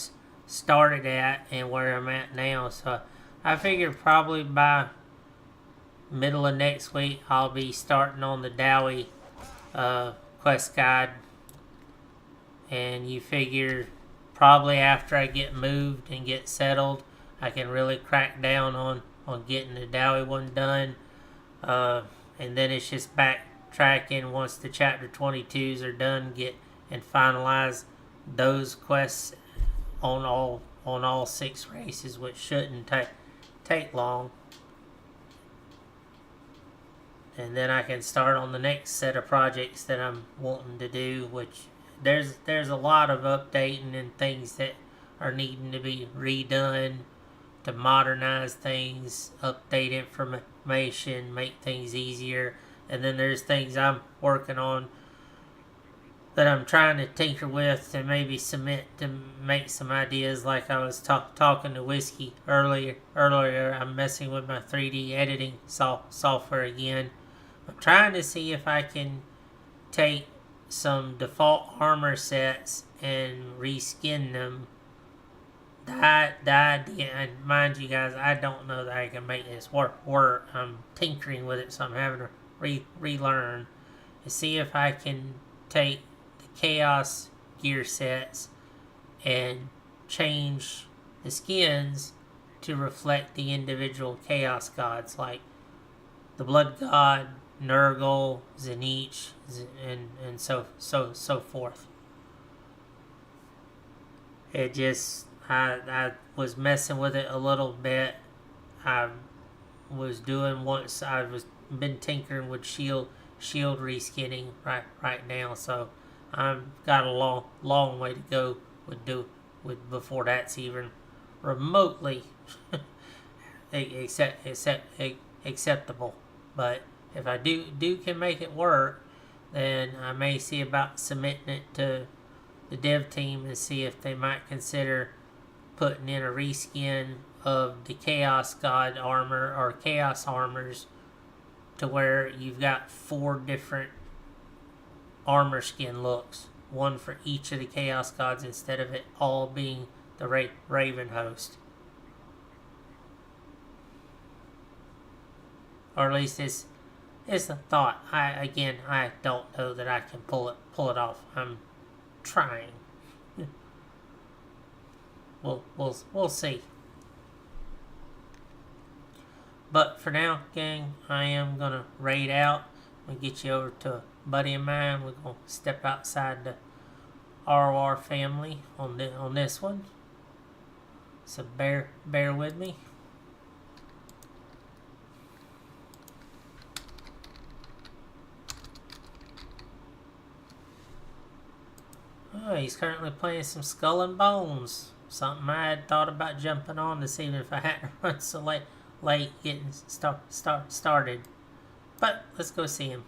started at and where I'm at now. So I figured probably by middle of next week I'll be starting on the Dowie quest guide, and you figure probably after I get moved and get settled I can really crack down on getting the Dowie one done, and then it's just backtracking once the chapter 22s are done, get and finalize those quests on all 6 races, which shouldn't take long. And then I can start on the next set of projects that I'm wanting to do, which there's a lot of updating and things that are needing to be redone to modernize things, update information, make things easier. And then there's things I'm working on that I'm trying to tinker with to maybe submit to make some ideas. Like I was talking to Whiskey earlier, I'm messing with my 3D editing software again. I'm trying to see if I can take some default armor sets and reskin them. The idea, and mind you guys, I don't know that I can make this work. I'm tinkering with it, so I'm having to relearn to see if I can take the Chaos gear sets and change the skins to reflect the individual Chaos gods, like the Blood God, Nurgle, Zenich, and so forth. It just I was messing with it a little bit. I was doing once I was been tinkering with shield reskinning right now, so I've got a long way to go with before that's even remotely acceptable. But if I do can make it work, then I may see about submitting it to the dev team and see if they might consider putting in a reskin of the Chaos God armor or Chaos armors, to where you've got 4 different armor skin looks, one for each of the Chaos Gods, instead of it all being the Raven host. Or at least it's a thought. I don't know that I can pull it off. I'm trying. We'll see. But for now, gang, I am gonna raid out. We get you over to a buddy of mine. We're gonna step outside the RoR family on this one. So bear with me. Oh, he's currently playing some Skull and Bones. Something I had thought about jumping on this evening if I hadn't run so late getting started. But let's go see him.